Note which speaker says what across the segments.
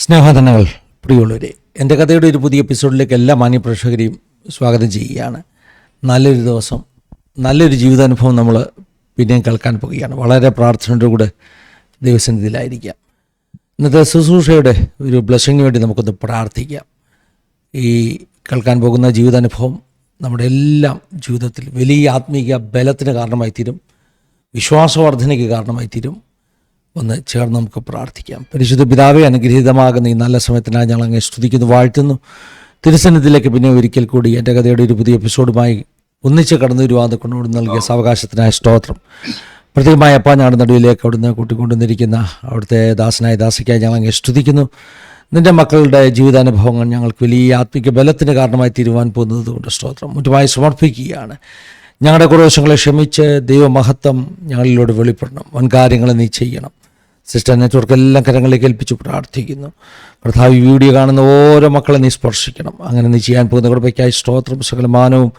Speaker 1: സ്നേഹധനങ്ങൾ പ്രിയമുള്ളവരെ, എൻ്റെ കഥയുടെ ഒരു പുതിയ എപ്പിസോഡിലേക്ക് എല്ലാ മാന്യപ്രേക്ഷകരെയും സ്വാഗതം ചെയ്യുകയാണ്. നല്ലൊരു ദിവസം, നല്ലൊരു ജീവിതാനുഭവം നമ്മൾ പിന്നെയും കേൾക്കാൻ പോവുകയാണ്. വളരെ പ്രാർത്ഥനയുടെ കൂടെ ദൈവസന്നിധിയിലായിരിക്കാം. ഇന്നത്തെ ശുശ്രൂഷയുടെ ഒരു ബ്ലെസ്സിങ്ങിന് വേണ്ടി നമുക്കൊന്ന് പ്രാർത്ഥിക്കാം. ഈ കേൾക്കാൻ പോകുന്ന ജീവിതാനുഭവം നമ്മുടെ എല്ലാം ജീവിതത്തിൽ വലിയ ആത്മീയ ബലത്തിന് കാരണമായി തീരും, വിശ്വാസവർദ്ധനയ്ക്ക് കാരണമായി തീരും. ഒന്ന് ചേർന്ന് നമുക്ക് പ്രാർത്ഥിക്കാം. പരിശുദ്ധ പിതാവേ, അനുഗ്രഹീതമാകുന്ന ഈ നല്ല സമയത്തിനായി ഞങ്ങൾ അങ്ങ് സ്തുതിക്കുന്നു, വാഴ്ത്തുന്നു. തിരുസന്നിധിയിലേക്ക് പിന്നെ ഒരിക്കൽ കൂടി എൻ്റെ കഥയുടെ ഒരു പുതിയ എപ്പിസോഡുമായി ഒന്നിച്ച് കടന്നു വരുവാന്ന് കൊണ്ടുകൊണ്ട് നൽകിയ സാവകാശത്തിനായ സ്തോത്രം. പ്രത്യേകമായ അപ്പാ, ഞങ്ങളുടെ നടുവിലേക്ക് അവിടുന്ന് കൂട്ടിക്കൊണ്ടുവന്നിരിക്കുന്ന അവിടുത്തെ ദാസനായ ദാസിക്കായി ഞങ്ങൾ അങ്ങ് സ്തുതിക്കുന്നു. നിൻ്റെ മക്കളുടെ ജീവിതാനുഭവങ്ങൾ ഞങ്ങൾക്ക് വലിയ ആത്മിക ബലത്തിന് കാരണമായി തീരുവാൻ പോകുന്നത് കൊണ്ട് സ്തോത്രം മുറ്റുമായി സമർപ്പിക്കുകയാണ്. ഞങ്ങളുടെ കുറവശങ്ങളെ ക്ഷമിച്ച് ദൈവമഹത്വം ഞങ്ങളിലൂടെ വെളിപ്പെടണം. വൻകാര്യങ്ങൾ നീ ചെയ്യണം. സിസ്റ്റർ നെറ്റ്വർക്ക് എല്ലാം കരങ്ങളിലേക്ക് ഏൽപ്പിച്ച് പ്രാർത്ഥിക്കുന്നു. കർത്താവ്, ഈ വീഡിയോ കാണുന്ന ഓരോ മക്കളെ നീ സ്പർശിക്കണം. അങ്ങനെ നീ ചെയ്യാൻ പോകുന്ന കൃപയ്ക്കായി സ്തോത്രം. സകലമാനവും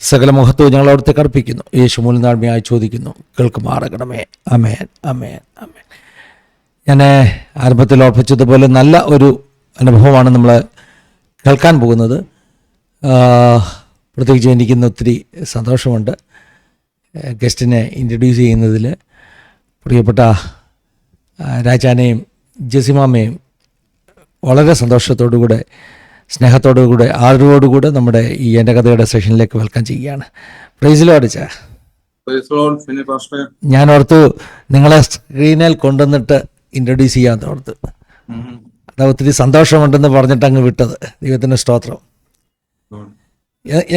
Speaker 1: സകല മഹത്വവും ഞങ്ങൾ അവിടുത്തെ അർപ്പിക്കുന്നു. യേശു മൂലം താഴ്മയായി ചോദിക്കുന്നു, കേൾക്കുമാറാകണമേ. അമേൻ, അമേൻ, അമേൻ. ഞാൻ ആരംഭത്തിൽ ഓർപ്പിച്ചതുപോലെ നല്ല ഒരു അനുഭവമാണ് നമ്മൾ കേൾക്കാൻ പോകുന്നത്. പ്രത്യേകിച്ച് എനിക്കിന്ന് ഒത്തിരി സന്തോഷമുണ്ട് ഗസ്റ്റിനെ ഇൻട്രൊഡ്യൂസ് ചെയ്യുന്നതിൽ. പ്രിയപ്പെട്ട രാജാനെയും ജസിമാമയും വളരെ സന്തോഷത്തോടുകൂടെ, സ്നേഹത്തോടുകൂടെ, ആദരവോടുകൂടെ നമ്മുടെ ഈ എൻ്റെ കഥയുടെ സെഷനിലേക്ക് വെൽക്കം ചെയ്യുകയാണ്. പ്രൈസ് ലോർഡ് അച്ഛാ. ഞാൻ ഓർത്തു നിങ്ങളെ സ്ക്രീനിൽ കൊണ്ടുവന്നിട്ട് ഇൻട്രൊഡ്യൂസ് ചെയ്യാൻ ഓർത്ത്. അത് ഒത്തിരി സന്തോഷമുണ്ടെന്ന് പറഞ്ഞിട്ട് അങ്ങ് വിട്ടത്. ദൈവത്തിൻ്റെ സ്തോത്രം.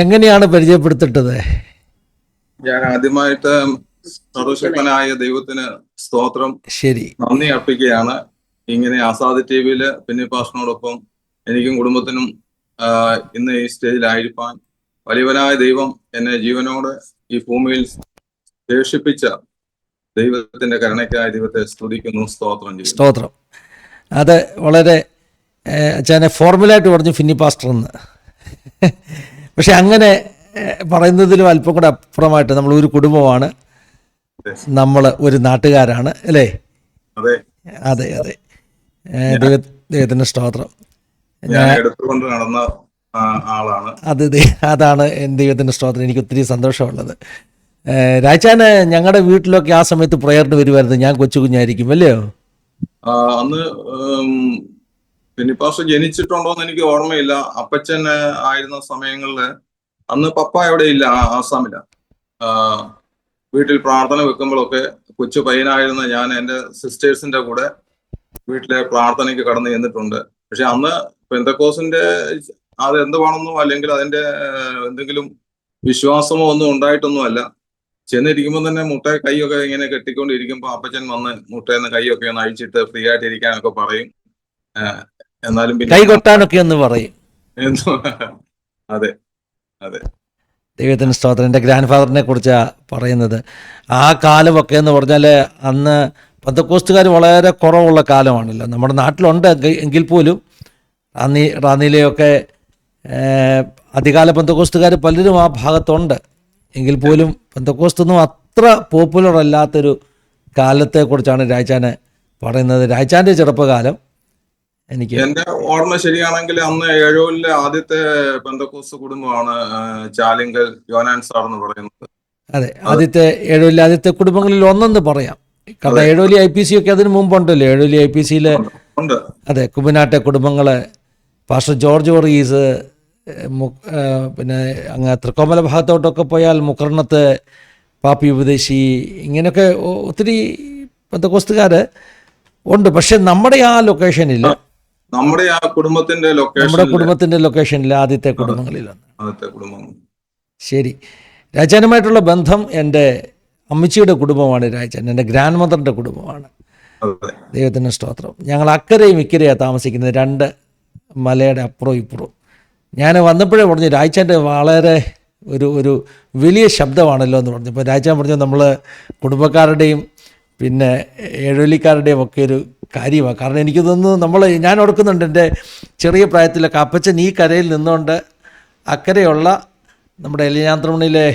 Speaker 1: എങ്ങനെയാണ് പരിചയപ്പെടുത്തിട്ടത്?
Speaker 2: ഞാൻ ആദ്യമായിട്ട് സർവശക്തനായ ദൈവത്തിന് സ്തോത്രം, ശരി, നന്ദി അർപ്പിക്കുകയാണ്. ഇങ്ങനെ ആസാദ് ടിവിയില് പിന്നെ പാസ്റ്ററിനോടൊപ്പം എനിക്കും കുടുംബത്തിനും ഇന്ന് ഈ സ്റ്റേജിലായിരിക്കാൻ വലിയവനായ ദൈവം എന്നെ ജീവനോടെ ഈ ഭൂമിയിൽ ശേഷിപ്പിച്ച ദൈവത്തിന്റെ കരുണയ്ക്കായി ദൈവത്തെ സ്തുതിക്കുന്നു, സ്തോത്രം ചെയ്യുന്നു.
Speaker 1: സ്തോത്രം. അത് വളരെ അച്ഛനെ ഫോർമുലായിട്ട് പറഞ്ഞു ഫിന്നി പാസ്റ്റർ എന്ന്. പക്ഷെ അങ്ങനെ പറയുന്നതിലും അല്പം കൂടെ അപ്പുറമായിട്ട് നമ്മൾ ഒരു കുടുംബമാണ്, നമ്മൾ ഒരു നാട്ടുകാരാണ്, അല്ലേ?
Speaker 2: അതെ,
Speaker 1: അതെ, അതെ. ദൈവത്തിന്റെ സ്തോത്രം.
Speaker 2: ഞാൻ എടുത്തുകൊണ്ട് നടന്ന ആളാണ്.
Speaker 1: അതാണ് ദൈവത്തിന്റെ സ്തോത്രം. എനിക്ക് ഒത്തിരി സന്തോഷമുള്ളത്. രാജാന് ഞങ്ങളുടെ വീട്ടിലൊക്കെ ആ സമയത്ത് പ്രയറിന് വരുമായിരുന്നു. ഞാൻ കൊച്ചു കുഞ്ഞായിരിക്കും, അല്ലയോ?
Speaker 2: അന്ന് പിന്നെ പാസ്റ്റർ ജനിച്ചിട്ടുണ്ടോന്ന് എനിക്ക് ഓർമ്മയില്ല. അപ്പച്ചൻ ആയിരുന്ന സമയങ്ങളില് അന്ന് പപ്പ എവിടെ ഇല്ല, ആസാമില. വീട്ടിൽ പ്രാർത്ഥന വെക്കുമ്പോഴൊക്കെ കൊച്ചു പയ്യനായിരുന്ന ഞാൻ എൻ്റെ സിസ്റ്റേഴ്സിന്റെ കൂടെ വീട്ടിലെ പ്രാർത്ഥനയ്ക്ക് കടന്നു ചെന്നിട്ടുണ്ട്. പക്ഷെ അന്ന് പെന്തക്കോസിന്റെ അത് എന്തുവാണെന്നോ അല്ലെങ്കിൽ അതിന്റെ എന്തെങ്കിലും വിശ്വാസമോ ഒന്നും ഉണ്ടായിട്ടൊന്നും അല്ല. ചെന്നിരിക്കുമ്പോൾ തന്നെ മുട്ട കൈയൊക്കെ ഇങ്ങനെ കെട്ടിക്കൊണ്ടിരിക്കുമ്പോൾ അപ്പച്ചൻ വന്ന് മുട്ടയെന്ന് കൈയൊക്കെ ഒന്ന് അഴിച്ചിട്ട് ഫ്രീ ആയിട്ട് ഇരിക്കാനൊക്കെ പറയും. എന്നാലും പിന്നെ
Speaker 1: കൈ കൊട്ടാനൊക്കെ ഒന്ന് പറയും.
Speaker 2: അതെ, അതെ.
Speaker 1: ദൈവത്തിന് സ്തോത്രം. എൻ്റെ ഗ്രാൻഡ് ഫാദറിനെ കുറിച്ചാണ് പറയുന്നത്. ആ കാലമൊക്കെ എന്ന് പറഞ്ഞാൽ അന്ന് പെന്തക്കോസ്റ്റുകാർ വളരെ കുറവുള്ള കാലമാണല്ലോ. നമ്മുടെ നാട്ടിലുണ്ട് എങ്കിൽ പോലും റാന്നിയിലെയൊക്കെ അധികാല പെന്തക്കോസ്റ്റുകാർ പലരും ആ ഭാഗത്തുണ്ട്. എങ്കിൽ പോലും പെന്തക്കോസ്റ്റൊന്നും അത്ര പോപ്പുലർ അല്ലാത്തൊരു കാലത്തെക്കുറിച്ചാണ് രാജാന് പറയുന്നത്. രാജാന്റെ ചെറുപ്പകാലം എനിക്ക്
Speaker 2: എന്റെ ഓർമ്മ ശരിയാണെങ്കിൽ അന്ന് ഏഴൂരിലെ ആദ്യത്തെ പെന്തക്കോസ്ത് കുടുംബമാണ് ചാലിങ്കൽ യോനാൻ സാർ എന്ന് പറയുന്നത്.
Speaker 1: അതെ, ഏഴൂരിലെ ആദ്യത്തെ കുടുംബങ്ങളിൽ ഒന്നെന്ന് പറയാം. കാരണം ഏഴൂലി IPC ഒക്കെ അതിന് മുമ്പുണ്ടല്ലോ. ഏഴൂലി IPCയിൽ അതെ, കുമ്പനാട്ടെ കുടുംബങ്ങള്, പാസ്റ്റർ ജോർജ് വർഗീസ്, പിന്നെ അങ്ങ് തൃക്കോമല ഭാഗത്തോട്ടൊക്കെ പോയാൽ മുക്കർണത്ത് പാപ്പി ഉപദേശി, ഇങ്ങനെയൊക്കെ ഒത്തിരി പെന്തക്കോസ്തുകാർ ഉണ്ട്. പക്ഷെ നമ്മുടെ ആ ലൊക്കേഷനിൽ,
Speaker 2: നമ്മുടെ കുടുംബത്തിന്റെ
Speaker 1: ലൊക്കേഷനിൽ ആദ്യത്തെ കുടുംബങ്ങളിലാണ്. ശരി. രാജാനുമായിട്ടുള്ള ബന്ധം എൻ്റെ അമ്മച്ചിയുടെ കുടുംബമാണ്. രാജാൻ എൻ്റെ ഗ്രാൻഡ് മദറിൻ്റെ കുടുംബമാണ്. ദൈവത്തിൻ്റെ സ്തോത്രം. ഞങ്ങൾ അക്കരയും ഇക്കരയാണ് താമസിക്കുന്നത്, രണ്ട് മലയുടെ അപ്പുറവും ഇപ്പുറവും. ഞാൻ വന്നപ്പോഴേ പറഞ്ഞു, രാജാൻ്റെ വളരെ ഒരു വലിയ ശബ്ദമാണല്ലോ എന്ന് പറഞ്ഞു. ഇപ്പോൾ രാജാൻ പറഞ്ഞു, നമ്മൾ കുടുംബക്കാരുടെയും പിന്നെ ഏഴോലിക്കാരുടെയും ഒക്കെ ഒരു കാര്യമാണ്. കാരണം എനിക്ക് തോന്നുന്നു ഞാൻ ഓർക്കുന്നുണ്ട് എൻ്റെ ചെറിയ പ്രായത്തിലൊക്കെ അപ്പച്ചൻ ഈ കരയിൽ നിന്നുകൊണ്ട് അക്കരെയുള്ള നമ്മുടെ എലിയാന്ത്രമണിയിലെ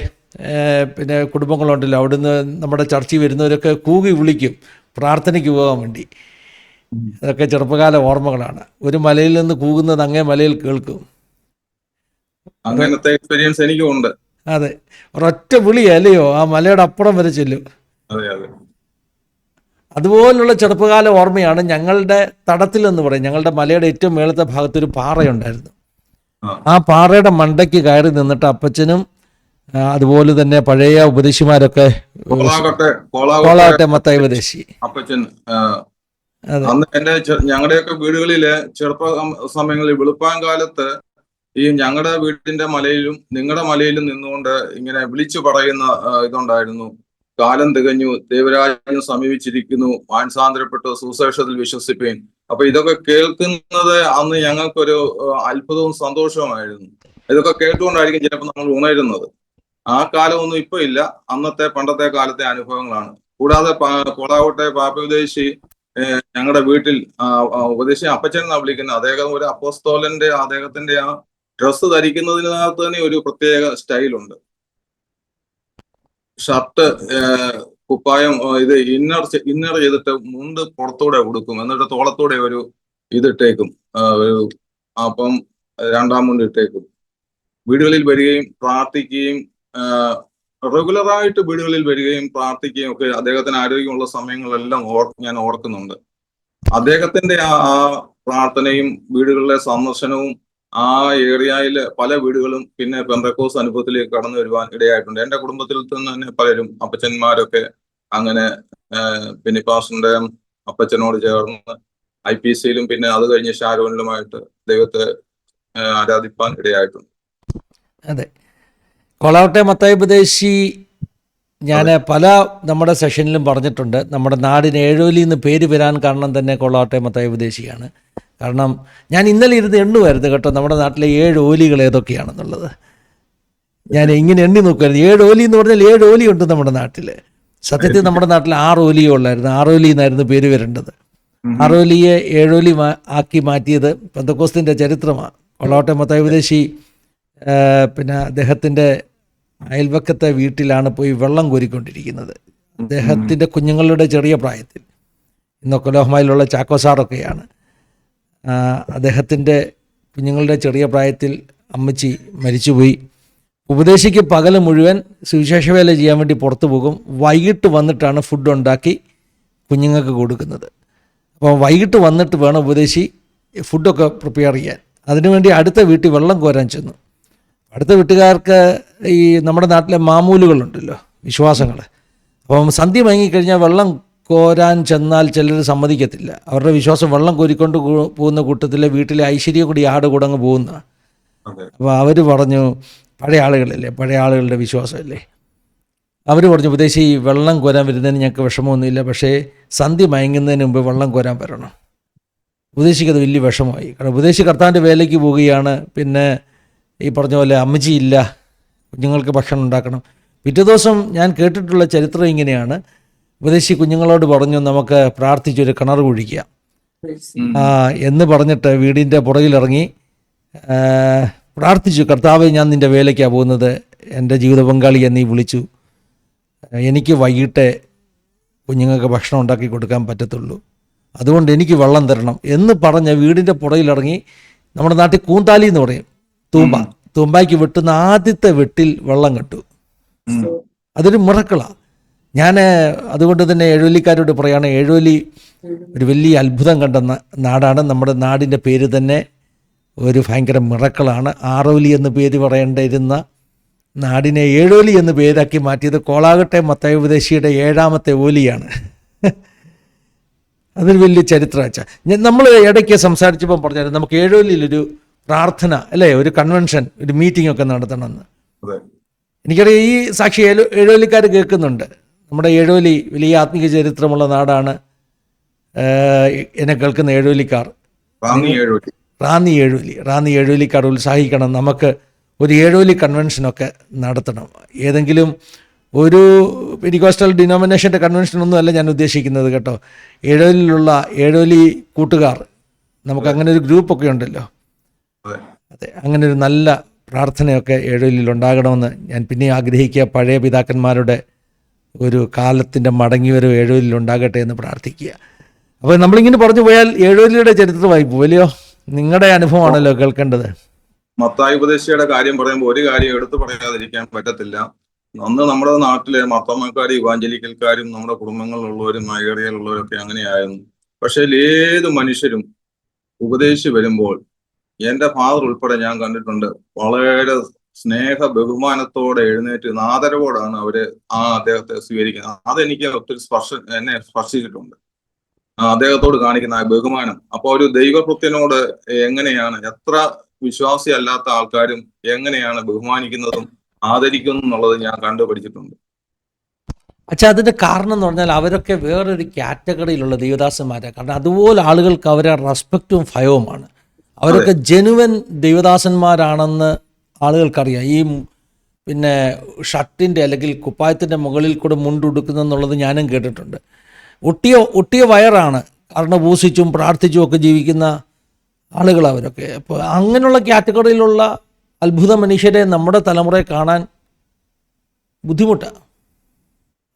Speaker 1: പിന്നെ കുടുംബങ്ങളുണ്ടല്ലോ, അവിടുന്ന് നമ്മുടെ ചർച്ചിൽ വരുന്നവരൊക്കെ കൂകി വിളിക്കും പ്രാർത്ഥനയ്ക്ക് പോകാൻ വേണ്ടി. അതൊക്കെ ചെറുപ്പകാല ഓർമ്മകളാണ്. ഒരു മലയിൽ നിന്ന് കൂകുന്നത് അങ്ങേ മലയിൽ കേൾക്കും.
Speaker 2: അങ്ങനത്തെ എക്സ്പീരിയൻസ് എനിക്കും ഉണ്ട്.
Speaker 1: അതെ, ഒരൊറ്റ വിളി അല്ലയോ ആ മലയുടെ അപ്പുറം വരെ ചെല്ലും.
Speaker 2: അതെ അതെ.
Speaker 1: അതുപോലുള്ള ചെറുപ്പകാല ഓർമ്മയാണ് ഞങ്ങളുടെ തടത്തിൽ എന്ന് പറയും. ഞങ്ങളുടെ മലയുടെ ഏറ്റവും മേളത്തെ ഭാഗത്തൊരു പാറയുണ്ടായിരുന്നു. ആ പാറയുടെ മണ്ടയ്ക്ക് കയറി നിന്നിട്ട് അപ്പച്ചനും അതുപോലെ തന്നെ പഴയ ഉപദേശിമാരൊക്കെ, കോളാകട്ടെ മത്തായി ഉപദേശി
Speaker 2: അപ്പച്ചൻ, അന്ന് ഞങ്ങളുടെയൊക്കെ വീടുകളില് ചെറുപ്പ സമയങ്ങളിൽ വെളുപ്പാൻ കാലത്ത് ഈ ഞങ്ങളുടെ വീടിന്റെ മലയിലും നിങ്ങളുടെ മലയിലും നിന്നുകൊണ്ട് ഇങ്ങനെ വിളിച്ചു പറയുന്ന ഇതുണ്ടായിരുന്നു. കാലം തികഞ്ഞു, ദൈവരാജ്യം സമീപിച്ചിരിക്കുന്നു, മാനസാന്തരപ്പെട്ട് സുവിശേഷത്തിൽ വിശ്വസിപ്പീൻ. അപ്പൊ ഇതൊക്കെ കേൾക്കുന്നത് അന്ന് ഞങ്ങൾക്കൊരു അത്ഭുതവും സന്തോഷവുമായിരുന്നു. ഇതൊക്കെ കേട്ടുകൊണ്ടായിരിക്കും ചിലപ്പോൾ നമ്മൾ ഉണരുന്നത്. ആ കാലമൊന്നും ഇപ്പൊ ഇല്ല. പണ്ടത്തെ കാലത്തെ അനുഭവങ്ങളാണ്. കൂടാതെ കോളാവട്ടെ പാപ്പയുപദേശി ഞങ്ങളുടെ വീട്ടിൽ ഉപദേശി അപ്പച്ചൻ എന്നാ വിളിക്കുന്നത്. അദ്ദേഹം ഒരു അപ്പോസ്തോലന്റെ അദ്ദേഹത്തിന്റെ ആ ഡ്രസ്സ് ധരിക്കുന്നതിനകത്ത് തന്നെ ഒരു പ്രത്യേക സ്റ്റൈലുണ്ട്. ഷർട്ട്, കുപ്പായം ഇത് ഇന്നർ ചെയ്തിട്ട് മുണ്ട് പുറത്തൂടെ ഉടുക്കും, എന്നിട്ട് തോളത്തൂടെ ഒരു ഇതിട്ടേക്കും, ഒരു അപ്പം രണ്ടാം മുണ്ട് ഇട്ടേക്കും. വീടുകളിൽ വരികയും പ്രാർത്ഥിക്കുകയും റെഗുലറായിട്ട് വീടുകളിൽ വരികയും പ്രാർത്ഥിക്കുകയും ഒക്കെ അദ്ദേഹത്തിന് ആരോഗ്യമുള്ള സമയങ്ങളെല്ലാം ഞാൻ ഓർക്കുന്നുണ്ട്. അദ്ദേഹത്തിന്റെ ആ പ്രാർത്ഥനയും വീടുകളിലെ സന്ദർശനവും ആ ഏരിയയിലെ പല വീടുകളും പിന്നെ പെന്തക്കോസ് അനുഭവത്തിലേക്ക് കടന്നു വരുവാൻ ഇടയായിട്ടുണ്ട്. എന്റെ കുടുംബത്തിൽ തന്നെ പലരും അപ്പച്ചന്മാരൊക്കെ അങ്ങനെ ബെനിപാസിന്റെ അപ്പച്ചനോട് ചേർന്ന് IPCയിലും പിന്നെ അത് കഴിഞ്ഞ് ഷാരോനിലുമായിട്ട് ദൈവത്തെ ആരാധിപ്പാൻ ഇടയായിട്ടുണ്ട്.
Speaker 1: അതെ, കോളാവട്ടെ മത്തായി ഉപദേശി ഞാൻ പല നമ്മുടെ സെഷനിലും പറഞ്ഞിട്ടുണ്ട്. നമ്മുടെ നാടിന് ഏഴോലി എന്ന് പേര് വരാൻ കാരണം തന്നെ കോളാവട്ടെ മത്തായി ഉപദേശിയാണ്. കാരണം ഞാൻ ഇന്നലെ ഇരുന്ന് എണ്ണുമായിരുന്നു കേട്ടോ, നമ്മുടെ നാട്ടിലെ 7 ഓലികൾ ഏതൊക്കെയാണെന്നുള്ളത്. ഞാൻ ഇങ്ങനെ എണ്ണി നോക്കുമായിരുന്നു. 7 ഓലി എന്ന് പറഞ്ഞാൽ 7 ഓലി ഉണ്ട് നമ്മുടെ നാട്ടിൽ. സത്യത്തിൽ നമ്മുടെ നാട്ടിൽ 6 ഓലിയേ ഉള്ളായിരുന്നു. 6 ഓലി എന്നായിരുന്നു പേര് വരേണ്ടത്. 6 ഓലിയെ 7 ഓലി ആക്കി മാറ്റിയത് പെന്തക്കോസ്തിൻ്റെ ചരിത്രമാണ്. കോളാവട്ടെ മത്തായി ഉപദേശി പിന്നെ അദ്ദേഹത്തിൻ്റെ അയൽവക്കത്തെ വീട്ടിലാണ് പോയി വെള്ളം കോരിക്കൊണ്ടിരിക്കുന്നത്. അദ്ദേഹത്തിൻ്റെ കുഞ്ഞുങ്ങളുടെ ചെറിയ പ്രായത്തിൽ. ഇന്നൊക്കെ ലോഹ്മയിലുള്ള ചാക്കോസാറൊക്കെയാണ്. അദ്ദേഹത്തിൻ്റെ കുഞ്ഞുങ്ങളുടെ ചെറിയ പ്രായത്തിൽ അമ്മച്ചി മരിച്ചുപോയി. ഉപദേശിക്ക് പകൽ മുഴുവൻ സുവിശേഷ വേല ചെയ്യാൻ വേണ്ടി പുറത്തു പോകും. വൈകിട്ട് വന്നിട്ടാണ് ഫുഡ് ഉണ്ടാക്കി കുഞ്ഞുങ്ങൾക്ക് കൊടുക്കുന്നത്. അപ്പോൾ വൈകിട്ട് വന്നിട്ട് വേണം ഉപദേശി ഫുഡൊക്കെ പ്രിപ്പയർ ചെയ്യാൻ. അതിനുവേണ്ടി അടുത്ത വീട്ടിൽ വെള്ളം കോരാൻ ചെന്നു. അടുത്ത വീട്ടുകാർക്ക് ഈ നമ്മുടെ നാട്ടിലെ മാമൂലുകളുണ്ടല്ലോ, വിശ്വാസങ്ങൾ. അപ്പം സന്ധ്യ മയങ്ങിക്കഴിഞ്ഞാൽ വെള്ളം കോരാൻ ചെന്നാൽ ചിലർ സമ്മതിക്കത്തില്ല. അവരുടെ വിശ്വാസം വെള്ളം കോരിക്കൊണ്ട് പോകുന്ന കൂട്ടത്തിലെ വീട്ടിലെ ഐശ്വര്യം കൂടി ആട് കൂടങ്ങ് പോകുന്ന. അപ്പോൾ അവർ പറഞ്ഞു, പഴയ ആളുകളല്ലേ, പഴയ ആളുകളുടെ വിശ്വാസമല്ലേ, അവർ പറഞ്ഞു ഉപദേശി വെള്ളം കോരാൻ വരുന്നതിന് ഞങ്ങൾക്ക് വിഷമമൊന്നുമില്ല, പക്ഷേ സന്ധ്യ മയങ്ങുന്നതിന് മുമ്പ് വെള്ളം കോരാൻ വരണം. ഉപദേശിക്കത് വലിയ വിഷമമായി. കാരണം ഉപദേശി കർത്താവിൻ്റെ വേലയ്ക്ക് പോവുകയാണ്. പിന്നെ ഈ പറഞ്ഞ പോലെ അമ്മച്ചിയില്ല, കുഞ്ഞുങ്ങൾക്ക് ഭക്ഷണം ഉണ്ടാക്കണം. പിറ്റേ ദിവസം ഞാൻ കേട്ടിട്ടുള്ള ചരിത്രം ഇങ്ങനെയാണ്. ഉപദേശി കുഞ്ഞുങ്ങളോട് പറഞ്ഞു, നമുക്ക് പ്രാർത്ഥിച്ചൊരു കിണർ കുഴിക്കുക എന്ന് പറഞ്ഞിട്ട് വീടിൻ്റെ പുറകിലിറങ്ങി പ്രാർത്ഥിച്ചു. കർത്താവേ, ഞാൻ നിൻ്റെ വേലയ്ക്കാണ് പോകുന്നത്, എൻ്റെ ജീവിത പങ്കാളിയെ നീ വിളിച്ചു, എനിക്ക് വൈകിട്ട് കുഞ്ഞുങ്ങൾക്ക് ഭക്ഷണം ഉണ്ടാക്കി കൊടുക്കാൻ പറ്റത്തുള്ളൂ, അതുകൊണ്ട് എനിക്ക് വെള്ളം തരണം എന്ന് പറഞ്ഞ് വീടിൻ്റെ പുറകിലിറങ്ങി. നമ്മുടെ നാട്ടിൽ കൂന്താലി എന്ന് പറയും, തൂമ്പായ്ക്ക് വെട്ടുന്ന ആദ്യത്തെ വെട്ടിൽ വെള്ളം കെട്ടു. അതൊരു മിറക്കിളാണ്. ഞാൻ അതുകൊണ്ട് തന്നെ ഏഴോലിക്കാരോട് പറയുകയാണ്, ഏഴോലി ഒരു വലിയ അത്ഭുതം കണ്ട നാടാണ്. നമ്മുടെ നാടിൻ്റെ പേര് തന്നെ ഒരു ഭയങ്കര മിറക്കിളാണ്. ആറോലി എന്ന് പേര് പറയേണ്ടിയിരുന്ന നാടിനെ ഏഴോലി എന്ന് പേരാക്കി മാറ്റിയത് കോളാകട്ടെ മത്തായി ഉപദേശിയുടെ 7ാമത്തെ ഓലിയാണ്. അതൊരു വലിയ ചരിത്രമാണ്. നമ്മൾ ഇടയ്ക്ക് സംസാരിച്ചപ്പം പറഞ്ഞായിരുന്നു നമുക്ക് ഏഴോലിയിലൊരു പ്രാർത്ഥന അല്ലേ, ഒരു കൺവെൻഷൻ, ഒരു മീറ്റിംഗ് ഒക്കെ നടത്തണമെന്ന്. എനിക്കറിയാം ഈ സാക്ഷി ഏഴോലിക്കാർ കേൾക്കുന്നുണ്ട്. നമ്മുടെ ഏഴോലി വലിയ ആത്മീയ ചരിത്രമുള്ള നാടാണ്. എന്നെ കേൾക്കുന്ന ഏഴോലിക്കാർ, റാന്നി ഏഴോലിക്കാർ ഉത്സാഹിക്കണം. നമുക്ക് ഒരു ഏഴോലി കൺവെൻഷനൊക്കെ നടത്തണം. ഏതെങ്കിലും ഒരു പെന്റിക്കോസ്റ്റൽ ഡിനോമിനേഷൻ്റെ കൺവെൻഷനൊന്നും അല്ല ഞാൻ ഉദ്ദേശിക്കുന്നത് കേട്ടോ. ഏഴോലിയിലുള്ള ഏഴോലി കൂട്ടുകാർ, നമുക്ക് അങ്ങനെ ഒരു ഗ്രൂപ്പൊക്കെ ഉണ്ടല്ലോ. അതെ, അങ്ങനെ ഒരു നല്ല പ്രാർത്ഥനയൊക്കെ ഏഴോലിയിൽ ഉണ്ടാകണമെന്ന് ഞാൻ പിന്നെ ആഗ്രഹിക്കുക. പഴയ പിതാക്കന്മാരുടെ ഒരു കാലത്തിൻ്റെ മടങ്ങിവരവ് ഏഴോലിയിൽ ഉണ്ടാകട്ടെ എന്ന് പ്രാർത്ഥിക്കുക. അപ്പോൾ നമ്മളിങ്ങനെ പറഞ്ഞു പോയാൽ ഏഴുവലിയുടെ ചരിത്രമായി പോവല്ലയോ? നിങ്ങളുടെ അനുഭവമാണല്ലോ കേൾക്കേണ്ടത്.
Speaker 2: മത്തായി ഉപദേശിയുടെ കാര്യം പറയുമ്പോൾ ഒരു കാര്യം എടുത്തു പറയാതിരിക്കാൻ പറ്റത്തില്ല. അന്ന് നമ്മുടെ നാട്ടിലെ മർത്തോമാക്കാരും ഇവാഞ്ചലിക്കൽക്കാരും നമ്മുടെ കുടുംബങ്ങളിലുള്ളവരും ഏരിയയിലുള്ളവരൊക്കെ അങ്ങനെയായിരുന്നു. പക്ഷേ ഏത് മനുഷ്യരും ഉപദേശിച്ച് വരുമ്പോൾ എന്റെ ഫാദർ ഉൾപ്പെടെ ഞാൻ കണ്ടിട്ടുണ്ട്, വളരെ സ്നേഹ ബഹുമാനത്തോടെ എഴുന്നേറ്റ് ആദരവോടാണ് അവര് അദ്ദേഹത്തെ സ്വീകരിക്കുന്നത്. അതെനിക്ക് ഒത്തിരി എന്നെ സ്പർശിച്ചിട്ടുണ്ട്. അദ്ദേഹത്തോട് കാണിക്കുന്ന ആ ബഹുമാനം. അപ്പൊ ഒരു ദൈവഭക്തനോട് എങ്ങനെയാണ്, എത്ര വിശ്വാസി അല്ലാത്ത ആൾക്കാരും എങ്ങനെയാണ് ബഹുമാനിക്കുന്നതും ആദരിക്കുന്നതും എന്നുള്ളത് ഞാൻ കണ്ടുപഠിച്ചിട്ടുണ്ട്.
Speaker 1: പക്ഷെ അതിന്റെ കാരണം എന്ന് പറഞ്ഞാൽ അവരൊക്കെ വേറൊരു കാറ്റഗറിയിലുള്ള ദൈവദാസന്മാരാണ്. കാരണം അതുപോലെ ആളുകൾക്ക് അവരെ റെസ്പെക്റ്റും ഭയവുമാണ്. അവരൊക്കെ ജെനുവൻ ദൈവദാസന്മാരാണെന്ന് ആളുകൾക്കറിയാം. ഈ പിന്നെ ഷർട്ടിൻ്റെ അല്ലെങ്കിൽ കുപ്പായത്തിൻ്റെ മുകളിൽ കൂടെ മുണ്ടുടുക്കുന്നെന്നുള്ളത് ഞാനും കേട്ടിട്ടുണ്ട്. ഒട്ടിയ വയറാണ്, കാരണം പൂസിച്ചും പ്രാർത്ഥിച്ചും ഒക്കെ ജീവിക്കുന്ന ആളുകൾ അവരൊക്കെ. അപ്പോൾ അങ്ങനെയുള്ള കാറ്റഗറിയിലുള്ള അത്ഭുത മനുഷ്യരെ നമ്മുടെ തലമുറയെ കാണാൻ ബുദ്ധിമുട്ടാണ്.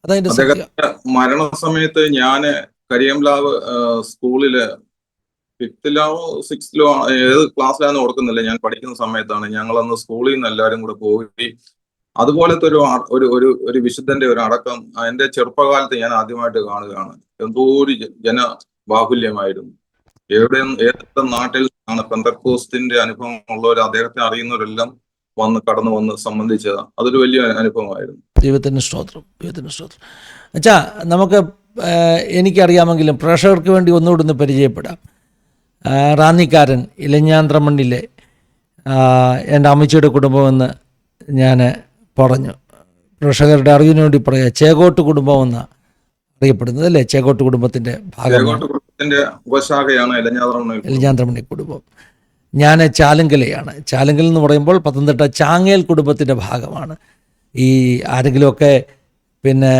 Speaker 1: അതതിൻ്റെ
Speaker 2: അദ്ദേഹത്തിന്റെ മരണസമയത്ത് ഞാൻ കരിയംലാവ് സ്കൂളില് 5th-ലോ 6th-ലോ ഏത് ക്ലാസ്സിലാണെന്ന് ഓർക്കുന്നില്ല, ഞാൻ പഠിക്കുന്ന സമയത്താണ്. ഞങ്ങളന്ന് സ്കൂളിൽ നിന്ന് എല്ലാവരും കൂടെ പോയി അതുപോലത്തെ ഒരു വിശുദ്ധന്റെ ഒരു അടക്കം എന്റെ ചെറുപ്പകാലത്ത് ഞാൻ ആദ്യമായിട്ട് കാണുകയാണ്. എന്തോ ഒരു ജനബാഹുല്യമായിരുന്നു. ഏതൊക്കെ നാട്ടിൽ നിന്നാണ് പെന്തക്കോസ്തിന്റെ അനുഭവം ഉള്ളവർ, അദ്ദേഹത്തെ അറിയുന്നവരെല്ലാം കടന്നു വന്ന് സംബന്ധിച്ചത്. അതൊരു വലിയ അനുഭവമായിരുന്നു.
Speaker 1: ദൈവത്തിന് സ്തോത്രം, ദൈവത്തിന് സ്തോത്രം. അച്ഛാ, നമുക്ക് എനിക്കറിയാമെങ്കിലും പ്രേക്ഷകർക്ക് വേണ്ടി ഒന്നുകൂടി ഒന്ന് പരിചയപ്പെടാം. റാന്നിക്കാരൻ ഇലഞ്ഞാന്ത്രമണ്ണിലെ എൻ്റെ അമ്മച്ചിയുടെ കുടുംബമെന്ന് ഞാൻ പറഞ്ഞു. പ്രേക്ഷകരുടെ അറിവിന് വേണ്ടി പറയാം, ചേകോട്ട് കുടുംബമെന്ന് അറിയപ്പെടുന്നത് അല്ലേ? ചേകോട്ട് കുടുംബത്തിൻ്റെ ഭാഗമാണ്
Speaker 2: ഉപശാഖയാണ്
Speaker 1: ഇലഞ്ഞാന്ത്രമണ്ണി കുടുംബം. ഞാൻ ചാലങ്കലയാണ്. ചാലങ്കൽ എന്ന് പറയുമ്പോൾ പത്തനംതിട്ട ചാങ്ങേൽ കുടുംബത്തിൻ്റെ ഭാഗമാണ്. ഈ ആരെങ്കിലുമൊക്കെ പിന്നെ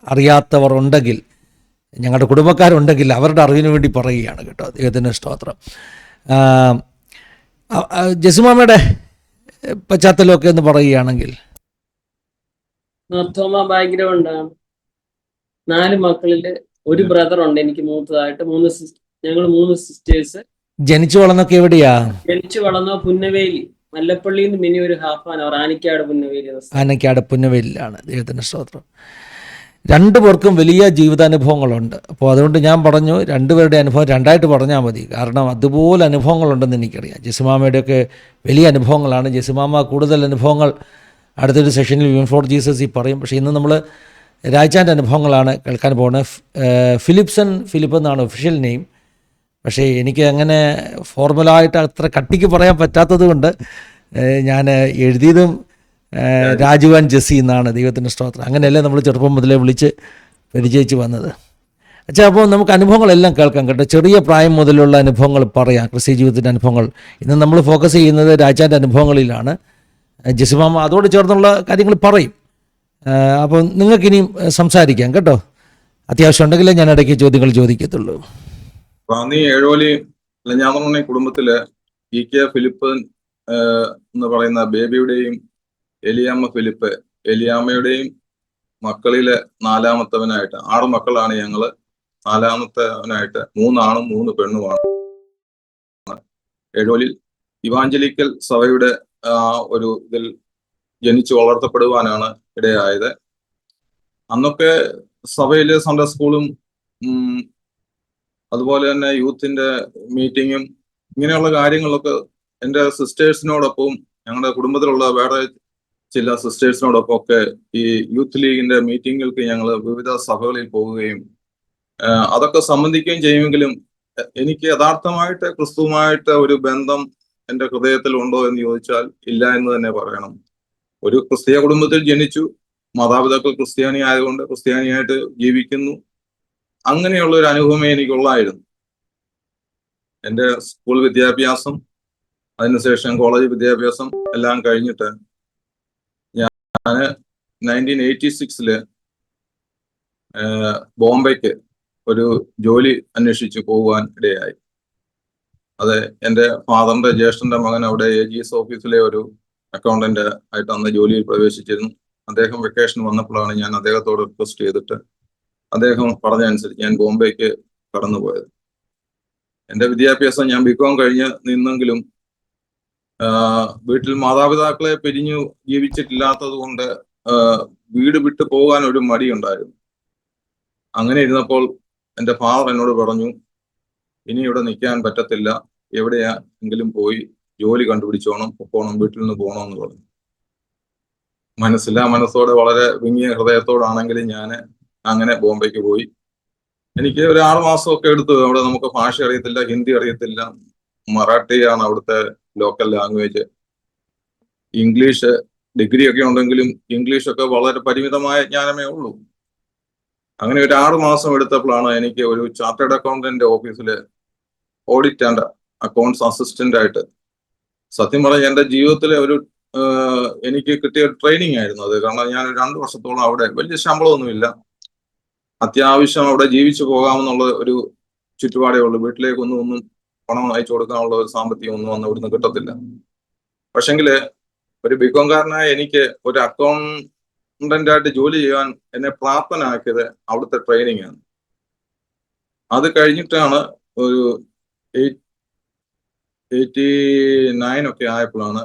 Speaker 1: അറിയാത്തവർ ഉണ്ടെങ്കിൽ, ഞങ്ങളുടെ കുടുംബക്കാരുണ്ടെങ്കിൽ അവരുടെ അറിവിന് വേണ്ടി പറയുകയാണ് കേട്ടോ. ദൈവത്തിൻ്റെ സ്തോത്രം. ജെസിമാമയുടെ പശ്ചാത്തലമൊക്കെ എന്ന് പറയുകയാണെങ്കിൽ,
Speaker 3: ബാക്ക്ഗ്രൗണ്ടാണ്. 4 മക്കളിൽ ഒരു ബ്രദർ ഉണ്ട് എനിക്ക് മൂത്തതായിട്ട്. ഞങ്ങൾ 3 സിസ്റ്റേഴ്സ്.
Speaker 1: ജനിച്ചു വളർന്നൊക്കെ എവിടെയാ?
Speaker 3: ജനിച്ചു വളർന്ന പുന്നവേലി, മല്ലപ്പള്ളിയിൽ നിന്ന് മിനി ഒരു ഹാഫ് ആൻ അവർ, ആനക്കാട്
Speaker 1: പുന്നവേലിലാണ്. ദൈവത്തിൻ്റെ സ്തോത്രം. 2 പേർക്കും വലിയ ജീവിതാനുഭവങ്ങളുണ്ട്. അപ്പോൾ അതുകൊണ്ട് ഞാൻ പറഞ്ഞു, 2 പേരുടെ അനുഭവം 2ആയിട്ട് പറഞ്ഞാൽ മതി. കാരണം അതുപോലെ അനുഭവങ്ങളുണ്ടെന്ന് എനിക്കറിയാം. ജെസിമാമയുടെയൊക്കെ വലിയ അനുഭവങ്ങളാണ്. ജെസിമാമ കൂടുതൽ അനുഭവങ്ങൾ അടുത്തൊരു സെഷനിൽ വിമൻ ഫോർ ജീസസ് പറയും. പക്ഷേ ഇന്ന് നമ്മൾ രാജാൻ്റെ അനുഭവങ്ങളാണ് കേൾക്കാൻ പോകുന്നത്. ഫിലിപ്പ് എന്നാണ് ഒഫീഷ്യൽ നെയിം. പക്ഷേ എനിക്ക് അങ്ങനെ ഫോർമലായിട്ട് അത്ര കട്ടിക്ക് പറയാൻ പറ്റാത്തത് കൊണ്ട് ഞാൻ എഴുതിയതും രാജുവാൻ ജെസ്സി എന്നാണ്. ദൈവത്തിൻ്റെ സ്തോത്രം. അങ്ങനെയല്ലേ നമ്മൾ ചെറുപ്പം മുതലേ വിളിച്ച് പരിചയിച്ച് വന്നത്. അച്ഛാ, അപ്പോൾ നമുക്ക് അനുഭവങ്ങളെല്ലാം കേൾക്കാം കേട്ടോ. ചെറിയ പ്രായം മുതലുള്ള അനുഭവങ്ങൾ പറയാം, ക്രിസ്ത്യ ജീവിതത്തിൻ്റെ അനുഭവങ്ങൾ. ഇന്ന് നമ്മൾ ഫോക്കസ് ചെയ്യുന്നത് രാജാൻ്റെ അനുഭവങ്ങളിലാണ്. ജെസിമാമ അതോട് ചേർന്നുള്ള കാര്യങ്ങൾ പറയും. അപ്പോൾ നിങ്ങൾക്കിനിയും സംസാരിക്കാം കേട്ടോ. അത്യാവശ്യം ഉണ്ടെങ്കിലേ ഞാൻ ഇടയ്ക്ക് ചോദ്യങ്ങൾ ചോദിക്കത്തുള്ളൂ.
Speaker 2: റാന്നി ഏഴോലി ഇലഞ്ഞാന്ത്രമണ്ണി കുടുംബത്തില് കെ ഫിലിപ്പ് എന്ന് പറയുന്ന ബേബിയുടെയും എലിയാമ്മ ഫിലിപ്പ്, എലിയാമ്മയുടെയും മക്കളിലെ 4ാമത്തവനായിട്ട്, 6 മക്കളാണ് ഞങ്ങള്. 4ാമത്തവനായിട്ട് 3 ആണും 3 പെണ്ണുമാണ്. ഏഴോലിൽ ഇവാഞ്ചലിക്കൽ സഭയുടെ ഒരു ഇതിൽ ജനിച്ചു വളർത്തപ്പെടുവാനാണ് ഇടയായത്. അന്നൊക്കെ സഭയിലെ സൺഡേ സ്കൂളും അതുപോലെ തന്നെ യൂത്തിന്റെ മീറ്റിങ്ങും ഇങ്ങനെയുള്ള കാര്യങ്ങളൊക്കെ എൻ്റെ സിസ്റ്റേഴ്സിനോടൊപ്പം, ഞങ്ങളുടെ കുടുംബത്തിലുള്ള വേറെ ചില സിസ്റ്റേഴ്സിനോടൊപ്പം ഒക്കെ ഈ യൂത്ത് ലീഗിന്റെ മീറ്റിങ്ങുകൾക്ക് ഞങ്ങൾ വിവിധ സഭകളിൽ പോകുകയും അതൊക്കെ സംബന്ധിക്കുകയും ചെയ്യുമെങ്കിലും എനിക്ക് യഥാർത്ഥമായിട്ട് ക്രിസ്തുവുമായിട്ട് ഒരു ബന്ധം എൻ്റെ ഹൃദയത്തിൽ ഉണ്ടോ എന്ന് ചോദിച്ചാൽ ഇല്ല എന്ന് തന്നെ പറയണം. ഒരു ക്രിസ്തീയ കുടുംബത്തിൽ ജനിച്ചു, മാതാപിതാക്കൾ ക്രിസ്ത്യാനി ആയതുകൊണ്ട് ക്രിസ്ത്യാനിയായിട്ട് ജീവിക്കുന്നു. അങ്ങനെയുള്ള ഒരു അനുഭവമേ എനിക്കുള്ളായിരുന്നു. എൻ്റെ സ്കൂൾ വിദ്യാഭ്യാസം, അതിനുശേഷം കോളേജ് വിദ്യാഭ്യാസം എല്ലാം കഴിഞ്ഞിട്ട് ഞാൻ 1986 ബോംബെക്ക് ഒരു ജോലി അന്വേഷിച്ച് പോകുവാൻ ഇടയായി. അത് എൻ്റെ ഫാദറിന്റെ ജ്യേഷ്ഠന്റെ മകൻ അവിടെ AGS ഓഫീസിലെ ഒരു അക്കൗണ്ടന്റ് ആയിട്ട് അന്ന് ജോലിയിൽ പ്രവേശിച്ചിരുന്നു. അദ്ദേഹം വെക്കേഷൻ വന്നപ്പോഴാണ് ഞാൻ അദ്ദേഹത്തോട് റിക്വസ്റ്റ് ചെയ്തിട്ട് അദ്ദേഹം പറഞ്ഞതനുസരിച്ച് ഞാൻ ബോംബെക്ക് കടന്നുപോയത്. എൻ്റെ വിദ്യാഭ്യാസം ഞാൻ ബികോം കഴിഞ്ഞ് നിന്നെങ്കിലും വീട്ടിൽ മാതാപിതാക്കളെ പിരിഞ്ഞു ജീവിച്ചിട്ടില്ലാത്തത് കൊണ്ട് വീട് വിട്ടു പോകാൻ ഒരു മടിയുണ്ടായിരുന്നു. അങ്ങനെ ഇരുന്നപ്പോൾ എൻ്റെ ഫാദർ എന്നോട് പറഞ്ഞു, ഇനി ഇവിടെ നിൽക്കാൻ പറ്റത്തില്ല, എവിടെയെങ്കിലും പോയി ജോലി കണ്ടുപിടിച്ചോണം, പോകണം, വീട്ടിൽ നിന്ന് പോകണമെന്ന് പറഞ്ഞു. മനസ്സോടെ വളരെ വിങ്ങിയ ഹൃദയത്തോടാണെങ്കിലും ഞാൻ അങ്ങനെ ബോംബെക്ക് പോയി. എനിക്ക് ഒരു 6 മാസമൊക്കെ എടുത്തു. അവിടെ നമുക്ക് ഭാഷ അറിയത്തില്ല, ഹിന്ദി അറിയത്തില്ല, മറാഠിയാണ് അവിടുത്തെ ലോക്കൽ ലാംഗ്വേജ്. ഇംഗ്ലീഷ് ഡിഗ്രി ഒക്കെ ഉണ്ടെങ്കിലും ഇംഗ്ലീഷൊക്കെ വളരെ പരിമിതമായ ജ്ഞാനമേ ഉള്ളൂ. അങ്ങനെ ഒരു 6 മാസം എടുത്തപ്പോഴാണ് എനിക്ക് ഒരു ചാർട്ടേഡ് അക്കൗണ്ടന്റ് ഓഫീസിൽ ഓഡിറ്റ് ആൻഡ് അക്കൗണ്ട്സ് അസിസ്റ്റന്റ് ആയിട്ട്, സത്യം പറഞ്ഞാൽ എൻ്റെ ജീവിതത്തിലെ ഒരു എനിക്ക് കിട്ടിയ ട്രെയിനിങ് ആയിരുന്നു അത്. കാരണം ഞാൻ 2 വർഷത്തോളം അവിടെ, വലിയ ശമ്പളമൊന്നുമില്ല, അത്യാവശ്യം അവിടെ ജീവിച്ചു പോകാമെന്നുള്ള ഒരു ചുറ്റുപാടേ ഉള്ളൂ. വീട്ടിലേക്കൊന്നും പണം അയച്ചു കൊടുക്കാനുള്ള ഒരു സാമ്പത്തികം ഒന്നും അന്ന് ഇവിടുന്ന് കിട്ടത്തില്ല. പക്ഷെങ്കില് ഒരു ബികോംകാരനായ എനിക്ക് ഒരു അക്കൗണ്ടന്റ് ആയിട്ട് ജോലി ചെയ്യാൻ എന്നെ പ്രാപ്തനാക്കിയത് അവിടുത്തെ ട്രെയിനിങ് ആണ്. അത് കഴിഞ്ഞിട്ടാണ് ഒരു 89 ഒക്കെ ആയപ്പോഴാണ്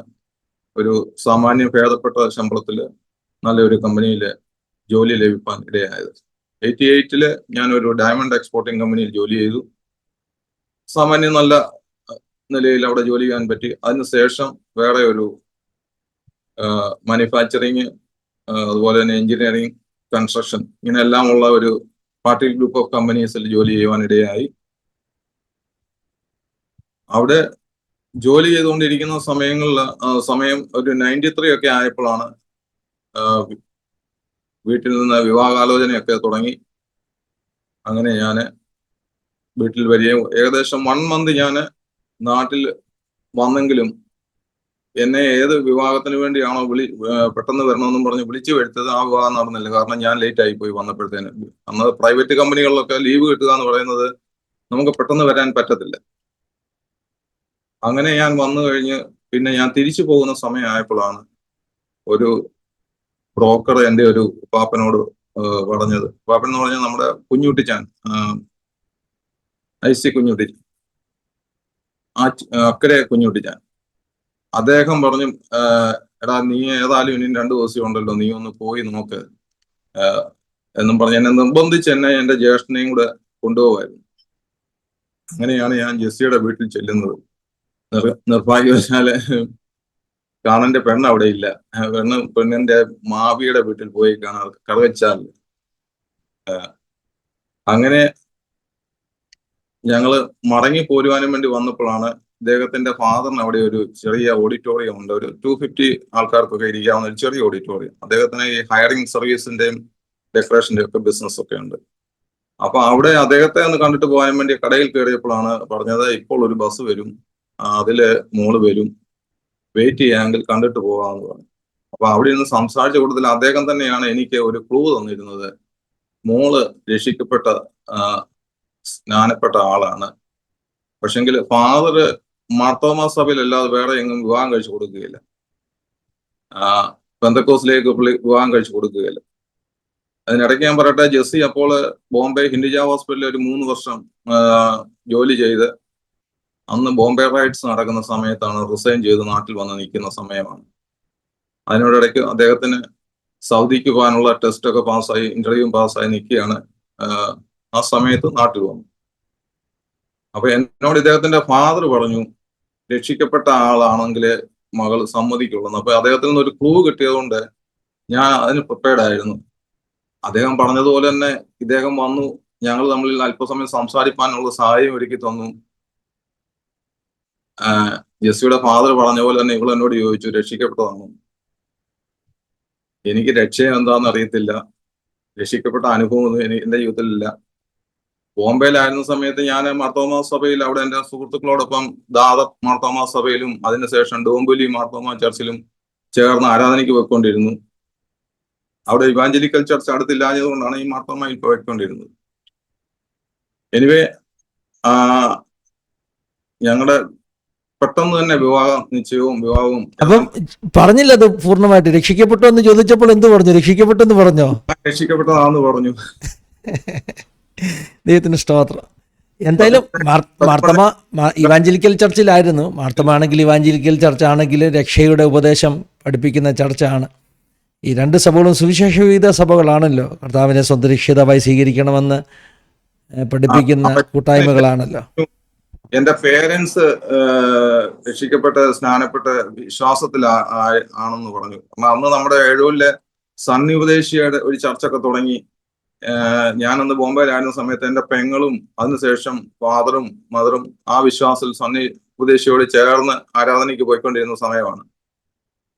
Speaker 2: ഒരു സാമാന്യം ഭേദപ്പെട്ട ശമ്പളത്തിൽ നല്ലൊരു കമ്പനിയിൽ ജോലി ലഭിക്കാൻ ഇടയായത്. 88 ഞാനൊരു ഡയമണ്ട് എക്സ്പോർട്ടിംഗ് കമ്പനിയിൽ ജോലി ചെയ്തു. സാമാന്യം നല്ല നിലയിൽ അവിടെ ജോലി ചെയ്യാൻ പറ്റി. അതിനുശേഷം വേറെ ഒരു മാനുഫാക്ചറിങ്, അതുപോലെ തന്നെ എഞ്ചിനീയറിംഗ്, കൺസ്ട്രക്ഷൻ, ഇങ്ങനെയെല്ലാം ഉള്ള ഒരു പാർട്ടി ഗ്രൂപ്പ് ഓഫ് കമ്പനീസിൽ ജോലി ചെയ്യുവാനിടയായി. അവിടെ ജോലി ചെയ്തുകൊണ്ടിരിക്കുന്ന സമയം ഒരു 93 ഒക്കെ ആയപ്പോഴാണ് വീട്ടിൽ നിന്ന് വിവാഹാലോചനയൊക്കെ തുടങ്ങി. അങ്ങനെ ഞാൻ വീട്ടിൽ വരികയും ഏകദേശം 1 മന്ത് ഞാൻ നാട്ടിൽ വന്നെങ്കിലും എന്നെ ഏത് വിവാഹത്തിന് വേണ്ടിയാണോ പെട്ടെന്ന് വരണമെന്നും പറഞ്ഞ് വിളിച്ചു വരുത്തത്, ആ വിവാഹം നടന്നില്ല. കാരണം ഞാൻ ലേറ്റ് ആയി പോയി വന്നപ്പോഴത്തേന്. അന്ന് പ്രൈവറ്റ് കമ്പനികളിലൊക്കെ ലീവ് കിട്ടുക എന്ന് പറയുന്നത് നമുക്ക് പെട്ടെന്ന് വരാൻ പറ്റത്തില്ല. അങ്ങനെ ഞാൻ വന്നു കഴിഞ്ഞ് പിന്നെ ഞാൻ തിരിച്ചു പോകുന്ന സമയമായപ്പോഴാണ് ഒരു ബ്രോക്കർ എൻ്റെ ഒരു പാപ്പനോട് പറഞ്ഞത്. പാപ്പൻ എന്ന് പറഞ്ഞാൽ നമ്മുടെ കുഞ്ഞുട്ടിച്ചാൻ, IC കുഞ്ഞുട്ടി, അക്കരെ കുഞ്ഞുട്ടിച്ചാൻ. അദ്ദേഹം പറഞ്ഞു, എടാ നീ ഏതായാലും ഇനി 2 ദിവസം ഉണ്ടല്ലോ, നീ ഒന്ന് പോയി നോക്ക് എന്നും പറഞ്ഞ് എന്നെ നിർബന്ധിച്ച് എന്നെ എൻ്റെ ജ്യേഷ്ഠനെയും കൂടെ കൊണ്ടുപോകുമായിരുന്നു. അങ്ങനെയാണ് ഞാൻ ജെസ്സിയുടെ വീട്ടിൽ ചെല്ലുന്നത്. നിർഭാഗ്യവശാല് കാണന്റെ പെണ്ണ് അവിടെ ഇല്ല. പെണ്ണിന്റെ മാവിയുടെ വീട്ടിൽ പോയി കാണാൻ കറുവച്ചാൽ. അങ്ങനെ ഞങ്ങള് മടങ്ങി പോരുവാനും വേണ്ടി വന്നപ്പോഴാണ് ഇദ്ദേഹത്തിന്റെ ഫാദറിന് അവിടെ ഒരു ചെറിയ ഓഡിറ്റോറിയം ഉണ്ട്. ഒരു 250 ആൾക്കാർക്കൊക്കെ ഇരിക്കാവുന്ന ഒരു ചെറിയ ഓഡിറ്റോറിയം. അദ്ദേഹത്തിന് ഈ ഹയറിംഗ് സർവീസിന്റെയും ഡെക്കറേഷന്റെ ഒക്കെ ബിസിനസ് ഒക്കെ ഉണ്ട്. അപ്പൊ അവിടെ അദ്ദേഹത്തെ ഒന്ന് കണ്ടിട്ട് പോകാൻ വേണ്ടി കടയിൽ കയറിയപ്പോഴാണ് പറഞ്ഞത്, ഇപ്പോൾ ഒരു ബസ് വരും, അതില് മോള് വരും, വെയിറ്റ് ചെയ്യാമെങ്കിൽ കണ്ടിട്ട് പോകാമെന്ന് പറഞ്ഞു. അപ്പൊ അവിടെ നിന്ന് സംസാരിച്ച കൂട്ടത്തിൽ അദ്ദേഹം തന്നെയാണ് എനിക്ക് ഒരു ക്ലൂ തന്നിരുന്നത്. മോള് രക്ഷിക്കപ്പെട്ട സ്നാനപ്പെട്ട ആളാണ്. പക്ഷെങ്കിൽ ഫാദർ മാർത്തോമാ സഭയിൽ അല്ലാതെ വേറെ എങ്ങും വിവാഹം കഴിച്ചു കൊടുക്കുകയില്ല, പെന്തക്കോസിലേക്ക് വിവാഹം കഴിച്ചു കൊടുക്കുകയില്ല. അതിനിടയ്ക്ക് ഞാൻ പറയട്ടെ, ജെസ്സി അപ്പോൾ ബോംബെ ഹിന്ദുജ ഹോസ്പിറ്റലിൽ ഒരു 3 വർഷം ജോലി ചെയ്ത് അന്ന് ബോംബെ റൈറ്റ്സ് നടക്കുന്ന സമയത്താണ് റിസൈൻ ചെയ്ത് നാട്ടിൽ വന്ന് നിൽക്കുന്ന സമയമാണ്. അതിനോടിടയ്ക്ക് അദ്ദേഹത്തിന് സൗദിക്ക് പോകാനുള്ള ടെസ്റ്റ് ഒക്കെ പാസ്സായി, ഇന്റർവ്യൂ പാസ്സായി നിൽക്കുകയാണ്. ആ സമയത്ത് നാട്ടിൽ വന്നു. അപ്പൊ എന്നോട് ഇദ്ദേഹത്തിന്റെ ഫാദർ പറഞ്ഞു, രക്ഷിക്കപ്പെട്ട ആളാണെങ്കിൽ മകൾ സമ്മതിക്കുള്ളൂ. അപ്പൊ അദ്ദേഹത്തിൽ നിന്ന് ഒരു ക്ലൂ കിട്ടിയതുകൊണ്ട് ഞാൻ അതിന് പ്രിപ്പയർഡ് ആയിരുന്നു. അദ്ദേഹം പറഞ്ഞതുപോലെ തന്നെ ഇദ്ദേഹം വന്നു, ഞങ്ങൾ തമ്മിൽ അല്പസമയം സംസാരിക്കാനുള്ള സഹായം ഒരുക്കി തന്നു. ജെസ്സിയുടെ ഫാദർ പറഞ്ഞ പോലെ തന്നെ ഇവൾ എന്നോട് ചോദിച്ചു, രക്ഷിക്കപ്പെട്ടതാണോ? എനിക്ക് രക്ഷ എന്താണെന്ന് അറിയത്തില്ല, രക്ഷിക്കപ്പെട്ട അനുഭവമൊന്നും എന്റെ ജീവിതത്തിലില്ല. ബോംബെയിലായിരുന്ന സമയത്ത് ഞാൻ മാർത്തോമാ സഭയിൽ അവിടെ എൻ്റെ സുഹൃത്തുക്കളോടൊപ്പം ദാദർ മാർത്തോമാ സഭയിലും അതിനുശേഷം ഡോംബുലി മാർത്തോമാ ചർച്ചിലും ചേർന്ന് ആരാധനയ്ക്ക് പോയിക്കൊണ്ടിരുന്നു. അവിടെ ഇവാഞ്ചലിക്കൽ ചർച്ച് അടുത്തില്ലാഞ്ഞത് കൊണ്ടാണ് ഈ മാർത്തോമയിൽ പോയിക്കൊണ്ടിരുന്നത്. എനിവേ ഞങ്ങളുടെ പെട്ടെന്ന് തന്നെ വിവാഹവും
Speaker 1: അപ്പം പറഞ്ഞില്ല അത് പൂർണ്ണമായിട്ട്. രക്ഷിക്കപ്പെട്ടു എന്ന് ചോദിച്ചപ്പോൾ എന്ത് പറഞ്ഞു? രക്ഷിക്കപ്പെട്ടെന്ന് പറഞ്ഞോ?
Speaker 2: രക്ഷിക്കപ്പെട്ടതാന്ന് പറഞ്ഞു.
Speaker 1: ദൈവത്തിന് സ്തോത്രം. എന്തായാലും മാർത്തമ ഇവാഞ്ചലിക്കൽ ചർച്ചിലായിരുന്നു. മാർത്തമ ആണെങ്കിൽ ഇവാഞ്ചലിക്കൽ ചർച്ചാണെങ്കിൽ രക്ഷയുടെ ഉപദേശം പഠിപ്പിക്കുന്ന ചർച്ചാണ്. ഈ രണ്ട് സഭകളും സുവിശേഷ വിഹിത സഭകളാണല്ലോ. കർത്താവിനെ സ്വന്തം രക്ഷിതാവായി സ്വീകരിക്കണമെന്ന് പഠിപ്പിക്കുന്ന കൂട്ടായ്മകളാണല്ലോ.
Speaker 2: എന്റെ പേരൻസ് രക്ഷിക്കപ്പെട്ട സ്നാനപ്പെട്ട വിശ്വാസത്തിൽ ആണെന്ന് പറഞ്ഞു. അന്ന് നമ്മുടെ എഴൂരിലെ സണ്ണി ഉപദേശിയുടെ ഒരു ചർച്ചൊക്കെ തുടങ്ങി. ഞാനന്ന് ബോംബെയിലായിരുന്ന സമയത്ത് എൻ്റെ പെങ്ങളും അതിനുശേഷം ഫാദറും മദറും ആ വിശ്വാസത്തിൽ സണ്ണി ഉപദേശിയോട് ചേർന്ന് ആരാധനയ്ക്ക് പോയിക്കൊണ്ടിരുന്ന സമയമാണ്.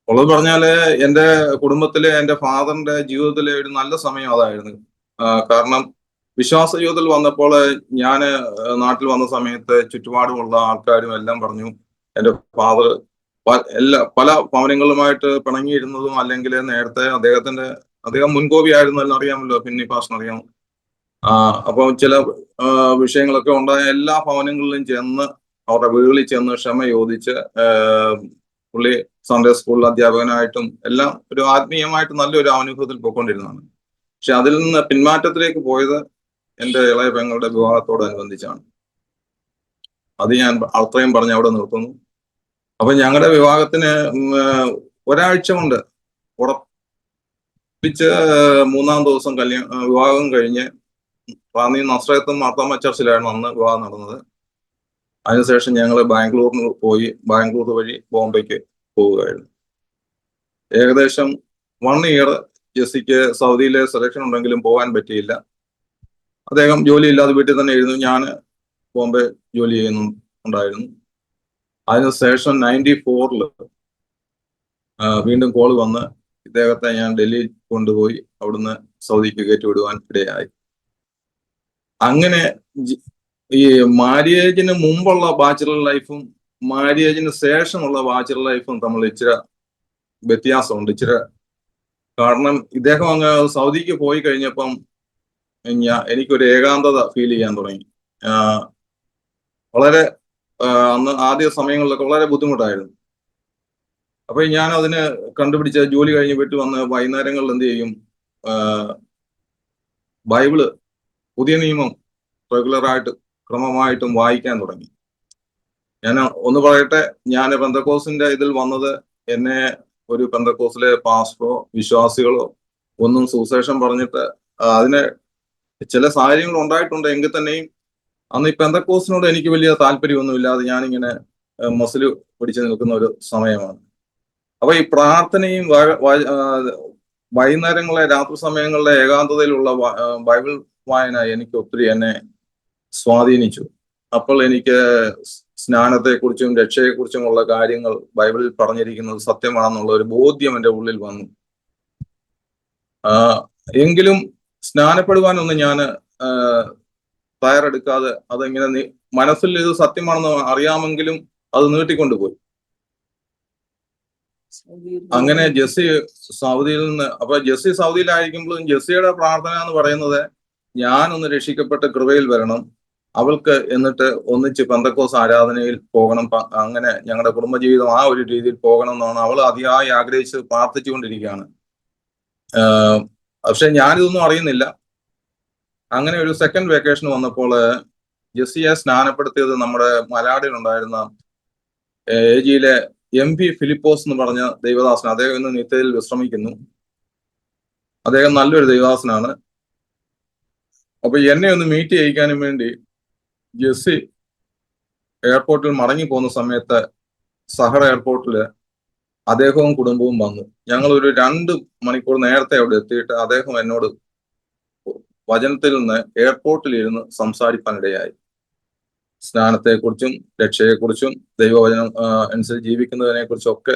Speaker 2: ഉള്ളത് പറഞ്ഞാല് എൻ്റെ കുടുംബത്തിലെ എൻ്റെ ഫാദറിന്റെ ജീവിതത്തിലെ ഒരു നല്ല സമയം അതായിരുന്നു. കാരണം വിശ്വാസ ജീവിതത്തിൽ വന്നപ്പോൾ ഞാൻ നാട്ടിൽ വന്ന സമയത്ത് ചുറ്റുപാടുമുള്ള ആൾക്കാരും എല്ലാം പറഞ്ഞു എൻ്റെ ഫാദർ പല ഭവനങ്ങളുമായിട്ട് പിണങ്ങിയിരുന്നതും അല്ലെങ്കിൽ നേരത്തെ അദ്ദേഹം മുൻകോപിയായിരുന്നല്ലോ, അറിയാമല്ലോ, പിന്നെ പാസ്റ്ററിന് അറിയാം. അപ്പോൾ ചില വിഷയങ്ങളൊക്കെ ഉണ്ടായ എല്ലാ ഭവനങ്ങളിലും ചെന്ന് അവരുടെ വീടുകളിൽ ചെന്ന് ക്ഷമ ചോദിച്ച് പുള്ളി സൺഡേ സ്കൂളിൽ അധ്യാപകനായിട്ടും എല്ലാം ഒരു ആത്മീയമായിട്ട് നല്ലൊരു അനുഭവത്തിൽ പോയിക്കൊണ്ടിരുന്നതാണ്. പക്ഷെ അതിൽ നിന്ന് പിന്മാറ്റത്തിലേക്ക് പോയത് എൻ്റെ ഇളയ പെങ്ങളുടെ വിവാഹത്തോടനുബന്ധിച്ചാണ്. അത് ഞാൻ അത്രയും പറഞ്ഞ് അവിടെ നിർത്തുന്നു. അപ്പൊ ഞങ്ങളുടെ വിവാഹത്തിന് ഒരാഴ്ച കൊണ്ട് ഉറപ്പിച്ച് 3-ാം ദിവസം വിവാഹം കഴിഞ്ഞ് റാന്നി നസ്രയത്തും മാർത്തോമ ചർച്ചിലായിരുന്നു അന്ന് വിവാഹം നടന്നത്. അതിനുശേഷം ഞങ്ങൾ ബാംഗ്ലൂരിന് പോയി ബാംഗ്ലൂർ വഴി ബോംബെക്ക് പോവുകയായിരുന്നു. ഏകദേശം 1 ഇയർ ജെസ്സിക്ക് സൗദിയിലെ സെലക്ഷൻ ഉണ്ടെങ്കിലും പോകാൻ പറ്റിയില്ല. അദ്ദേഹം ജോലിയില്ലാതെ വീട്ടിൽ തന്നെ ഇരുന്നു. ഞാൻ ബോംബെ ജോലി ചെയ്യുന്നുണ്ടായിരുന്നു. അതിനുശേഷം 94 വീണ്ടും കോൾ വന്ന് ഇദ്ദേഹത്തെ ഞാൻ ഡൽഹിയിൽ കൊണ്ടുപോയി അവിടുന്ന് സൗദിക്ക് കയറ്റിവിടുവാൻ ഇടയായി. അങ്ങനെ ഈ മാര്യേജിന് മുമ്പുള്ള ബാച്ചിലർ ലൈഫും മാര്യേജിന് ശേഷമുള്ള ബാച്ചിലർ ലൈഫും തമ്മിൽ ഇച്ചിരി വ്യത്യാസമുണ്ട്. കാരണം ഇദ്ദേഹം അങ്ങ് സൗദിക്ക് പോയി കഴിഞ്ഞപ്പം എനിക്കൊരു ഏകാന്തത ഫീൽ ചെയ്യാൻ തുടങ്ങി. വളരെ അന്ന് ആദ്യ സമയങ്ങളിലൊക്കെ വളരെ ബുദ്ധിമുട്ടായിരുന്നു. അപ്പൊ ഞാൻ അതിന് കണ്ടുപിടിച്ച ജോലി കഴിഞ്ഞ് വീട്ടിൽ വന്ന് വൈകുന്നേരങ്ങളിൽ എന്ത് ചെയ്യും, ബൈബിള് പുതിയ നിയമം റെഗുലറായിട്ട് ക്രമമായിട്ടും വായിക്കാൻ തുടങ്ങി. ഞാൻ ഒന്ന് പറയട്ടെ, ഞാൻ പെന്തക്കോസിന്റെ ഇതിൽ വന്നത് എന്നെ ഒരു പെന്തക്കോസിലെ പാസ്റ്ററോ വിശ്വാസികളോ ഒന്നും സുവിശേഷം പറഞ്ഞിട്ട് അതിന് ചില സാഹചര്യങ്ങൾ ഉണ്ടായിട്ടുണ്ട്. എങ്കിൽ തന്നെയും അന്ന് ഈ പെന്തക്കോസിനോട് എനിക്ക് വലിയ താല്പര്യമൊന്നുമില്ലാതെ ഞാനിങ്ങനെ മസിൽ പിടിച്ചു നിൽക്കുന്ന ഒരു സമയമാണ്. അപ്പൊ ഈ പ്രാർത്ഥനയും വൈകുന്നേരങ്ങളിലെ രാത്രി സമയങ്ങളിലെ ഏകാന്തതയിലുള്ള ബൈബിൾ വായന എനിക്ക് ഒത്തിരി എന്നെ സ്വാധീനിച്ചു. അപ്പോൾ എനിക്ക് സ്നാനത്തെക്കുറിച്ചും രക്ഷയെക്കുറിച്ചുമുള്ള കാര്യങ്ങൾ ബൈബിളിൽ പറഞ്ഞിരിക്കുന്നത് സത്യമാണെന്നുള്ള ഒരു ബോധ്യം എൻ്റെ ഉള്ളിൽ വന്നു. എങ്കിലും സ്നാനപ്പെടുവാനൊന്നും ഞാൻ തയ്യാറെടുക്കാതെ അതെങ്ങനെ മനസ്സിൽ ഇത് സത്യമാണെന്ന് അറിയാമെങ്കിലും അത് നീട്ടിക്കൊണ്ടുപോയി. അങ്ങനെ ജെസ്സി സൗദിയിൽ നിന്ന്, അപ്പൊ ജെസ്സി സൗദിയിലായിരിക്കുമ്പോഴും ജെസ്സിയുടെ പ്രാർത്ഥന എന്ന് പറയുന്നത് ഞാനൊന്ന് രക്ഷിക്കപ്പെട്ട് കൃപയിൽ വരണം, അവൾക്ക് എന്നിട്ട് ഒന്നിച്ച് പെന്തക്കോസ് ആരാധനയിൽ പോകണം, അങ്ങനെ ഞങ്ങളുടെ കുടുംബജീവിതം ആ ഒരു രീതിയിൽ പോകണം എന്നാണ് അവൾ അതിയായി ആഗ്രഹിച്ച് പ്രാർത്ഥിച്ചുകൊണ്ടിരിക്കുകയാണ്. പക്ഷെ ഞാനിതൊന്നും അറിയുന്നില്ല. അങ്ങനെ ഒരു സെക്കൻഡ് വെക്കേഷൻ വന്നപ്പോൾ ജെസ്സിയെ സ്നാനപ്പെടുത്തിയത് നമ്മുടെ മലയാളിയിലുണ്ടായിരുന്ന ഏജിയിലെ MP ഫിലിപ്പോസ് എന്ന് പറഞ്ഞ ദൈവദാസൻ. അദ്ദേഹം ഇന്ന് നിത്യയിൽ വിശ്രമിക്കുന്നു. അദ്ദേഹം നല്ലൊരു ദൈവദാസനാണ്. അപ്പൊ എന്നെ ഒന്ന് മീറ്റ് ചെയ്യിക്കാനും വേണ്ടി ജെസ്സി എയർപോർട്ടിൽ മടങ്ങി പോകുന്ന സമയത്ത് സഹറ എയർപോർട്ടില് അദ്ദേഹവും കുടുംബവും വന്നു. ഞങ്ങൾ ഒരു 2 മണിക്കൂർ നേരത്തെ അവിടെ എത്തിയിട്ട് അദ്ദേഹം എന്നോട് വചനത്തിൽ നിന്ന് എയർപോർട്ടിൽ ഇരുന്ന് സംസാരിക്കാനിടയായി. സ്നാനത്തെക്കുറിച്ചും രക്ഷയെക്കുറിച്ചും ദൈവവചനം അനുസരിച്ച് ജീവിക്കുന്നതിനെ കുറിച്ചും ഒക്കെ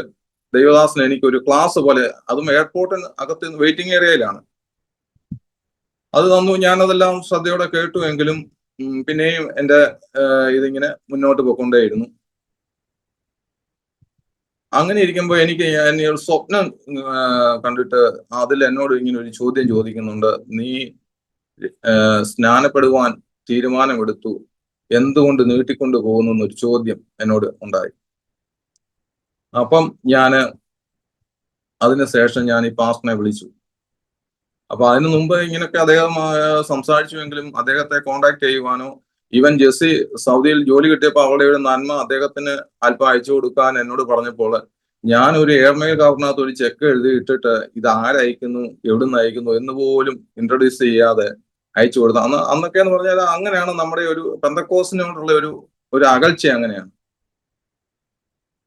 Speaker 2: ദൈവദാസൻ എനിക്കൊരു ക്ലാസ് പോലെ, അതും എയർപോർട്ടിന് അകത്ത് വെയിറ്റിംഗ് ഏരിയയിലാണ്, അത് തന്നു. ഞാനതെല്ലാം ശ്രദ്ധയോടെ കേട്ടു. എങ്കിലും പിന്നെയും എൻ്റെ ഇതിങ്ങനെ മുന്നോട്ട് പോയിക്കൊണ്ടേയിരുന്നു. അങ്ങനെ ഇരിക്കുമ്പോൾ എനിക്ക് ഒരു സ്വപ്നം കണ്ടിട്ട് അതിൽ എന്നോട് ഇങ്ങനെ ഒരു ചോദ്യം ചോദിക്കുന്നുണ്ട്, നീ സ്നാനപ്പെടുവാൻ തീരുമാനമെടുത്തു, എന്തുകൊണ്ട് നീട്ടിക്കൊണ്ടു പോകുന്നു എന്നൊരു ചോദ്യം എന്നോട് ഉണ്ടായി. അപ്പം അതിനുശേഷം ഞാൻ ഈ പാസ്റ്ററിനെ വിളിച്ചു. അപ്പൊ അതിനു മുമ്പ് ഇങ്ങനെയൊക്കെ അദ്ദേഹം സംസാരിച്ചുവെങ്കിലും അദ്ദേഹത്തെ കോണ്ടാക്ട് ചെയ്യുവാനോ, ഈവൻ ജെസ്സി സൗദിയിൽ ജോലി കിട്ടിയപ്പോൾ അവളുടെ ഒരു നന്മ അദ്ദേഹത്തിന് അല്പം അയച്ചു കൊടുക്കാൻ എന്നോട് പറഞ്ഞപ്പോൾ ഞാൻ ഒരു എയർമെയിൽ കവറിനകത്ത് ഒരു ചെക്ക് എഴുതി ഇട്ടിട്ട് ഇത് ആരയക്കുന്നു, എവിടുന്ന് അയക്കുന്നു എന്ന് പോലും ഇൻട്രൊഡ്യൂസ് ചെയ്യാതെ അയച്ചു കൊടുത്തു. അന്നൊക്കെ എന്ന് പറഞ്ഞാൽ അങ്ങനെയാണ് നമ്മുടെ ഒരു പെന്തക്കോസിനോടുള്ള ഒരു അകൽച്ച അങ്ങനെയാണ്.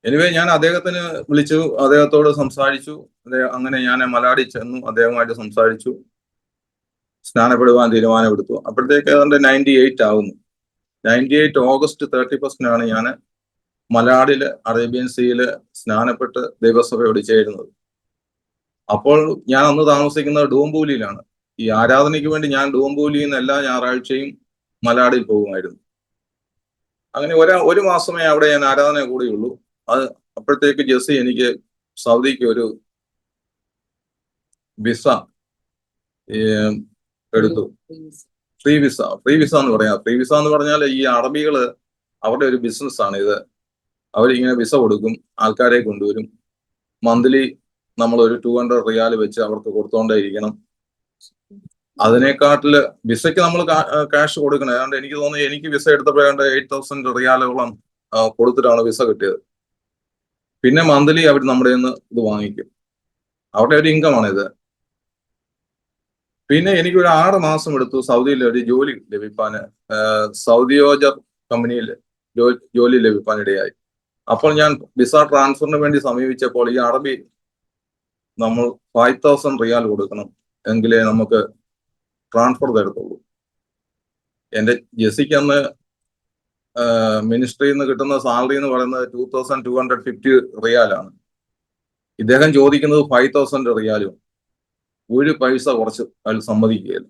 Speaker 2: എനിവേ ഞാൻ അദ്ദേഹത്തിന് വിളിച്ചു, അദ്ദേഹത്തോട് സംസാരിച്ചു. അങ്ങനെ ഞാൻ മലാടി ചെന്നു, അദ്ദേഹവുമായിട്ട് സംസാരിച്ചു, സ്നാനപ്പെടുവാൻ തീരുമാനമെടുത്തു. അപ്പോഴത്തേക്ക് ഏതാണ്ട് 98 ആവുന്നു. 98 ഓഗസ്റ്റ് 31 ഞാൻ മലാഡില് അറേബ്യൻ സീയില് സ്നാനപ്പെട്ട് ദൈവസഭയോട് ചേരുന്നത്. അപ്പോൾ ഞാൻ അന്ന് താമസിക്കുന്നത് ഡോംബൂലിയിലാണ്. ഈ ആരാധനയ്ക്ക് വേണ്ടി ഞാൻ ഡോംബൂലിയിൽ നിന്ന് എല്ലാ ഞായറാഴ്ചയും മലാഡിൽ പോകുമായിരുന്നു. അങ്ങനെ ഒരു മാസമേ അവിടെ ഞാൻ ആരാധന കൂടിയുള്ളൂ. അപ്പോഴത്തേക്ക് ജെസ്സി എനിക്ക് സൗദിക്ക് ഒരു വിസ എടുത്തു. ഫ്രീ വിസ എന്ന് പറയാം. ഫ്രീ വിസ എന്ന് പറഞ്ഞാൽ ഈ അറബികള് അവരുടെ ഒരു ബിസിനസ് ആണ് ഇത്. അവരിങ്ങനെ വിസ കൊടുക്കും, ആൾക്കാരെ കൊണ്ടുവരും. മന്ത്ലി നമ്മൾ ഒരു 200 റിയാൽ വെച്ച് അവർക്ക് കൊടുത്തോണ്ടേ ഇരിക്കണം. അതിനെക്കാട്ടില് വിസയ്ക്ക് നമ്മൾ ക്യാഷ് കൊടുക്കണം. അതുകൊണ്ട് എനിക്ക് തോന്നുന്നു എനിക്ക് വിസ എടുത്തപ്പോൾ 8,000 റിയാലോളം കൊടുത്തിട്ടാണ് വിസ കിട്ടിയത്. പിന്നെ മന്ത്ലി അവർ നമ്മുടെ നിന്ന് ഇത് വാങ്ങിക്കും. അവരുടെ ഒരു ഇൻകമാണ് ഇത്. പിന്നെ എനിക്കൊരു 6 മാസം എടുത്തു സൗദിയിൽ ഒരു ജോലി ലഭിക്കാന്. സൗദിയോജർ കമ്പനിയിൽ ജോലി ലഭിക്കാനിടയായി. അപ്പോൾ ഞാൻ വിസ ട്രാൻസ്ഫറിന് വേണ്ടി സമീപിച്ചപ്പോൾ ഈ അറബി നമ്മൾ 5,000 റിയാൽ കൊടുക്കണം, എങ്കിലേ നമുക്ക് ട്രാൻസ്ഫർ തരത്തുള്ളൂ. എന്റെ ജെസ്സിക്ക് അന്ന് മിനിസ്ട്രിയിൽ നിന്ന് കിട്ടുന്ന സാലറി എന്ന് പറയുന്നത് 2,250 റിയാലാണ്. ഇദ്ദേഹം ചോദിക്കുന്നത് 5,000 റിയാലും. ഒരു പൈസ കുറച്ച് അതിൽ സമ്മതിക്കുകയില്ല.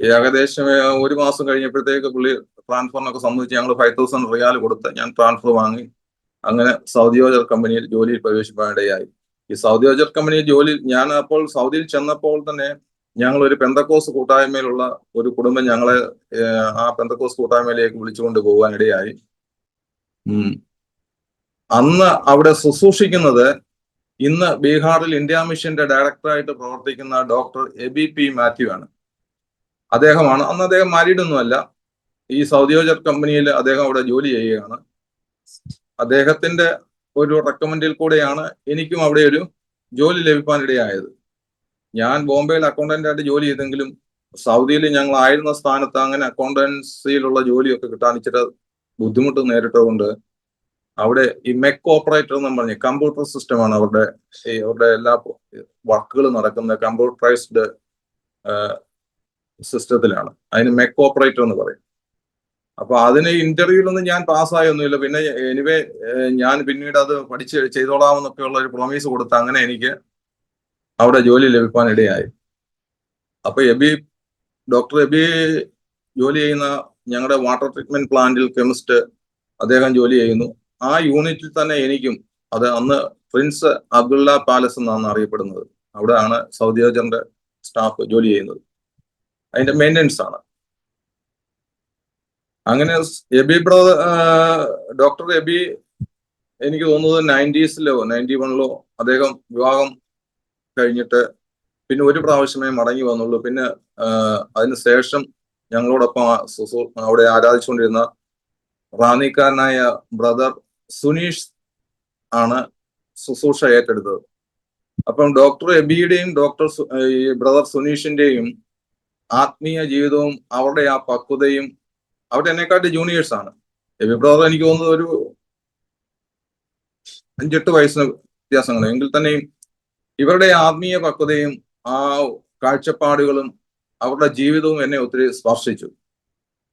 Speaker 2: ഏകദേശം ഒരു മാസം കഴിഞ്ഞപ്പോഴത്തേക്ക് പുള്ളി ട്രാൻസ്ഫറിനൊക്കെ സമ്മതിച്ച് ഞങ്ങൾ 5,000 റിയാൽ കൊടുത്ത് ഞാൻ ട്രാൻസ്ഫർ വാങ്ങി. അങ്ങനെ സൗദിയോജർ കമ്പനിയിൽ ജോലിയിൽ പ്രവേശിക്കാനിടയായി. ഈ സൗദിയോജർ കമ്പനിയിൽ ഞാൻ അപ്പോൾ സൗദിയിൽ ചെന്നപ്പോൾ തന്നെ ഞങ്ങൾ ഒരു പെന്തക്കോസ് കൂട്ടായ്മയിലുള്ള ഒരു കുടുംബം ഞങ്ങളെ ആ പെന്തക്കോസ് കൂട്ടായ്മയിലേക്ക് വിളിച്ചുകൊണ്ട് പോകാനിടയായി. അന്ന് അവിടെ ശുശ്രൂഷിക്കുന്നത് ഇന്ന് ബീഹാറിൽ ഇന്ത്യ മിഷന്റെ ഡയറക്ടറായിട്ട് പ്രവർത്തിക്കുന്ന ഡോക്ടർ എബി പി മാത്യു ആണ്. അദ്ദേഹമാണ്. അന്ന് അദ്ദേഹം മാരീഡൊന്നുമല്ല. ഈ സൗദിയോജർ കമ്പനിയിൽ അദ്ദേഹം അവിടെ ജോലി ചെയ്യുകയാണ്. അദ്ദേഹത്തിന്റെ ഒരു റെക്കമെൻഡിൽ കൂടെയാണ് എനിക്കും അവിടെ ഒരു ജോലി ലഭിക്കാനിടയായത്. ഞാൻ ബോംബെയിൽ അക്കൗണ്ടന്റ് ആയിട്ട് ജോലി ചെയ്തെങ്കിലും സൗദിയിൽ ഞങ്ങൾ ആയിരുന്ന സ്ഥാനത്ത് അങ്ങനെ അക്കൗണ്ടൻസിയിലുള്ള ജോലിയൊക്കെ കിട്ടാൻ ഇച്ചിരി ബുദ്ധിമുട്ട് നേരിട്ടുകൊണ്ട് അവിടെ ഈ മെക് ഓപ്പറേറ്റർ എന്ന് പറഞ്ഞ് കമ്പ്യൂട്ടർ സിസ്റ്റമാണ് അവരുടെ എല്ലാ വർക്കുകൾ നടക്കുന്ന കമ്പ്യൂട്ടറൈസ്ഡ് സിസ്റ്റത്തിലാണ്. അതിന് മെക് ഓപ്പറേറ്റർ എന്ന് പറയും. അപ്പൊ അതിന് ഇന്റർവ്യൂലൊന്നും ഞാൻ പാസ്സായൊന്നുമില്ല. പിന്നെ എനിവേ ഞാൻ പിന്നീട് അത് പഠിച്ച് ചെയ്തോളാമെന്നൊക്കെ ഉള്ള ഒരു പ്രൊമീസ് കൊടുത്ത് അങ്ങനെ എനിക്ക് അവിടെ ജോലി ലഭിക്കാനിടയായി. അപ്പൊ ഡോക്ടർ എബി ജോലി ചെയ്യുന്ന ഞങ്ങളുടെ വാട്ടർ ട്രീറ്റ്മെന്റ് പ്ലാന്റിൽ കെമിസ്റ്റ് അദ്ദേഹം ജോലി ചെയ്യുന്നു. ആ യൂണിറ്റിൽ തന്നെ എനിക്കും, അത് അന്ന് പ്രിൻസ് അബ്ദുള്ള പാലസ് എന്നാണ് അറിയപ്പെടുന്നത്, അവിടെയാണ് സൗദിയോജറിന്റെ സ്റ്റാഫ് ജോലി ചെയ്യുന്നത്. അതിന്റെ മെയിൻ്റെനൻസ് ആണ്. അങ്ങനെ ഡോക്ടർ എബി എനിക്ക് തോന്നുന്നത് 90s-ലോ 91-ലോ അദ്ദേഹം വിവാഹം കഴിഞ്ഞിട്ട് പിന്നെ ഒരു പ്രാവശ്യമേ മടങ്ങി വന്നുള്ളൂ. പിന്നെ അതിനുശേഷം ഞങ്ങളോടൊപ്പം അവിടെ ആരാധിച്ചുകൊണ്ടിരുന്ന റാന്നിക്കാരനായ ബ്രദർ സുനീഷ് ആണ് ശുശ്രൂഷ ഏറ്റെടുത്തത്. അപ്പം ഡോക്ടർ എബിയുടെയും ബ്രദർ സുനീഷിന്റെയും ആത്മീയ ജീവിതവും അവരുടെ ആ പക്വതയും, അവിടെ എന്നെക്കാട്ടി ജൂനിയേഴ്സ് ആണ്. എബി ബ്രദർ എനിക്ക് തോന്നുന്നത് ഒരു 5-8 വയസ്സിന് വ്യത്യാസങ്ങൾ. എങ്കിൽ തന്നെയും ഇവരുടെ ആത്മീയ പക്വതയും ആ കാഴ്ചപ്പാടുകളും അവരുടെ ജീവിതവും എന്നെ ഒത്തിരി സ്പർശിച്ചു.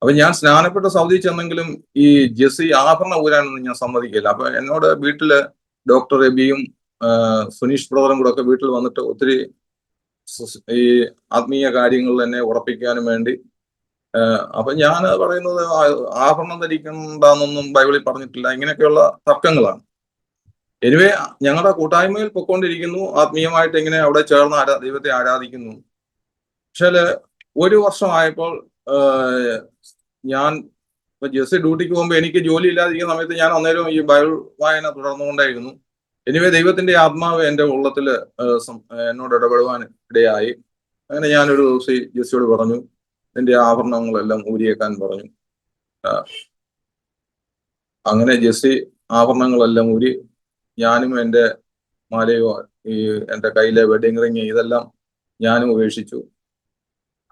Speaker 2: അപ്പൊ ഞാൻ സ്നാനപ്പെട്ട സൗദി ചെന്നെങ്കിലും ഈ ജെസ്സി ആഭരണം ഊരാനൊന്നും ഞാൻ സമ്മതിക്കില്ല. അപ്പൊ എന്നോട് വീട്ടില് ഡോക്ടർ എബിയും സുനീഷ് ബ്രദറും കൂടെ ഒക്കെ വീട്ടിൽ വന്നിട്ട് ഒത്തിരി ഈ ആത്മീയ കാര്യങ്ങളിൽ എന്നെ ഉറപ്പിക്കാനും വേണ്ടി. അപ്പൊ ഞാൻ പറയുന്നത് ആഭരണം ധരിക്കണ്ടെന്നൊന്നും ബൈബിളിൽ പറഞ്ഞിട്ടില്ല. ഇങ്ങനെയൊക്കെയുള്ള തർക്കങ്ങളാണ്. എനിവേ ഞങ്ങളുടെ കൂട്ടായ്മയിൽ പൊയ്ക്കൊണ്ടിരിക്കുന്നു. ആത്മീയമായിട്ട് ഇങ്ങനെ അവിടെ ചേർന്ന് ദൈവത്തെ ആരാധിക്കുന്നു. പക്ഷേ ഒരു വർഷമായപ്പോൾ ഞാൻ ഇപ്പൊ ജെസ്സി ഡ്യൂട്ടിക്ക് പോകുമ്പോൾ എനിക്ക് ജോലി ഇല്ലാതിരിക്കുന്ന സമയത്ത് ഞാൻ അന്നേരം ഈ ബൈബിൾ വായന തുടർന്നുകൊണ്ടായിരുന്നു. എനിവേ ദൈവത്തിന്റെ ആത്മാവ് എന്റെ ഉള്ളത്തില് എന്നോട് ഇടപെടുവാൻ ഇടയായി. അങ്ങനെ ഞാനൊരു ദിവസം ജെസ്സിയോട് പറഞ്ഞു, നിന്റെ ആഭരണങ്ങളെല്ലാം ഊരിയേക്കാൻ പറഞ്ഞു. അങ്ങനെ ജെസ്സി ആഭരണങ്ങളെല്ലാം ഊരി, ഞാനും എൻ്റെ മാലയോ ഈ എൻ്റെ കയ്യിലെ വെഡിങ് റിങ് ഇതെല്ലാം ഞാനും ഉപേക്ഷിച്ചു.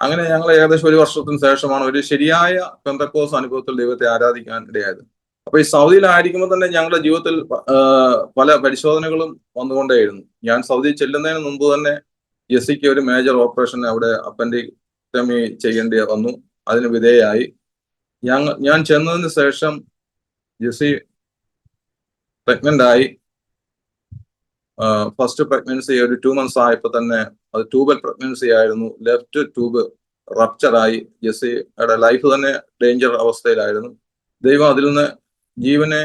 Speaker 2: അങ്ങനെ ഞങ്ങൾ ഏകദേശം 1 വർഷത്തിന് ശേഷമാണ് ഒരു ശരിയായ പെന്തക്കോസ് അനുഭവത്തിൽ ദൈവത്തെ ആരാധിക്കാൻ ഇടയായത്. അപ്പൊ ഈ സൗദിയിലായിരിക്കുമ്പോൾ തന്നെ ഞങ്ങളുടെ ജീവിതത്തിൽ പല പരിശോധനകളും വന്നുകൊണ്ടേയിരുന്നു. ഞാൻ സൗദി ചെല്ലുന്നതിന് മുമ്പ് തന്നെ ജെസ്സിക്ക് ഒരു മേജർ ഓപ്പറേഷൻ അവിടെ അപ്പൻഡിക്ടമി ചെയ്യേണ്ടി വന്നു. അതിന് വിധേയമായി. ഞാൻ ചെന്നതിന് ശേഷം ജെസ്സി പ്രഗ്നന്റ് ആയി. ഫസ്റ്റ് പ്രഗ്നൻസി ഒരു 2 months ആയപ്പോൾ തന്നെ അത് ട്യൂബൽ പ്രഗ്നൻസി ആയിരുന്നു. ലെഫ്റ്റ് ട്യൂബ് റപ്ചറായി. ജെസ്സിയുടെ ലൈഫ് തന്നെ ഡേഞ്ചർ അവസ്ഥയിലായിരുന്നു. ദൈവം അതിൽ നിന്ന് ജീവനെ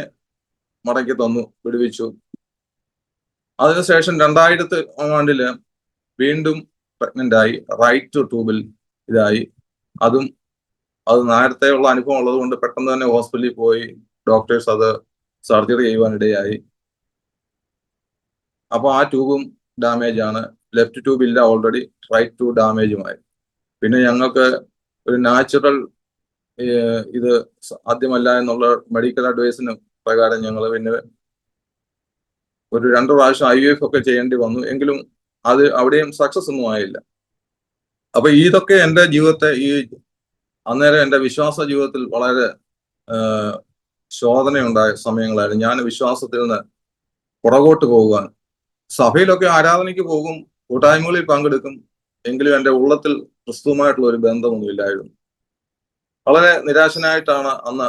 Speaker 2: മടക്കി തന്നു, വിടുവിച്ചു. അതിനുശേഷം 2000 വീണ്ടും പ്രഗ്നന്റ് ആയി. റൈറ്റ് ട്യൂബിൽ ഇതായി. അത് നേരത്തെ ഉള്ള അനുഭവം ഉള്ളത് കൊണ്ട് പെട്ടെന്ന് തന്നെ ഹോസ്പിറ്റലിൽ പോയി. ഡോക്ടേഴ്സ് അത് സർജറി ചെയ്യുവാനിടയായി. അപ്പൊ ആ ട്യൂബും ഡാമേജ് ആണ്. ലെഫ്റ്റ് ട്യൂബ് ഇല്ല ഓൾറെഡി, റൈറ്റ് ട്യൂബ് ഡാമേജുമായി. പിന്നെ ഞങ്ങൾക്ക് ഒരു നാച്ചുറൽ ഇത് സാധ്യമല്ല എന്നുള്ള മെഡിക്കൽ അഡ്വൈസിന് പ്രകാരം ഞങ്ങൾ പിന്നെ ഒരു 2 പ്രാവശ്യം IVF ഒക്കെ ചെയ്യേണ്ടി വന്നു. എങ്കിലും അത് അവിടെയും സക്സസ് ഒന്നും ആയില്ല. അപ്പൊ ഇതൊക്കെ എൻ്റെ ജീവിതത്തെ അന്നേരം എൻ്റെ വിശ്വാസ ജീവിതത്തിൽ വളരെ ശോധനയുണ്ടായ സമയങ്ങളായിരുന്നു. ഞാൻ വിശ്വാസത്തിൽ നിന്ന് പുറകോട്ട് പോകുവാൻ, സഭയിലൊക്കെ ആരാധനയ്ക്ക് പോകും, കൂട്ടായ്മകളിൽ പങ്കെടുക്കും, എങ്കിലും എൻ്റെ ഉള്ളത്തിൽ ക്രിസ്തുവുമായിട്ടുള്ള ഒരു ബന്ധമൊന്നുമില്ലായിരുന്നു. വളരെ നിരാശനായിട്ടാണ് അന്ന്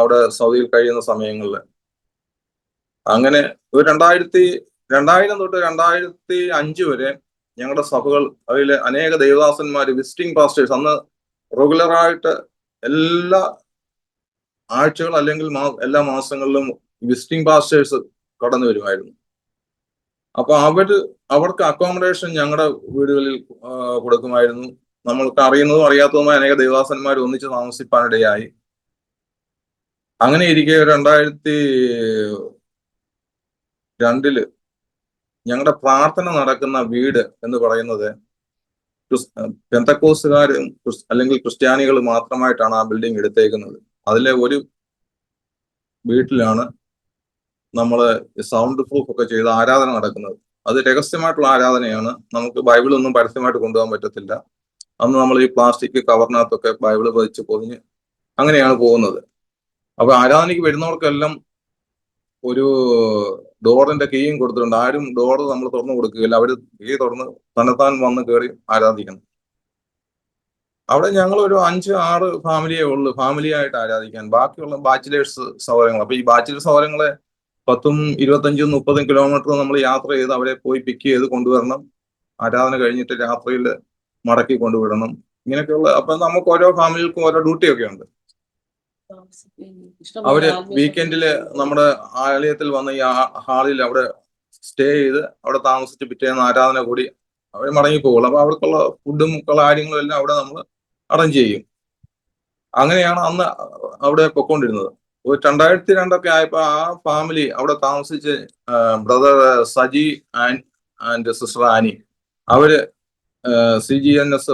Speaker 2: അവിടെ സൗദിയിൽ കഴിയുന്ന സമയങ്ങളിൽ. അങ്ങനെ ഒരു 2000 തൊട്ട് 2005 വരെ ഞങ്ങളുടെ സഭകൾ, അതിൽ അനേക ദൈവദാസന്മാര്, വിസിറ്റിംഗ് പാസ്റ്റേഴ്സ്, അന്ന് റെഗുലറായിട്ട് എല്ലാ ആഴ്ചകൾ അല്ലെങ്കിൽ എല്ലാ മാസങ്ങളിലും വിസിറ്റിംഗ് പാസ്റ്റേഴ്സ് കടന്നു വരുമായിരുന്നു. അപ്പൊ അവർക്ക് അക്കോമഡേഷൻ ഞങ്ങളുടെ വീടുകളിൽ കൊടുക്കുമായിരുന്നു. നമ്മൾക്ക് അറിയുന്നതും അറിയാത്തതുമായ അനേക ദൈവദാസന്മാർ ഒന്നിച്ച് താമസിപ്പാനിടയായി. അങ്ങനെ ഇരിക്കെ 2002 ഞങ്ങളുടെ പ്രാർത്ഥന നടക്കുന്ന വീട് എന്ന് പറയുന്നത് പെന്തക്കോസ്തുകാരും അല്ലെങ്കിൽ ക്രിസ്ത്യാനികൾ മാത്രമായിട്ടാണ് ആ ബിൽഡിംഗ് എടുത്തേക്കുന്നത്. അതിലെ ഒരു വീട്ടിലാണ് നമ്മൾ സൗണ്ട് പ്രൂഫ് ഒക്കെ ചെയ്ത് ആരാധന നടക്കുന്നത്. അത് രഹസ്യമായിട്ടുള്ള ആരാധനയാണ്. നമുക്ക് ബൈബിളൊന്നും പരസ്യമായിട്ട് കൊണ്ടുപോകാൻ പറ്റത്തില്ല. അന്ന് നമ്മൾ ഈ പ്ലാസ്റ്റിക് കവറിനകത്തൊക്കെ ബൈബിള് പതിച്ച് പൊതിഞ്ഞ് അങ്ങനെയാണ് പോകുന്നത്. അപ്പൊ ആരാധനയ്ക്ക് വരുന്നവർക്കെല്ലാം ഒരു ഡോറിന്റെ കീയും കൊടുത്തിട്ടുണ്ട്. ആരും ഡോർ നമ്മൾ തുറന്നു കൊടുക്കുകയില്ല. അവര് കീ തുറന്ന് തന്നെത്താൻ വന്ന് കയറി ആരാധിക്കണം. അവിടെ ഞങ്ങൾ ഒരു 5-6 ഫാമിലിയേ ഉള്ളൂ, ഫാമിലിയായിട്ട് ആരാധിക്കാൻ. ബാക്കിയുള്ള ബാച്ചിലേഴ്സ് സൗകര്യങ്ങൾ. അപ്പൊ ഈ ബാച്ചിലേഴ്സ് സൗകര്യങ്ങളെ 10, 25, 30 കിലോമീറ്റർ നമ്മൾ യാത്ര ചെയ്ത് അവരെ പോയി പിക്ക് ചെയ്ത് കൊണ്ടുവരണം. ആരാധന കഴിഞ്ഞിട്ട് രാത്രിയിൽ മടക്കി കൊണ്ടുവിടണം. ഇങ്ങനെയൊക്കെയുള്ള, അപ്പൊ നമുക്ക് ഓരോ ഫാമിലികൾക്കും ഓരോ ഡ്യൂട്ടിയൊക്കെ ഉണ്ട്. അവര് വീക്കെൻഡില് നമ്മുടെ ആലയത്തിൽ വന്ന് ഈ ഹാളിൽ അവിടെ സ്റ്റേ ചെയ്ത് അവിടെ താമസിച്ച് പിറ്റേന്ന് ആരാധന കൂടി അവർ മടങ്ങിപ്പോകുള്ളൂ. അപ്പൊ അവർക്കുള്ള ഫുഡും കാര്യങ്ങളും എല്ലാം അവിടെ നമ്മൾ അറേഞ്ച് ചെയ്യും. അങ്ങനെയാണ് അന്ന് അവിടെ പൊക്കോണ്ടിരുന്നത്. 2002 ആയപ്പോ ആ ഫാമിലി അവിടെ താമസിച്ച് brother Saji and sister Annie, അവര് CGNS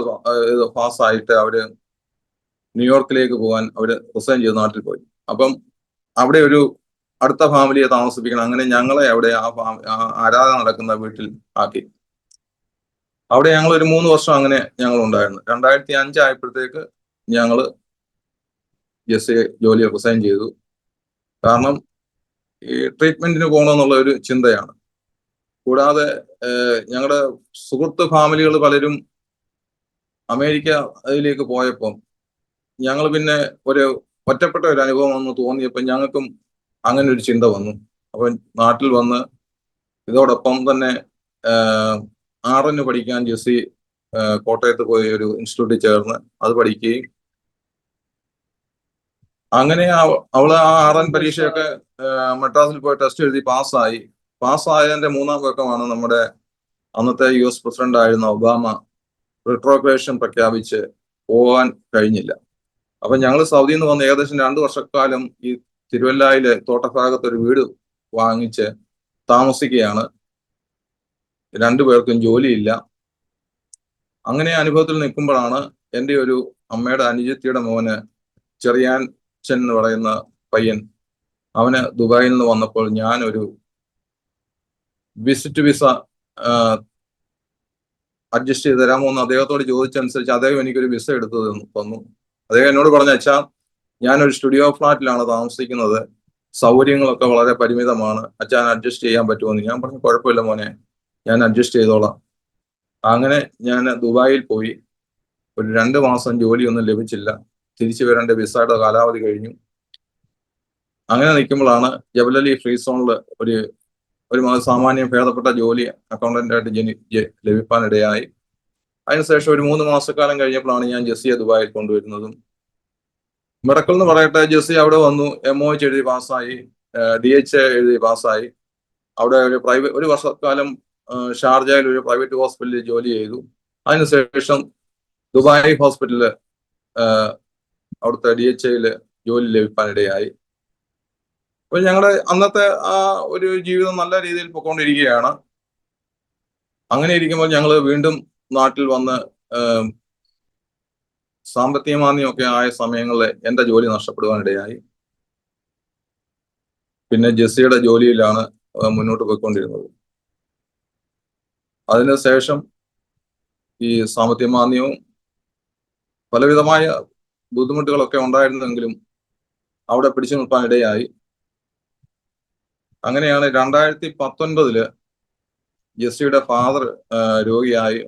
Speaker 2: പാസ്സായിട്ട് അവര് ന്യൂയോർക്കിലേക്ക് പോകാൻ അവര് റിസൈൻ ചെയ്ത് നാട്ടിൽ പോയി. അപ്പം അവിടെ ഒരു അടുത്ത ഫാമിലിയെ താമസിപ്പിക്കണം. അങ്ങനെ ഞങ്ങളെ അവിടെ ആ ആരാധന നടക്കുന്ന വീട്ടിൽ ആക്കി. അവിടെ ഞങ്ങൾ ഒരു 3 വർഷം അങ്ങനെ ഞങ്ങൾ ഉണ്ടായിരുന്നു. 2005 ആയപ്പോഴത്തേക്ക് ഞങ്ങള് ജെസ്സി ജോലി റിസൈൻ ചെയ്തു. കാരണം ഈ ട്രീറ്റ്മെന്റിന് പോകണമെന്നുള്ള ഒരു ചിന്തയാണ്. കൂടാതെ ഞങ്ങളുടെ സുഹൃത്ത് ഫാമിലികൾ പലരും അമേരിക്കയിലേക്ക് പോയപ്പം ഞങ്ങൾ പിന്നെ ഒരു ഒറ്റപ്പെട്ട ഒരു അനുഭവം വന്ന് തോന്നിയപ്പോൾ ഞങ്ങൾക്കും അങ്ങനെ ഒരു ചിന്ത വന്നു. അപ്പൊ നാട്ടിൽ വന്ന് ഇതോടൊപ്പം തന്നെ RN പഠിക്കാൻ ജെസ്സി കോട്ടയത്ത് പോയി ഒരു ഇൻസ്റ്റിറ്റ്യൂട്ടിൽ ചേർന്ന് അത് പഠിക്കുകയും അങ്ങനെ അവള് ആ RN പരീക്ഷയൊക്കെ മദ്രാസിൽ പോയി ടെസ്റ്റ് എഴുതി പാസ്സായതിന്റെ 3-ാം പക്കമാണ് നമ്മുടെ അന്നത്തെ US പ്രസിഡന്റ് ആയിരുന്ന ഒബാമ റിട്രോഗ്രേഷൻ പ്രഖ്യാപിച്ച് പോകാൻ കഴിഞ്ഞില്ല. അപ്പൊ ഞങ്ങൾ സൗദിയിൽ നിന്ന് വന്ന് ഏകദേശം 2 വർഷക്കാലം ഈ തിരുവല്ലയിലെ തോട്ടഭാഗത്ത് ഒരു വീട് വാങ്ങിച്ച് താമസിക്കുകയാണ്. 2 പേർക്കും ജോലിയില്ല. അങ്ങനെ അനുഭവത്തിൽ നിൽക്കുമ്പോഴാണ് എൻ്റെ ഒരു അമ്മയുടെ അനുജത്തിയുടെ മോന് ചെറിയാൻചൻ എന്ന് പറയുന്ന പയ്യൻ, അവന് ദുബായിൽ നിന്ന് വന്നപ്പോൾ ഞാനൊരു വിസിറ്റ് വിസ അഡ്ജസ്റ്റ് ചെയ്ത് തരാമോ എന്ന് അദ്ദേഹത്തോട് ചോദിച്ചനുസരിച്ച് അദ്ദേഹം എനിക്കൊരു വിസ എടുത്തു തന്നു. അദ്ദേഹം എന്നോട് പറഞ്ഞ, അച്ഛാ, ഞാനൊരു സ്റ്റുഡിയോ ഫ്ലാറ്റിലാണ് താമസിക്കുന്നത്, സൗകര്യങ്ങളൊക്കെ വളരെ പരിമിതമാണ്, അച്ഛൻ അഡ്ജസ്റ്റ് ചെയ്യാൻ പറ്റുമെന്ന്. ഞാൻ പറഞ്ഞു, കുഴപ്പമില്ല മോനെ, ഞാൻ അഡ്ജസ്റ്റ് ചെയ്തോളാം. അങ്ങനെ ഞാൻ ദുബായിൽ പോയി. ഒരു 2 മാസം ജോലിയൊന്നും ലഭിച്ചില്ല. തിരിച്ചു വരേണ്ട വിസയുടെ കാലാവധി കഴിഞ്ഞു. അങ്ങനെ നിൽക്കുമ്പോഴാണ് ജബലലി ഫ്രീ സോണിൽ ഒരു സാമാന്യം ഭേദപ്പെട്ട ജോലി അക്കൗണ്ടന്റായിട്ട് ലഭിക്കാനിടയായി. അതിനുശേഷം ഒരു 3 മാസക്കാലം കഴിഞ്ഞപ്പോഴാണ് ഞാൻ ജെസ്സിയെ ദുബായിൽ കൊണ്ടുവരുന്നതും. മിറക്കിൾ എന്ന് പറയട്ടെ, ജെസ്സി അവിടെ വന്നു, MOH എഴുതി പാസ്സായി, DHA എഴുതി പാസ്സായി. അവിടെ ഒരു വർഷക്കാലം ഷാർജയിൽ ഒരു പ്രൈവറ്റ് ഹോസ്പിറ്റലിൽ ജോലി ചെയ്തു. അതിനുശേഷം ദുബായ് ഹോസ്പിറ്റലില് അവിടുത്തെ DHAയിൽ ജോലി ലഭിക്കാനിടയായി. അപ്പോൾ ഞങ്ങളുടെ അന്നത്തെ ആ ഒരു ജീവിതം നല്ല രീതിയിൽ പൊയ്ക്കൊണ്ടിരിക്കുകയാണ്. അങ്ങനെ ഇരിക്കുമ്പോൾ ഞങ്ങൾ വീണ്ടും നാട്ടിൽ വന്ന് സാമ്പത്തിക മാന്ദ്യമൊക്കെ ആയ സമയങ്ങളിൽ എൻ്റെ ജോലി നഷ്ടപ്പെടുവാനിടയായി. പിന്നെ ജെസ്സിയുടെ ജോലിയിലാണ് മുന്നോട്ട് പോയിക്കൊണ്ടിരുന്നത്. അതിനുശേഷം ഈ സാമ്പത്തിക മാന്ദ്യവും പലവിധമായ ബുദ്ധിമുട്ടുകളൊക്കെ ഉണ്ടായിരുന്നെങ്കിലും അവിടെ പിടിച്ചു നിർത്താനിടയായി. അങ്ങനെയാണ് 2019 ജെസ്സിയുടെ ഫാദർ രോഗിയായി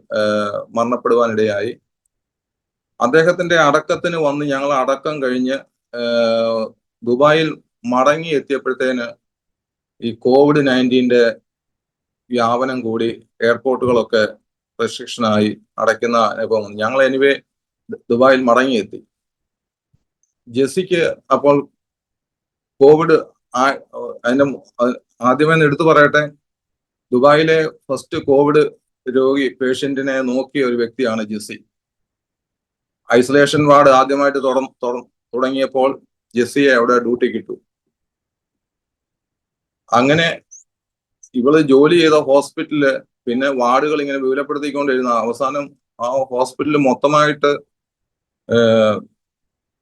Speaker 2: മരണപ്പെടുവാനിടയായി. അദ്ദേഹത്തിന്റെ അടക്കത്തിന് വന്ന് ഞങ്ങൾ അടക്കം കഴിഞ്ഞ് ദുബായിൽ മടങ്ങി എത്തിയപ്പോഴത്തേന് ഈ COVID-19 വ്യാപനം കൂടി, എയർപോർട്ടുകളൊക്കെ റെസ്ട്രിക്ഷനായി അടയ്ക്കുന്ന അനുഭവം. ഞങ്ങൾ എനിവേ ദുബായിൽ മടങ്ങിയെത്തി. ജെസ്സിക്ക് അപ്പോൾ കോവിഡ് അതിന്റെ ആദ്യമേ എടുത്തു പറയട്ടെ, ദുബായിലെ ഫസ്റ്റ് കോവിഡ് പേഷ്യന്റിനെ നോക്കിയ ഒരു വ്യക്തിയാണ് ജെസ്സി. ഐസൊലേഷൻ വാർഡ് ആദ്യമായിട്ട് തുടങ്ങിയപ്പോൾ ജെസ്സിയെ അവിടെ ഡ്യൂട്ടിക്ക് ഇട്ടു. അങ്ങനെ ഇവള് ജോലി ചെയ്ത ഹോസ്പിറ്റലില് പിന്നെ വാർഡുകൾ ഇങ്ങനെ വിപുലപ്പെടുത്തിക്കൊണ്ടിരുന്ന അവസാനം ആ ഹോസ്പിറ്റലിൽ മൊത്തമായിട്ട്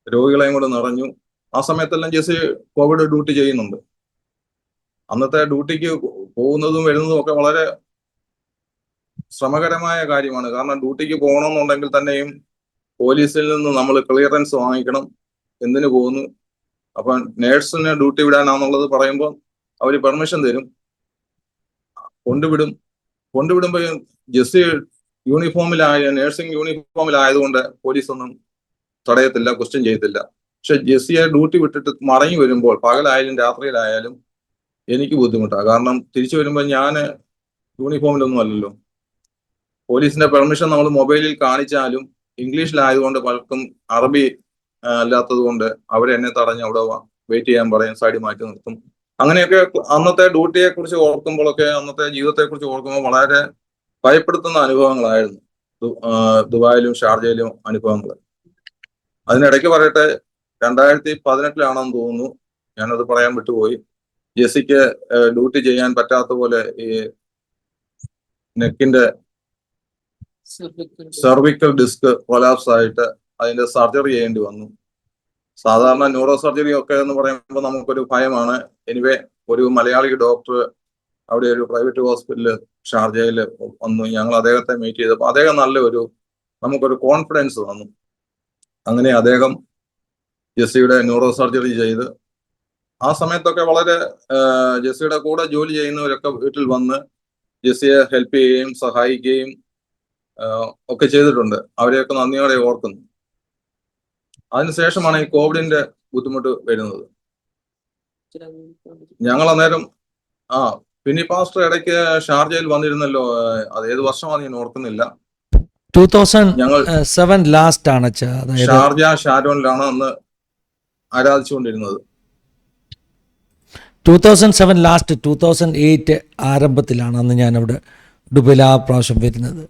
Speaker 2: രോഗികളെയും കൊണ്ട് നിറഞ്ഞു. ആ സമയത്തെല്ലാം ജെസ്സി കോവിഡ് ഡ്യൂട്ടി ചെയ്യുന്നുണ്ട്. അന്നത്തെ ഡ്യൂട്ടിക്ക് പോകുന്നതും വരുന്നതും ഒക്കെ വളരെ ശ്രമകരമായ കാര്യമാണ്. കാരണം ഡ്യൂട്ടിക്ക് പോകണമെന്നുണ്ടെങ്കിൽ തന്നെയും പോലീസിൽ നിന്ന് നമ്മൾ ക്ലിയറൻസ് വാങ്ങിക്കണം, എന്തിനു പോകുന്നു. അപ്പൊ നേഴ്സിന് ഡ്യൂട്ടി വിടാനാന്നുള്ളത് പറയുമ്പോൾ അവർ പെർമിഷൻ തരും, കൊണ്ടുവിടുമ്പോൾ ജെസ്സി നേഴ്സിംഗ് യൂണിഫോമിലായതുകൊണ്ട് പോലീസൊന്നും തടയത്തില്ല, ക്വസ്റ്റ്യൻ ചെയ്യത്തില്ല. പക്ഷെ ജെസ്സിയെ ഡ്യൂട്ടി വിട്ടിട്ട് മടങ്ങി വരുമ്പോൾ പകലായാലും രാത്രിയിലായാലും എനിക്ക് ബുദ്ധിമുട്ടാണ്. കാരണം തിരിച്ചു വരുമ്പോൾ ഞാൻ യൂണിഫോമിലൊന്നും അല്ലല്ലോ. പോലീസിന്റെ പെർമിഷൻ നമ്മൾ മൊബൈലിൽ കാണിച്ചാലും ഇംഗ്ലീഷിലായതുകൊണ്ട് പലർക്കും അറബി അല്ലാത്തത് കൊണ്ട് അവരെന്നെ തടഞ്ഞ് അവിടെ വെയിറ്റ് ചെയ്യാൻ പറയും, സൈഡിൽ മാറ്റി നിർത്തും. അങ്ങനെയൊക്കെ അന്നത്തെ ഡ്യൂട്ടിയെ കുറിച്ച് ഓർക്കുമ്പോഴൊക്കെ, അന്നത്തെ ജീവിതത്തെ കുറിച്ച് ഓർക്കുമ്പോൾ വളരെ ഭയപ്പെടുത്തുന്ന അനുഭവങ്ങളായിരുന്നു ദുബായിലും ഷാർജയിലും അനുഭവങ്ങൾ. അതിനിടയ്ക്ക് പറയട്ടെ, 2018 തോന്നുന്നു, ഞാനത് പറയാൻ വിട്ടുപോയി, ജെസ്സിക്ക് ഡ്യൂട്ടി ചെയ്യാൻ പറ്റാത്ത പോലെ ഈ നെക്കിന്റെ സെർവിക്കൽ ഡിസ്ക് കൊലാപ്സ് ആയിട്ട് അതിന്റെ സർജറി ചെയ്യേണ്ടി വന്നു. സാധാരണ ന്യൂറോ സർജറി ഒക്കെ എന്ന് പറയുമ്പോൾ നമുക്കൊരു ഭയമാണ്. എനിവേ ഒരു മലയാളി ഡോക്ടർ അവിടെ ഒരു പ്രൈവറ്റ് ഹോസ്പിറ്റലിൽ ഷാർജയിൽ വന്നു. ഞങ്ങൾ അദ്ദേഹത്തെ മീറ്റ് ചെയ്തപ്പോൾ അദ്ദേഹം നമുക്കൊരു കോൺഫിഡൻസ് തന്നു. അങ്ങനെ അദ്ദേഹം ജെസ്സിയുടെ ന്യൂറോ സർജറി ചെയ്ത്, ആ സമയത്തൊക്കെ വളരെ ജെസ്സിയുടെ കൂടെ ജോലി ചെയ്യുന്നവരൊക്കെ വീട്ടിൽ വന്ന് ജെസ്സിയെ ഹെൽപ്പ് ചെയ്യുകയും സഹായിക്കുകയും ഒക്കെ ചെയ്തിട്ടുണ്ട്. അവരെയൊക്കെ നന്ദിയോടെ ഓർക്കുന്നു. അതിനുശേഷമാണ് ഈ കോവിഡിന്റെ ബുദ്ധിമുട്ട് വരുന്നത്. ഞങ്ങൾ അന്നേരം പിന്നി പാസ്റ്റർ ഇടയ്ക്ക് ഷാർജയിൽ വന്നിരുന്നല്ലോ, അത് ഏത് വർഷമാണ് ഞാൻ ഓർക്കുന്നില്ല.
Speaker 1: 2007 ലാസ്റ്റ് ആണ്
Speaker 2: ഷാർജ ഷാരോണിലാണ് അന്ന് ആരാധിച്ചുകൊണ്ടിരുന്നത്.
Speaker 1: 2007 ലാസ്റ്റ്, 2008 ആരംഭത്തിലാണ് അന്ന് ഞാൻ അവിടെ ദുബൈയിൽ ആ പ്രാവശ്യം വരുന്നത്.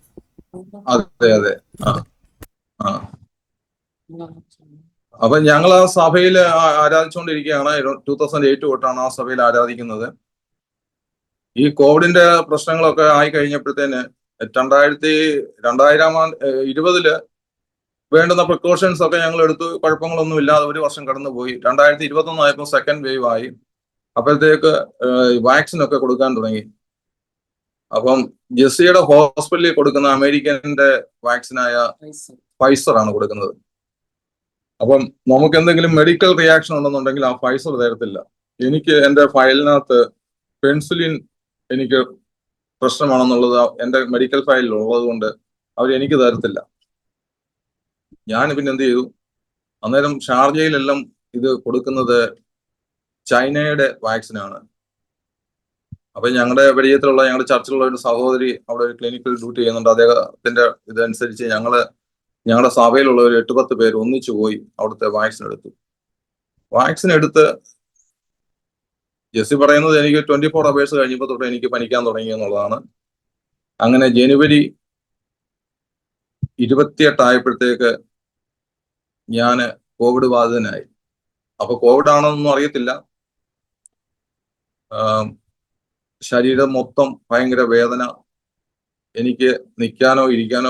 Speaker 2: അതെ. അപ്പൊ ഞങ്ങൾ ആ സഭയിൽ ആരാധിച്ചുകൊണ്ടിരിക്കുകയാണ്. 2008 തൊട്ടാണ് ആ സഭയിൽ ആരാധിക്കുന്നത്. ഈ കോവിഡിന്റെ പ്രശ്നങ്ങളൊക്കെ ആയി കഴിഞ്ഞപ്പോഴത്തേന് 2020 വേണ്ടുന്ന പ്രിക്കോഷൻസ് ഒക്കെ ഞങ്ങൾ എടുത്തു. കുഴപ്പങ്ങളൊന്നും ഇല്ലാതെ ഒരു വർഷം കടന്നുപോയി. 2021 ആയപ്പോൾ സെക്കൻഡ് വേവ് ആയി. അപ്പോഴത്തേക്ക് വാക്സിൻ ഒക്കെ കൊടുക്കാൻ തുടങ്ങി. അപ്പം ജെസ്സിയുടെ ഹോസ്പിറ്റലിൽ കൊടുക്കുന്ന അമേരിക്കന്റെ വാക്സിനായ ഫൈസർ ആണ് കൊടുക്കുന്നത്. അപ്പം നമുക്ക് എന്തെങ്കിലും മെഡിക്കൽ റിയാക്ഷൻ ഉണ്ടെന്നുണ്ടെങ്കിൽ ആ ഫൈസർ തരത്തില്ല. എനിക്ക് എന്റെ ഫയലിനകത്ത് പെൻസിലിൻ എനിക്ക് പ്രശ്നമാണെന്നുള്ളത് എന്റെ മെഡിക്കൽ ഫയലിൽ ഉള്ളത് കൊണ്ട് അവർ എനിക്ക് തരത്തില്ല. ഞാൻ പിന്നെ എന്ത് ചെയ്തു, അന്നേരം ഷാർജയിലെല്ലാം ഇത് കൊടുക്കുന്നത് ചൈനയുടെ വാക്സിനാണ്. അപ്പൊ ഞങ്ങളുടെ പരിചയത്തിലുള്ള ഞങ്ങളുടെ ചർച്ചിലുള്ള ഒരു സഹോദരി അവിടെ ഒരു ക്ലിനിക്കിൽ ഡ്യൂട്ടി ചെയ്യുന്നുണ്ട്. അദ്ദേഹത്തിന്റെ ഇതനുസരിച്ച് ഞങ്ങളുടെ സഭയിലുള്ള ഒരു 8-10 പേര് ഒന്നിച്ചു പോയി അവിടുത്തെ വാക്സിൻ എടുത്തു. വാക്സിൻ എടുത്ത് ജെസ്സി പറയുന്നത് എനിക്ക് 24 hours കഴിഞ്ഞപ്പോൾ തൊട്ട് എനിക്ക് പനിക്കാൻ തുടങ്ങി എന്നുള്ളതാണ്. അങ്ങനെ ജനുവരി 28 ആയപ്പോഴത്തേക്ക് ഞാൻ കോവിഡ് ബാധിതനായി. അപ്പൊ കോവിഡ് ആണെന്നൊന്നും അറിയത്തില്ല. ശരീരം മൊത്തം ഭയങ്കര വേദന, എനിക്ക് നിൽക്കാനോ ഇരിക്കാനോ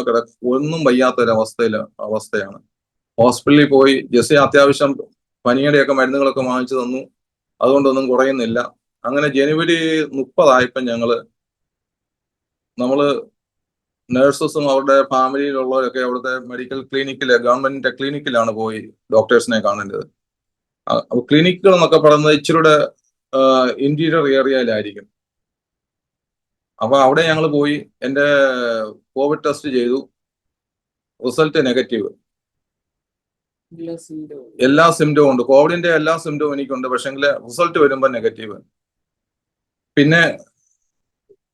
Speaker 2: ഒന്നും വയ്യാത്തൊരു അവസ്ഥയാണ്. ഹോസ്പിറ്റലിൽ പോയി ജെസ്സി അത്യാവശ്യം പനിയുടെയൊക്കെ മരുന്നുകളൊക്കെ വാങ്ങിച്ചു തന്നു. അതുകൊണ്ടൊന്നും കുറയുന്നില്ല. അങ്ങനെ ജനുവരി 30 ആയപ്പോൾ നമ്മള് നഴ്സസും അവരുടെ ഫാമിലിയിലുള്ളവരൊക്കെ അവിടുത്തെ മെഡിക്കൽ ക്ലിനിക്കില്, ഗവൺമെന്റിന്റെ ക്ലിനിക്കിലാണ് പോയി ഡോക്ടേഴ്സിനെ കാണേണ്ടത്. ക്ലിനിക്കുകൾ എന്നൊക്കെ പറയുന്നത് ഇച്ചിരിയുടെ ഇന്റീരിയർ ഏരിയയിലായിരിക്കും. അപ്പൊ അവിടെ ഞങ്ങൾ പോയി എന്റെ കോവിഡ് ടെസ്റ്റ് ചെയ്തു. Result negative. എല്ലാ സിംറ്റവും ഉണ്ട്, കോവിഡിന്റെ എല്ലാ സിംറ്റവും എനിക്കുണ്ട്. പക്ഷെങ്കിൽ റിസൾട്ട് വരുമ്പോൾ നെഗറ്റീവ്. പിന്നെ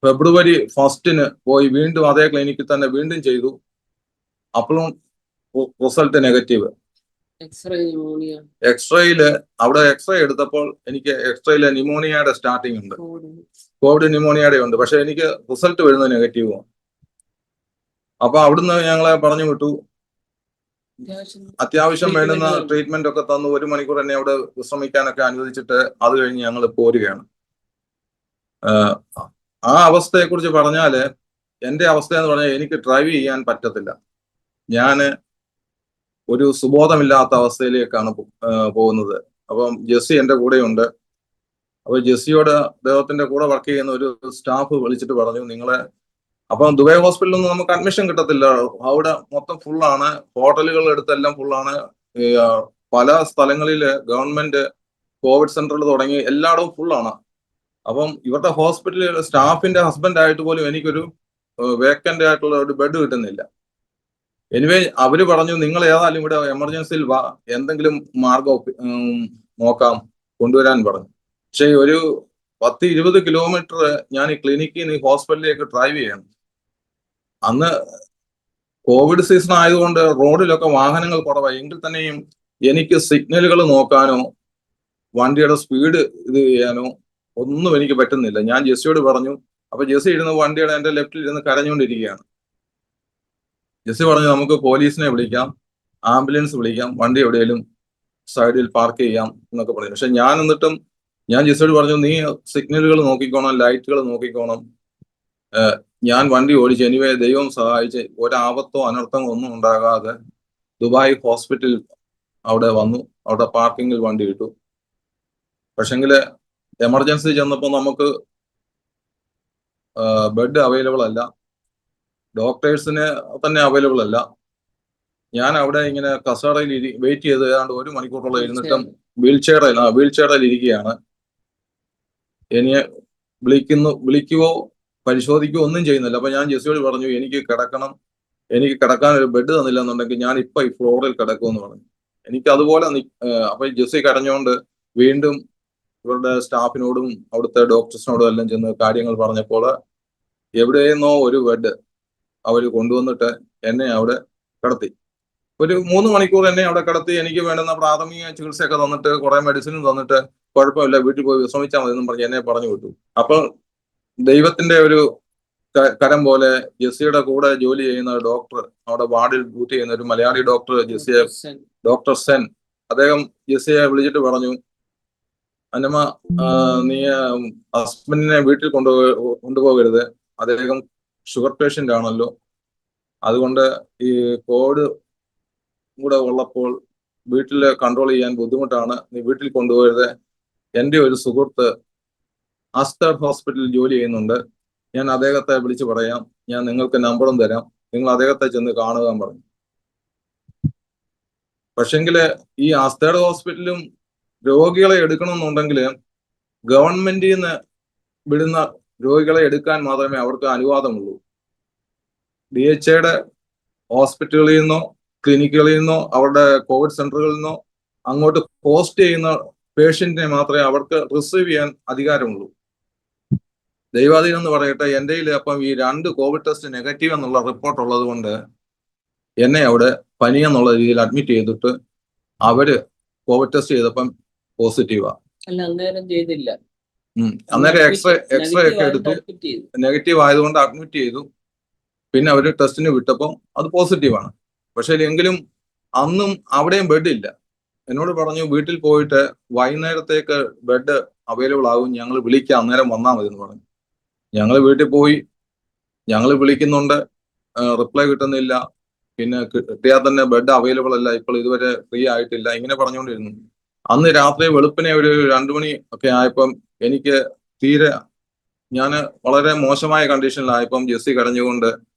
Speaker 2: ഫെബ്രുവരി 1 പോയി വീണ്ടും അതേ ക്ലിനിക്കിൽ തന്നെ വീണ്ടും ചെയ്തു. അപ്പോഴും റിസൾട്ട് നെഗറ്റീവ്. എക്സ്റേയില് അവിടെ എക്സ്റേ എടുത്തപ്പോൾ എനിക്ക് എക്സ്റേയില് ന്യൂമോണിയയുടെ സ്റ്റാർട്ടിങ് ഉണ്ട്, കോവിഡ് ന്യൂമോണിയയുടെ ഉണ്ട്. പക്ഷെ എനിക്ക് റിസൾട്ട് വരുന്നത് നെഗറ്റീവാണ്. അപ്പൊ അവിടുന്ന് ഞങ്ങളെ പറഞ്ഞു വിട്ടു. അത്യാവശ്യം വേണ്ടുന്ന ട്രീറ്റ്മെന്റ് ഒക്കെ തന്നു. 1 മണിക്കൂർ എന്നെ അവിടെ വിശ്രമിക്കാനൊക്കെ അനുവദിച്ചിട്ട് അത് കഴിഞ്ഞ് ഞങ്ങൾ പോരുകയാണ്. ആ അവസ്ഥയെ കുറിച്ച് പറഞ്ഞാല്, എന്റെ അവസ്ഥ എന്ന് പറഞ്ഞാൽ എനിക്ക് ഡ്രൈവ് ചെയ്യാൻ പറ്റത്തില്ല. ഞാന് ഒരു സുബോധമില്ലാത്ത അവസ്ഥയിലേക്കാണ് പോകുന്നത്. അപ്പം ജെസ്സി എന്റെ കൂടെയുണ്ട്. അപ്പൊ ജെസ്സിയോട് അദ്ദേഹത്തിന്റെ കൂടെ വർക്ക് ചെയ്യുന്ന ഒരു സ്റ്റാഫ് വിളിച്ചിട്ട് പറഞ്ഞു, നിങ്ങളെ അപ്പം ദുബായ് ഹോസ്പിറ്റലിൽ നിന്ന് നമുക്ക് അഡ്മിഷൻ കിട്ടത്തില്ല, അവിടെ മൊത്തം ഫുള്ളാണ്, ഹോട്ടലുകൾ എടുത്തെല്ലാം ഫുള്ളാണ്. പല സ്ഥലങ്ങളില് ഗവൺമെന്റ് കോവിഡ് സെന്ററിൽ തുടങ്ങി എല്ലായിടവും ഫുള്ളാണ്. അപ്പം ഇവരുടെ ഹോസ്പിറ്റലിൽ സ്റ്റാഫിന്റെ ഹസ്ബൻഡ് ആയിട്ട് പോലും എനിക്കൊരു വേക്കന്റ് ആയിട്ടുള്ള ഒരു ബെഡ് കിട്ടുന്നില്ല. എനിവേ അവര് പറഞ്ഞു, നിങ്ങൾ ഏതായാലും ഇവിടെ എമർജൻസിയിൽ വാ, എന്തെങ്കിലും മാർഗം നോക്കാം, കൊണ്ടുവരാൻ പറഞ്ഞു. പക്ഷെ ഒരു 10-20 കിലോമീറ്റർ ഞാൻ ഈ ക്ലിനിക്കിൽ നിന്ന് ഈ ഹോസ്പിറ്റലിലേക്ക് ഡ്രൈവ് ചെയ്യണം. അന്ന് കോവിഡ് സീസൺ ആയതുകൊണ്ട് റോഡിലൊക്കെ വാഹനങ്ങൾ കുറവായി. എങ്കിൽ തന്നെയും എനിക്ക് സിഗ്നലുകൾ നോക്കാനോ വണ്ടിയുടെ സ്പീഡ് ഇത് ചെയ്യാനോ ഒന്നും എനിക്ക് പറ്റുന്നില്ല. ഞാൻ ജെസ്സിയോട് പറഞ്ഞു. അപ്പൊ ജെസ്സി ഇരുന്ന് വണ്ടിയുടെ എന്റെ ലെഫ്റ്റിൽ ഇരുന്ന് കരഞ്ഞുകൊണ്ടിരിക്കുകയാണ്. ജെസ്സി പറഞ്ഞു, നമുക്ക് പോലീസിനെ വിളിക്കാം, ആംബുലൻസ് വിളിക്കാം, വണ്ടി എവിടെയെങ്കിലും സൈഡിൽ പാർക്ക് ചെയ്യാം എന്നൊക്കെ പറഞ്ഞു. പക്ഷെ ഞാൻ ജെസ്സിയോട് പറഞ്ഞു, നീ സിഗ്നലുകൾ നോക്കിക്കോണം, ലൈറ്റുകൾ നോക്കിക്കോണം, ഞാൻ വണ്ടി ഓടിച്ച് എനിവേ ദൈവം സഹായിച്ച് ഒരാപത്തോ അനർത്ഥമോ ഒന്നും ഉണ്ടാകാതെ ദുബായ് ഹോസ്പിറ്റൽ അവിടെ വന്നു. അവിടെ പാർക്കിങ്ങിൽ വണ്ടി ഇട്ടു. പക്ഷെങ്കില് എമർജൻസി ചെന്നപ്പോൾ നമുക്ക് ബെഡ് അവൈലബിൾ അല്ല, ഡോക്ടേഴ്സിന് തന്നെ അവൈലബിൾ അല്ല. ഞാൻ അവിടെ ഇങ്ങനെ കസേറയിൽ വെയിറ്റ് ചെയ്ത് ഏതാണ്ട് 1 മണിക്കൂറോളം ഇരുന്നിട്ടും വീൽ ചെയറിൽ ഇരിക്കുകയാണ്. ഇനി വിളിക്കുവോ പരിശോധിക്കുകയോ ഒന്നും ചെയ്യുന്നില്ല. അപ്പൊ ഞാൻ ജെസ്സിയോട് പറഞ്ഞു, എനിക്ക് കിടക്കാൻ ഒരു ബെഡ് തന്നില്ല എന്നുണ്ടെങ്കിൽ ഞാൻ ഇപ്പൊ ഈ ഫ്ലോറിൽ കിടക്കുമെന്ന് പറഞ്ഞു. എനിക്ക് അതുപോലെ അപ്പൊ ജെസ്സി കരഞ്ഞുകൊണ്ട് വീണ്ടും ഇവരുടെ സ്റ്റാഫിനോടും അവിടുത്തെ ഡോക്ടേഴ്സിനോടും എല്ലാം ചെന്ന് കാര്യങ്ങൾ പറഞ്ഞപ്പോൾ എവിടെയെന്നോ ഒരു ബെഡ് അവര് കൊണ്ടുവന്നിട്ട് എന്നെ അവിടെ കിടത്തി. ഒരു 3 മണിക്കൂർ എന്നെ അവിടെ കിടത്തി. എനിക്ക് വേണ്ടുന്ന പ്രാഥമിക ചികിത്സയൊക്കെ തന്നിട്ട് കുറെ മെഡിസിനും തന്നിട്ട് കുഴപ്പമില്ല, വീട്ടിൽ പോയി വിശ്രമിച്ചാൽ മതി എന്നും പറഞ്ഞ് എന്നെ പറഞ്ഞു വിട്ടു. അപ്പോൾ ദൈവത്തിന്റെ ഒരു കരം പോലെ ജെസ്സിയുടെ കൂടെ ജോലി ചെയ്യുന്ന ഡോക്ടർ, അവിടെ വാർഡിൽ ഡ്യൂട്ടി ചെയ്യുന്ന ഒരു മലയാളി ഡോക്ടർ, ഡോക്ടർ സെൻ, അദ്ദേഹം ജെസ്സിയെ വിളിച്ചിട്ട് പറഞ്ഞു, അന്നമ്മ, നീ ഹസ്ബൻഡിനെ വീട്ടിൽ കൊണ്ടുപോകരുത്, അദ്ദേഹം ഷുഗർ പേഷ്യൻ്റ് ആണല്ലോ, അതുകൊണ്ട് ഈ കോവിഡ് കൂടെ ഉള്ളപ്പോൾ വീട്ടിൽ കൺട്രോൾ ചെയ്യാൻ ബുദ്ധിമുട്ടാണ്, നീ വീട്ടിൽ കൊണ്ടുപോകരുത്. എൻ്റെ ഒരു സുഹൃത്ത് ആസ്റ്റർ ഹോസ്പിറ്റലിൽ ജോലി ചെയ്യുന്നുണ്ട്, ഞാൻ അദ്ദേഹത്തെ വിളിച്ച് പറയാം, ഞാൻ നിങ്ങൾക്ക് നമ്പറും തരാം, നിങ്ങൾ അദ്ദേഹത്തെ ചെന്ന് കാണുക എന്ന് പറഞ്ഞു. പക്ഷെങ്കിൽ ഈ ആസ്റ്റർ ഹോസ്പിറ്റലും രോഗികളെ എടുക്കണമെന്നുണ്ടെങ്കിൽ ഗവൺമെന്റിൽ നിന്ന് വിടുന്ന രോഗികളെ എടുക്കാൻ മാത്രമേ അവർക്ക് അനുവാദമുള്ളൂ. DHAയുടെ ഹോസ്പിറ്റലുകളിൽ നിന്നോ ക്ലിനിക്കുകളിൽ നിന്നോ അവരുടെ കോവിഡ് സെന്ററുകളിൽ നിന്നോ അങ്ങോട്ട് പോസ്റ്റ് ചെയ്യുന്ന പേഷ്യന്റിനെ മാത്രമേ അവർക്ക് റിസീവ് ചെയ്യാൻ അധികാരമുള്ളൂ. ദൈവാധീനം എന്ന് പറയട്ടെ, എൻ്റെ കയ്യിൽ അപ്പം ഈ 2 കോവിഡ് ടെസ്റ്റ് നെഗറ്റീവ് എന്നുള്ള റിപ്പോർട്ട് ഉള്ളത് കൊണ്ട് എന്നെ അവിടെ പനി എന്നുള്ള രീതിയിൽ അഡ്മിറ്റ് ചെയ്തിട്ട് അവര് കോവിഡ് ടെസ്റ്റ് ചെയ്തപ്പം പോസിറ്റീവാ.
Speaker 3: അല്ല, അന്നേരം ചെയ്തില്ല.
Speaker 2: അന്നേരം എക്സ്റേ ഒക്കെ എടുത്തു, നെഗറ്റീവ് ആയതുകൊണ്ട് അഡ്മിറ്റ് ചെയ്തു. പിന്നെ അവര് ടെസ്റ്റിന് വിട്ടപ്പം അത് പോസിറ്റീവാണ്. പക്ഷേ എങ്കിലും അന്നും അവിടെയും ബെഡില്ല. എന്നോട് പറഞ്ഞു വീട്ടിൽ പോയിട്ട് വൈകുന്നേരത്തേക്ക് ബെഡ് അവൈലബിൾ ആകും, ഞങ്ങൾ വിളിക്കാം, അന്നേരം വന്നാൽ മതി എന്ന് പറഞ്ഞു. ഞങ്ങൾ വീട്ടിൽ പോയി, ഞങ്ങൾ വിളിക്കുന്നുണ്ട്, റിപ്ലൈ കിട്ടുന്നില്ല, പിന്നെ കിട്ടിയാൽ തന്നെ ബെഡ് അവൈലബിൾ അല്ല, ഇപ്പോൾ ഇതുവരെ ഫ്രീ ആയിട്ടില്ല, ഇങ്ങനെ പറഞ്ഞുകൊണ്ടിരുന്നു. അന്ന് രാത്രി വെളുപ്പിനെ ഒരു 2 മണി ഒക്കെ ആയപ്പം എനിക്ക് തീരെ, ഞാൻ വളരെ മോശമായ കണ്ടീഷനിലായപ്പം ജെസ്സി കരഞ്ഞുകൊണ്ട്,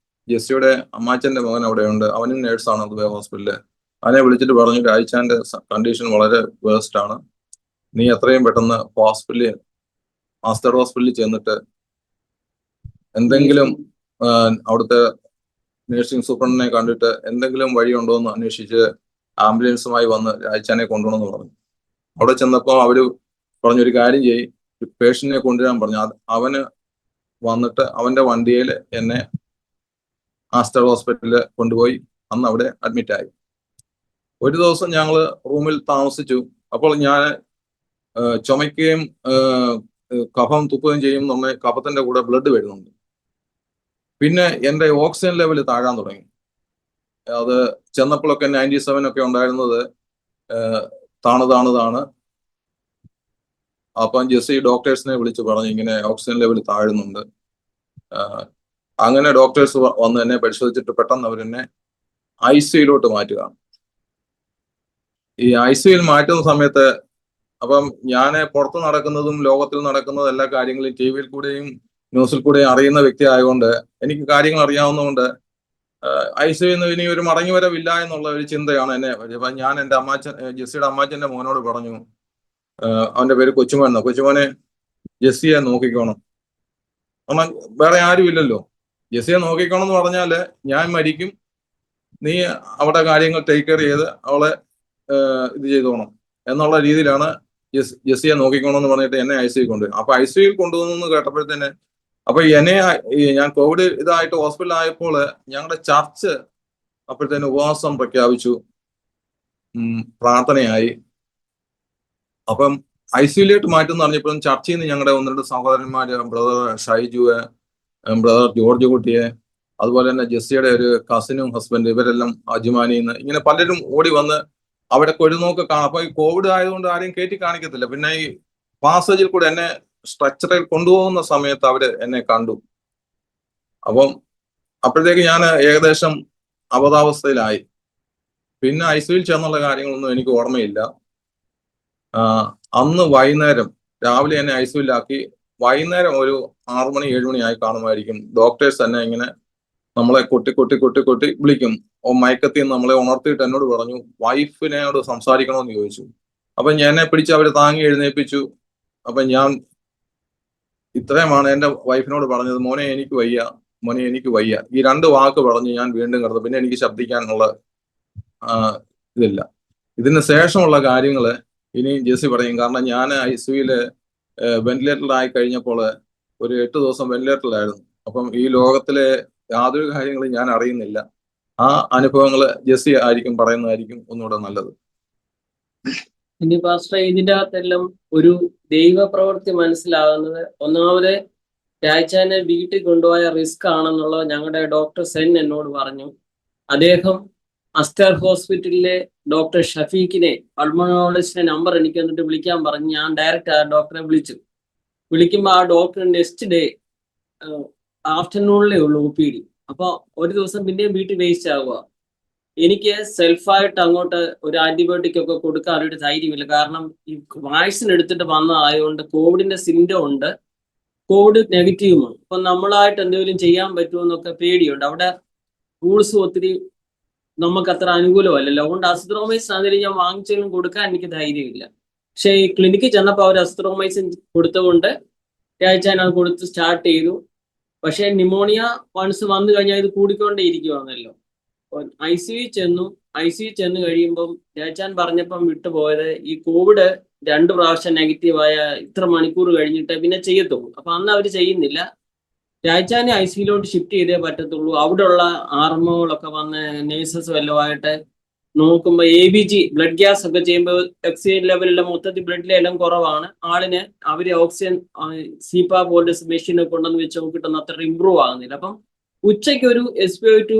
Speaker 2: ജെസ്സിയുടെ അമ്മാച്ചന്റെ മകൻ അവിടെയുണ്ട്, അവനും നേഴ്സാണ് ദുബൈ ഹോസ്പിറ്റലില്, അവനെ വിളിച്ചിട്ട് പറഞ്ഞു രായ്ച്ചാന്റെ കണ്ടീഷൻ വളരെ വേസ്റ്റ് ആണ്, നീ എത്രയും പെട്ടെന്ന് മാസ്റ്റർ ഹോസ്പിറ്റലിൽ ചെന്നിട്ട് എന്തെങ്കിലും അവിടുത്തെ നഴ്സിംഗ് സൂപ്രണ്ടിനെ കണ്ടിട്ട് എന്തെങ്കിലും വഴിയുണ്ടോ എന്ന് അന്വേഷിച്ച് ആംബുലൻസുമായി വന്ന് രായ്ച്ചാനെ കൊണ്ടുപോകണമെന്ന് പറഞ്ഞു. അവിടെ ചെന്നപ്പോൾ അവര് പറഞ്ഞൊരു കാര്യം ചെയ്യും, പേഷ്യന്റിനെ കൊണ്ടുവരാൻ പറഞ്ഞു. അവന് വന്നിട്ട് അവന്റെ വണ്ടിയിൽ എന്നെ ആസ്റ്റർ ഹോസ്പിറ്റലിൽ കൊണ്ടുപോയി അന്ന് അവിടെ അഡ്മിറ്റ് ആയി. ഒരു ദിവസം ഞങ്ങൾ റൂമിൽ താമസിച്ചു. അപ്പോൾ ഞാൻ ചുമയ്ക്കുകയും കഫം തുപ്പുകയും ചെയ്യും, നമ്മൾ കഫത്തിന്റെ കൂടെ ബ്ലഡ് വരുന്നുണ്ട്. പിന്നെ എൻ്റെ ഓക്സിജൻ ലെവൽ താഴാൻ തുടങ്ങി. അത് ചെന്നപ്പോഴൊക്കെ 97 ഒക്കെ ഉണ്ടായിരുന്നത് താണ്. അപ്പം ജെസ്സി ഡോക്ടേഴ്സിനെ വിളിച്ച് പറഞ്ഞു ഇങ്ങനെ ഓക്സിജൻ ലെവൽ താഴുന്നുണ്ട്. അങ്ങനെ ഡോക്ടേഴ്സ് വന്ന് എന്നെ പരിശോധിച്ചിട്ട് പെട്ടെന്ന് അവരെന്നെ ICUയിലോട്ട് മാറ്റുകയാണ്. ഈ ICUയിൽ മാറ്റുന്ന സമയത്ത് അപ്പം ഞാൻ പുറത്ത് നടക്കുന്നതും ലോകത്തിൽ നടക്കുന്നതും എല്ലാ കാര്യങ്ങളും TV-യിൽ കൂടെയും ന്യൂസിൽ കൂടെയും അറിയുന്ന വ്യക്തി ആയതുകൊണ്ട് എനിക്ക് കാര്യങ്ങൾ അറിയാവുന്നതുകൊണ്ട് ICUയിൽ നിന്ന് ഇനി ഒരു മടങ്ങി വരവില്ല എന്നുള്ള ഒരു ചിന്തയാണ് എന്നെ. അപ്പം ഞാൻ എൻ്റെ ജെസ്സിയുടെ അമ്മാച്ചന്റെ മോനോട് പറഞ്ഞു, അവന്റെ പേര് കൊച്ചുമോനെ ജെസ്സിയെ നോക്കിക്കോണം, കാരണം വേറെ ആരും ഇല്ലല്ലോ, ജെസ്സിയെ നോക്കിക്കോണം എന്ന് പറഞ്ഞാല് ഞാൻ മരിക്കും, നീ അവിടെ കാര്യങ്ങൾ ടേക്ക് കെയർ ചെയ്ത് അവളെ ഇത് ചെയ്തോണം എന്നുള്ള രീതിയിലാണ് ജെസ്സിയെ നോക്കിക്കോണം എന്ന് പറഞ്ഞിട്ട് എന്നെ ICUയിൽ കൊണ്ടുപോയി. അപ്പൊ ICUയിൽ കൊണ്ടുവന്നു കേട്ടപ്പോഴത്തേന്, അപ്പൊ എന്നെ ഞാൻ കോവിഡ് ഇതായിട്ട് ഹോസ്പിറ്റലിൽ ആയപ്പോൾ ഞങ്ങളുടെ ചർച്ച് അപ്പോഴത്തേന് ഉപവാസം പ്രഖ്യാപിച്ചു, പ്രാർത്ഥനയായി. അപ്പം ICUയിലോട്ട് മാറ്റുമെന്ന് പറഞ്ഞപ്പോഴും ചർച്ചയിൽ നിന്ന് ഞങ്ങളുടെ 1-2 സഹോദരന്മാര്, ബ്രദർ ഷൈജു, ബ്രദർ ജോർജ് കുട്ടിയെ, അതുപോലെ തന്നെ ജെസ്സിയുടെ ഒരു കസിനും ഹസ്ബൻഡ്, ഇവരെല്ലാം അജ്മാനിന്ന് ഇങ്ങനെ പലരും ഓടി വന്ന് അവിടെ കൊഴുനോക്ക് കാണാം. അപ്പൊ ഈ കോവിഡ് ആയതുകൊണ്ട് ആരെയും കയറ്റി കാണിക്കത്തില്ല. പിന്നെ ഈ പാസേജിൽ കൂടെ എന്നെ സ്ട്രക്ചറിൽ കൊണ്ടുപോകുന്ന സമയത്ത് അവര് എന്നെ കണ്ടു. അപ്പം അപ്പോഴത്തേക്ക് ഞാൻ ഏകദേശം അബോധാവസ്ഥയിലായി. പിന്നെ ICUയിൽ ചെന്നുള്ള കാര്യങ്ങളൊന്നും എനിക്ക് ഓർമ്മയില്ല. അന്ന് വൈകുന്നേരം, രാവിലെ എന്നെ ICUയിലാക്കി, വൈകുന്നേരം ഒരു 6 മണി 7 മണി ആയി കാണുമായിരിക്കും, ഡോക്ടേഴ്സ് തന്നെ ഇങ്ങനെ നമ്മളെ കൊട്ടി വിളിക്കും. മയക്കത്തിൽ നിന്ന് നമ്മളെ ഉണർത്തിയിട്ട് എന്നോട് പറഞ്ഞു വൈഫിനോട് സംസാരിക്കണമെന്ന് ചോദിച്ചു. അപ്പൊ എന്നെ പിടിച്ച് അവര് താങ്ങി എഴുന്നേൽപ്പിച്ചു. അപ്പൊ ഞാൻ ഇത്രയുമാണ് എൻ്റെ വൈഫിനോട് പറഞ്ഞത്, മോനെ എനിക്ക് വയ്യ. ഈ 2 വാക്ക് പറഞ്ഞ് ഞാൻ വീണ്ടും കിടന്നു. പിന്നെ എനിക്ക് ശബ്ദിക്കാനുള്ള ഇതില്ല. ഇതിന് ശേഷമുള്ള കാര്യങ്ങള് ഇനി ജെസ്സി പറയും. കാരണം ഞാൻ ICUയില് വെന്റിലേറ്ററിലായി കഴിഞ്ഞപ്പോൾ ഒരു 8 ദിവസം വെന്റിലേറ്ററിലായിരുന്നു. അപ്പം ഈ ലോകത്തിലെ യാതൊരു കാര്യങ്ങളും ഞാൻ അറിയുന്നില്ല. ആ അനുഭവങ്ങൾ ജെസ്സി ആയിരിക്കും പറയുന്നതായിരിക്കും ഒന്നുകൂടെ നല്ലത്.
Speaker 3: ഇനി പാസ്റ്റർ, ഇതിൻ്റെ അകത്തെല്ലാം ഒരു ദൈവപ്രവൃത്തി മനസ്സിലാകുന്നത്, ഒന്നാമത് രായ്ച്ചാനെ വീട്ടിൽ കൊണ്ടുപോയ റിസ്ക് ആണെന്നുള്ളത് ഞങ്ങളുടെ ഡോക്ടർ സെൻ എന്നോട് പറഞ്ഞു. അദ്ദേഹം അസ്റ്റർ ഹോസ്പിറ്റലിലെ ഡോക്ടർ ഷഫീഖിനെ, പൾമണോളജിസ്റ്റിന്റെ നമ്പർ എനിക്ക് വന്നിട്ട് വിളിക്കാൻ പറഞ്ഞു. ഞാൻ ഡയറക്റ്റ് ആ ഡോക്ടറെ വിളിക്കുമ്പോൾ ആ ഡോക്ടർ നെക്സ്റ്റ് ഡേ ആഫ്റ്റർനൂണിലേ ഉള്ളൂ OPD. അപ്പോൾ ഒരു ദിവസം പിന്നെയും വീട്ടിൽ വേസ്റ്റ് ആവുക. എനിക്ക് സെൽഫായിട്ട് അങ്ങോട്ട് ഒരു ആന്റിബയോട്ടിക് ഒക്കെ കൊടുക്കാനൊരു ധൈര്യമില്ല. കാരണം ഈ വാക്സിൻ എടുത്തിട്ട് വന്നതായതുകൊണ്ട് കോവിഡിന്റെ സിംറ്റം ഉണ്ട്, കോവിഡ് നെഗറ്റീവുമാണ്. അപ്പൊ നമ്മളായിട്ട് എന്തെങ്കിലും ചെയ്യാൻ പറ്റുമെന്നൊക്കെ പേടിയുണ്ട്. അവിടെ റൂൾസും ഒത്തിരി നമുക്ക് അത്ര അനുകൂലമല്ലല്ലോ. അതുകൊണ്ട് അസിത്രോമൈസിൻ ആണെങ്കിലും ഞാൻ വാങ്ങിച്ചെങ്കിലും കൊടുക്കാൻ എനിക്ക് ധൈര്യമില്ല. പക്ഷേ ഈ ക്ലിനിക്കിൽ ചെന്നപ്പോൾ അവർ അസിത്രോമൈസിൻ കൊടുത്തുകൊണ്ട് രാഴ്ചാൻ അത് കൊടുത്ത് സ്റ്റാർട്ട് ചെയ്തു. പക്ഷേ ന്യൂമോണിയ വൺസ് വന്നു കഴിഞ്ഞാൽ ഇത് കൂടിക്കൊണ്ടേ ഇരിക്കുവാണല്ലോ. ICU ചെന്ന് കഴിയുമ്പം രാജാൻ പറഞ്ഞപ്പം വിട്ടുപോയത് ഈ കോവിഡ് 2 പ്രാവശ്യം നെഗറ്റീവായ ഇത്ര മണിക്കൂർ കഴിഞ്ഞിട്ട് പിന്നെ ചെയ്യത്തുള്ളൂ. അപ്പൊ അന്ന് അവർ ചെയ്യുന്നില്ല. രാജാനെ ICUലോട്ട് ഷിഫ്റ്റ് ചെയ്തേ പറ്റത്തുള്ളൂ. അവിടെയുള്ള ആർമകളൊക്കെ വന്ന് നേഴ്സസ് വല്ലതുമായിട്ട് നോക്കുമ്പോൾ ABG ബ്ലഡ് ഗ്യാസ് ഒക്കെ ചെയ്യുമ്പോൾ ഓക്സിജൻ ലെവലിലെ മൊത്തത്തിൽ ബ്ലഡിലെ എല്ലാം കുറവാണ്. ആളിന് അവര് ഓക്സിജൻ CPAP പോലത്തെ മെഷീനൊക്കെ ഉണ്ടെന്ന് വെച്ച് നോക്കിയിട്ടൊന്നും അത്ര ഇമ്പ്രൂവ് ആകുന്നില്ല. അപ്പം ഉച്ചയ്ക്ക് ഒരു SpO2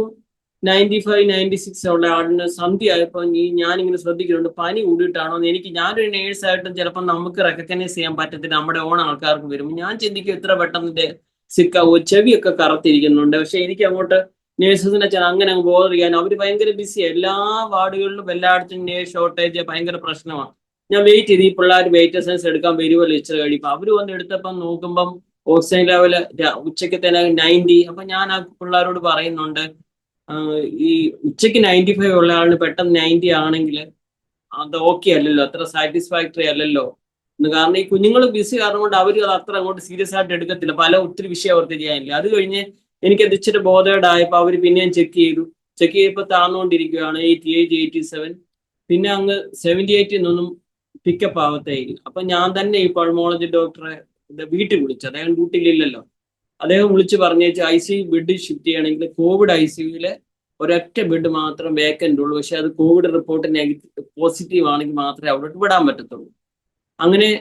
Speaker 3: 95, 96 ഉള്ള ആളിന് സന്ധ്യ ആയപ്പോൾ ഞാനിങ്ങനെ ശ്രദ്ധിക്കുന്നുണ്ട്, പനി കൂടിയിട്ടാണോ എന്ന്. ഞാനൊരു നേഴ്സായിട്ടും ചിലപ്പോൾ നമുക്ക് റെക്കഗ്നൈസ് ചെയ്യാൻ പറ്റത്തില്ല, നമ്മുടെ ഓൺ ആൾക്കാർക്ക് വരുമ്പോൾ ഞാൻ ചിന്തിക്കും എത്ര പെട്ടെന്ന് സിക്കാവോ, ചെവിയൊക്കെ കറുത്തിരിക്കുന്നുണ്ട്. പക്ഷെ എനിക്ക് അങ്ങോട്ട് നേഴ്സസിനെ അങ്ങനെ അങ്ങ് ബോധർ ചെയ്യാൻ അവർ ഭയങ്കര ബിസിയാണ്. എല്ലാ വാർഡുകളിലും എല്ലായിടത്തും നേഴ്സ് ഷോർട്ടേജ് ഭയങ്കര പ്രശ്നമാണ്. ഞാൻ വെയിറ്റ് ചെയ്ത് ഈ പിള്ളേർ വെയിറ്റേഴ്സൻസ് എടുക്കാൻ വരുമല്ലോ ഇച്ചിരി കഴിയുമ്പോൾ. അവർ വന്ന് എടുത്തപ്പം നോക്കുമ്പം ഓക്സിജൻ ലെവല് ഉച്ചയ്ക്ക് തന്നെ 90. അപ്പൊ ഞാൻ ആ പിള്ളേരോട് പറയുന്നുണ്ട്, ഈ ഉച്ചയ്ക്ക് 95 ഉള്ള ആളിന് പെട്ടെന്ന് 90 ആണെങ്കിൽ അത് ഓക്കെ അല്ലല്ലോ, അത്ര സാറ്റിസ്ഫാക്ടറി അല്ലല്ലോ എന്ന്. കാരണം ഈ കുഞ്ഞുങ്ങൾ ബിസി കാരണം കൊണ്ട് അവർ അത് അത്ര അങ്ങോട്ട് സീരിയസ് ആയിട്ട് എടുക്കത്തില്ല. ഒത്തിരി വിഷയം അവർക്ക് ചെയ്യാനില്ല. അത് കഴിഞ്ഞ് എനിക്കത് ഇച്ചിരി ബോധേഡായപ്പോൾ അവർ പിന്നെയും ചെക്ക് ചെയ്തപ്പോൾ താന്നുകൊണ്ടിരിക്കുകയാണ് 88, 87. പിന്നെ അങ്ങ് 78 പിക്കപ്പ് ആവത്തേ ഇല്ല. അപ്പൊ ഞാൻ തന്നെ ഈ പൾമോളജി ഡോക്ടറെ വീട്ടിൽ വിളിച്ചു. അദ്ദേഹം ഡ്യൂട്ടിയിലില്ലല്ലോ. അദ്ദേഹം വിളിച്ച് പറഞ്ഞേച്ച് ICU ബെഡ് ഷിഫ്റ്റ് ചെയ്യണമെങ്കിൽ കോവിഡ് ICUവിലെ ഒരൊറ്റ ബെഡ് മാത്രം വേക്കൻ്റ് ഉള്ളൂ. പക്ഷെ അത് കോവിഡ് റിപ്പോർട്ട് പോസിറ്റീവ് ആണെങ്കിൽ മാത്രമേ അവിടെ വിടാൻ പറ്റത്തുള്ളൂ. അങ്ങനെ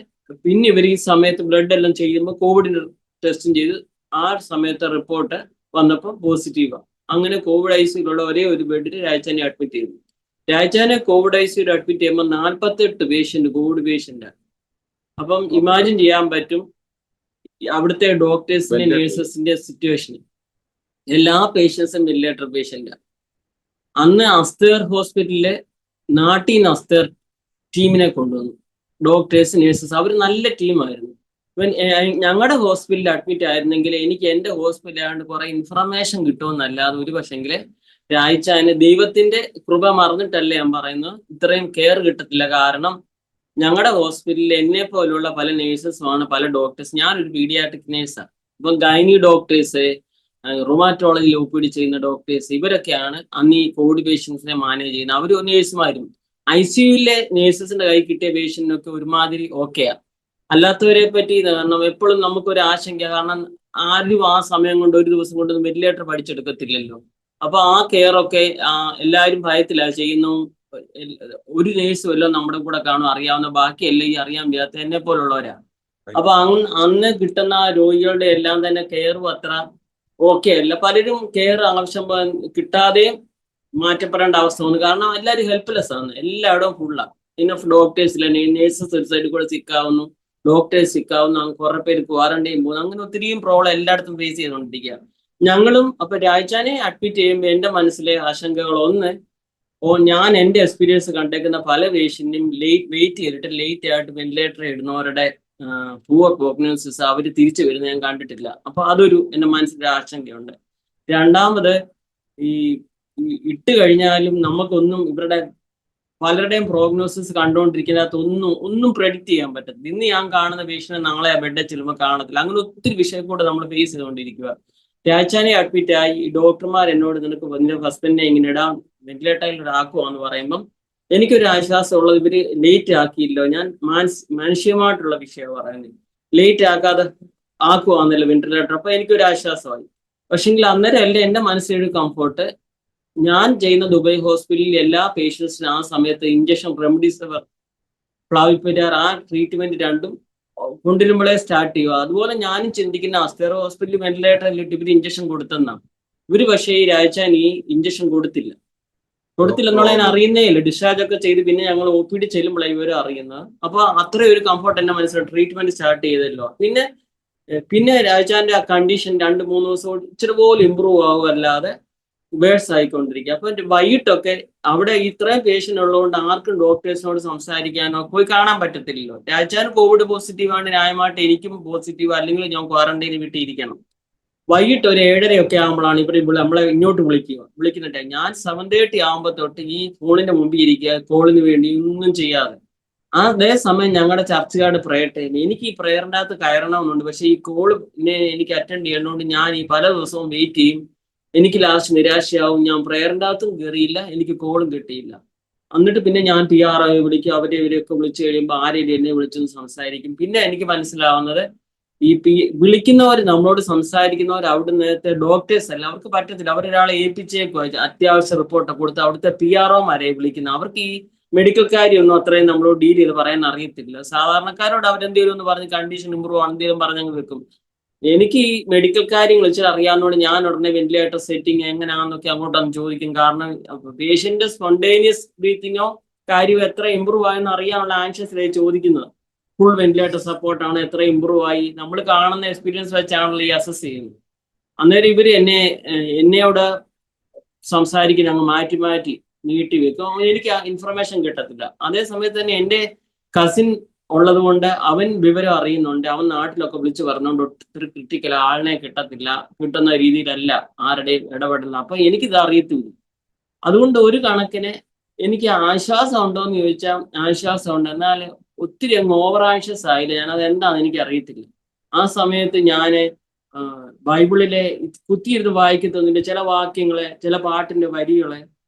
Speaker 3: പിന്നെ ഇവർ ഈ സമയത്ത് ബ്ലഡ് എല്ലാം ചെയ്യുമ്പോൾ കോവിഡിന് ടെസ്റ്റും ചെയ്ത് ആ സമയത്തെ റിപ്പോർട്ട് വന്നപ്പോൾ പോസിറ്റീവാണ്. അങ്ങനെ കോവിഡ് ICUവിലുള്ള ഒരേ ഒരു ബെഡിൽ രാജാനെ അഡ്മിറ്റ് ചെയ്തു. രാജാനെ കോവിഡ് ICUവിൽ അഡ്മിറ്റ് ചെയ്യുമ്പോൾ 48 പേഷ്യന്റ് കോവിഡ് പേഷ്യന്റ്. അപ്പം ഇമാജിൻ ചെയ്യാൻ പറ്റും അവിടുത്തെ ഡോക്ടേഴ്സിന്റെ നേഴ്സസിന്റെ സിറ്റുവേഷൻ. എല്ലാ പേഷ്യൻസും വെന്റിലേറ്റർ പേഷ്യന്റ്. അന്ന് അസ്തർ ഹോസ്പിറ്റലിലെ നാട്ടിൽ നിന്ന് അസ്തർ ടീമിനെ കൊണ്ടുവന്നു, ഡോക്ടേഴ്സ്, നേഴ്സസ്. അവർ നല്ല ടീമായിരുന്നു. ഞങ്ങളുടെ ഹോസ്പിറ്റലിൽ അഡ്മിറ്റ് ആയിരുന്നെങ്കിൽ എനിക്ക് എൻ്റെ ഹോസ്പിറ്റലായതുകൊണ്ട് കുറെ ഇൻഫർമേഷൻ കിട്ടുമെന്നല്ലാതെ ഒരു പക്ഷെങ്കിൽ രാഴ്ചന് ദൈവത്തിന്റെ കൃപ മറന്നിട്ടല്ലേ ഞാൻ പറയുന്നത്, ഇത്രയും കെയർ കിട്ടത്തില്ല. കാരണം ഞങ്ങളുടെ ഹോസ്പിറ്റലിൽ എന്നെ പോലുള്ള പല നേഴ്സസുമാണ്, പല ഡോക്ടേഴ്സ്. ഞാനൊരു പീഡിയാട്രിക് നേഴ്സാണ്. ഇപ്പം ഗൈനി ഡോക്ടേഴ്സ്, റൊമാറ്റോളജി OPD ചെയ്യുന്ന ഡോക്ടേഴ്സ്, ഇവരൊക്കെയാണ് അന്ന് ഈ കോവിഡ് പേഷ്യൻസിനെ മാനേജ് ചെയ്യുന്നത്. അവർ നേഴ്സുമാരും. ICUവിലെ നേഴ്സസിന്റെ കൈ കിട്ടിയ പേഷ്യന്റിനൊക്കെ ഒരുമാതിരി ഓക്കെയാണ്. അല്ലാത്തവരെ പറ്റി കാരണം എപ്പോഴും നമുക്കൊരു ആശങ്ക. കാരണം ആരും ആ സമയം കൊണ്ട് ഒരു ദിവസം കൊണ്ട് വെന്റിലേറ്റർ പഠിച്ചെടുക്കത്തില്ലല്ലോ. അപ്പൊ ആ കെയർ ഒക്കെ എല്ലാവരും ഭയത്തിലാണ് ചെയ്യുന്നു. ഒരു നേഴ്സ് വല്ലതും നമ്മുടെ കൂടെ കാണും അറിയാവുന്ന, ബാക്കിയല്ല ഈ അറിയാൻ വയ്യാത്ത എന്നെ പോലുള്ളവരാണ്. അപ്പൊ അന്ന് കിട്ടുന്ന രോഗികളുടെ എല്ലാം തന്നെ കെയറും അത്ര ഓക്കെ അല്ല. പലരും കെയർ ആവശ്യം കിട്ടാതെ മാറ്റപ്പെടേണ്ട അവസ്ഥ വന്നു. കാരണം എല്ലാവരും ഹെൽപ്ലെസ് ആണ്, എല്ലായിടവും ഫുള്ളാണ്. ഇനഫ് ഡോക്ടേഴ്സ് ഇല്ല, നേഴ്സസ് ഒരു സൈഡിൽ കൂടെ സിക്കാവുന്നു, ഡോക്ടേഴ്സ് സിക്കാവുന്നു, കുറെ പേര് ക്വാറന്റൈൻ പോകുന്നു. അങ്ങനെ ഒത്തിരിയും പ്രോബ്ലം എല്ലായിടത്തും ഫേസ് ചെയ്തുകൊണ്ടിരിക്കുകയാണ്. ഞങ്ങളും അപ്പൊ രാജാനെ അഡ്മിറ്റ് ചെയ്യുമ്പോൾ എൻ്റെ മനസ്സിലെ ആശങ്കകൾ ഒന്ന്, ഞാൻ എൻ്റെ എക്സ്പീരിയൻസ് കണ്ടേക്കുന്ന പല പേഷ്യന്റിനും വെയിറ്റ് ചെയ്തിട്ട് ലേറ്റ് ആയിട്ട് വെന്റിലേറ്റർ ഇടുന്നവരുടെ പൂവർ പ്രോഗ്നോസിസ് അവർ തിരിച്ചു വരുന്നത് ഞാൻ കണ്ടിട്ടില്ല. അപ്പൊ അതൊരു എൻ്റെ മനസ്സിലെ ആശങ്കയുണ്ട്. രണ്ടാമത് ഈ ഇട്ട് കഴിഞ്ഞാലും നമുക്കൊന്നും ഇവരുടെ പലരുടെയും പ്രോഗ്നോസിസ് കണ്ടുകൊണ്ടിരിക്കുന്നതിനകത്ത് ഒന്നും പ്രെഡിക്റ്റ് ചെയ്യാൻ പറ്റത്തില്ല. ഇന്ന് ഞാൻ കാണുന്ന പേഷ്യന്റ് നാളെ ആ ബെഡിൽ ചെല്ലുമ്പോൾ കാണത്തില്ല. അങ്ങനെ ഒത്തിരി വിഷയം കൂടെ നമ്മൾ ഫേസ് ചെയ്തുകൊണ്ടിരിക്കുക. രാജാനെ അഡ്മിറ്റ് ആയി ഡോക്ടർമാർ എന്നോട് നിനക്ക് നിന്റെ ഹസ്ബൻഡിനെ ഇങ്ങനെ ഇടാം വെന്റിലേറ്ററിൽ ആക്കുവാന്ന് പറയുമ്പം എനിക്കൊരു ആശ്വാസമുള്ളത്, ഇവര് ലേറ്റ് ആക്കിയില്ലോ. ഞാൻ മാനുഷികമായിട്ടുള്ള വിഷയം പറയുന്നത്, ലേറ്റ് ആക്കാതെ ആക്കുവാന്നല്ലോ വെന്റിലേറ്റർ. അപ്പൊ എനിക്കൊരു ആശ്വാസമായി. പക്ഷെങ്കിൽ അന്നേരം അല്ല എൻ്റെ മനസ്സിലൊരു കംഫോർട്ട്. ഞാൻ ചെയ്യുന്ന ദുബൈ ഹോസ്പിറ്റലിൽ എല്ലാ പേഷ്യൻസിനും ആ സമയത്ത് ഇഞ്ചക്ഷൻ റെംഡിസിവിർ, ഫ്ലാവിപിരാർ, ആ ട്രീറ്റ്മെന്റ് രണ്ടും കൊണ്ടുവരുമ്പോഴേ സ്റ്റാർട്ട് ചെയ്യുക. അതുപോലെ ഞാനും ചിന്തിക്കുന്ന അസ്തർ ഹോസ്പിറ്റലിൽ വെന്റിലേറ്ററിൽ ഇവർ ഇഞ്ചക്ഷൻ കൊടുത്തെന്നാണ്. ഇവര് പക്ഷേ ഈ രാജാൻ ഈ ഇഞ്ചക്ഷൻ കൊടുത്തില്ലെന്നുള്ള ഞാൻ അറിയുന്നേ ഇല്ല. ഡിസ്ചാർജ് ഒക്കെ ചെയ്ത് പിന്നെ ഞങ്ങൾ OPD ചെല്ലുമ്പോഴാണ് ഇവർ അറിയുന്നത്. അപ്പൊ അത്ര ഒരു കംഫർട്ട് എന്നെ മനസ്സിലായി, ട്രീറ്റ്മെന്റ് സ്റ്റാർട്ട് ചെയ്തല്ലോ. പിന്നെ പിന്നെ രാജാന്റെ ആ കണ്ടീഷൻ 2-3 ദിവസം ഇച്ചിരി പോലും ഇമ്പ്രൂവ് ആവുമല്ലാതെ വേഴ്സ് ആയിക്കൊണ്ടിരിക്കുക. അപ്പൊ വൈകിട്ടൊക്കെ അവിടെ ഇത്രയും പേഷ്യൻ്റ് ഉള്ളതുകൊണ്ട് ആർക്കും ഡോക്ടേഴ്സിനോട് സംസാരിക്കാനോ പോയി കാണാൻ പറ്റത്തില്ലല്ലോ. രാജാൻ കോവിഡ് പോസിറ്റീവാണ്, ന്യായമായിട്ട് എനിക്കും പോസിറ്റീവ്, അല്ലെങ്കിൽ ഞാൻ ക്വാറന്റൈനിൽ വിട്ടിരിക്കണം. വൈകിട്ട് ഒരു 7:30 ആകുമ്പോഴാണ് ഇവർ നമ്മളെ ഇങ്ങോട്ട് വിളിക്കുന്ന ടൈം. ഞാൻ 7:30 ആകുമ്പോൾ തൊട്ട് ഈ ഫോണിന്റെ മുമ്പിൽ ഇരിക്കുക, കോളിന് വേണ്ടി ഒന്നും ചെയ്യാതെ. അതേസമയം ഞങ്ങളുടെ ചർച്ചുകാരുടെ പ്രയർ ടൈം, എനിക്ക് ഈ പ്രയറിൻ്റെ അകത്ത് കയറണമെന്നുണ്ട്, പക്ഷെ ഈ കോള് എനിക്ക് അറ്റൻഡ് ചെയ്യണോണ്ട് ഞാൻ ഈ പല ദിവസവും വെയിറ്റ് ചെയ്യും. എനിക്ക് ലാസ്റ്റ് നിരാശയാവും. ഞാൻ പ്രയറിൻ്റെ അകത്തും കയറിയില്ല, എനിക്ക് കോളും കിട്ടിയില്ല. എന്നിട്ട് പിന്നെ ഞാൻ PR വിളിക്കും, ഇവരെയൊക്കെ വിളിച്ചു കഴിയുമ്പോൾ ആരെയും എന്നെ വിളിച്ചൊന്ന് സംസാരിക്കും. പിന്നെ എനിക്ക് മനസ്സിലാവുന്നത് ഈ വിളിക്കുന്നവർ, നമ്മളോട് സംസാരിക്കുന്നവർ അവിടെ നേരത്തെ ഡോക്ടേഴ്സ് അല്ല, അവർക്ക് പറ്റത്തില്ല. അവരൊരാളെ ഏൽപ്പിച്ചേക്കോ അത്യാവശ്യ റിപ്പോർട്ട് കൊടുത്ത് അവിടുത്തെ PROമാരെ വിളിക്കുന്നത്. അവർക്ക് ഈ മെഡിക്കൽ കാര്യമൊന്നും അത്രയും നമ്മളോട് ഡീൽ ചെയ്ത് പറയാൻ അറിയത്തില്ല. സാധാരണക്കാരോട് അവരെന്തെങ്കിലും ഒന്ന് പറഞ്ഞ് കണ്ടീഷൻ ഇമ്പ്രൂവ് ആണ് എന്തെങ്കിലും പറഞ്ഞങ്ങ് വെക്കും. എനിക്ക് ഈ മെഡിക്കൽ കാര്യങ്ങൾ വെച്ചാൽ അറിയാവുന്നതുകൊണ്ട് ഞാൻ ഉടനെ വെന്റിലേറ്റർ സെറ്റിംഗ് എങ്ങനെയാണെന്നൊക്കെ അങ്ങോട്ടൊന്ന് ചോദിക്കും. കാരണം പേഷ്യന്റ് സ്പോണ്ടേനിയസ് ബ്രീത്തിങ്ങോ കാര്യമോ എത്ര ഇമ്പ്രൂവ് ആയെന്ന് അറിയാനുള്ള ആൻഷ്യസിലായി ചോദിക്കുന്നത്. ഫുൾ വെന്റിലേറ്റർ സപ്പോർട്ടാണ്, എത്ര ഇമ്പ്രൂവ് ആയി, നമ്മൾ കാണുന്ന എക്സ്പീരിയൻസ് വെച്ചാണല്ലോ ഈ അസസ് ചെയ്യുന്നത്. അന്നേരം ഇവര് എന്നോട് സംസാരിക്കുന്ന അങ്ങ് മാറ്റി നീട്ടി വെക്കും. എനിക്ക് ഇൻഫർമേഷൻ കിട്ടത്തില്ല. അതേ സമയത്ത് തന്നെ എൻ്റെ കസിൻ ഉള്ളത് കൊണ്ട് അവൻ വിവരം അറിയുന്നുണ്ട്. അവൻ നാട്ടിലൊക്കെ വിളിച്ച് പറഞ്ഞുകൊണ്ട് ഒത്തിരി ക്രിട്ടിക്കൽ, ആളിനെ കിട്ടുന്ന രീതിയിലല്ല ആരുടെയും ഇടപെടുന്നത്. അപ്പൊ എനിക്കിത് അറിയത്തില്ല. അതുകൊണ്ട് ഒരു കണക്കിന് എനിക്ക് ആശ്വാസം ഉണ്ടോ എന്ന് ചോദിച്ചാൽ ആശ്വാസമുണ്ട്. എന്നാൽ ഒത്തിരി അങ്ങ് ഓവർ ആൻഷ്യസ് ആയില്ല. ഞാനത് എന്താണെന്ന് എനിക്ക് അറിയത്തില്ല. ആ സമയത്ത് ഞാൻ ബൈബിളിലെ കുത്തിയിരുന്ന് വായിക്കുന്നതിന്റെ ചില വാക്യങ്ങളെ, ചില പാട്ടിന്റെ വരികളെ,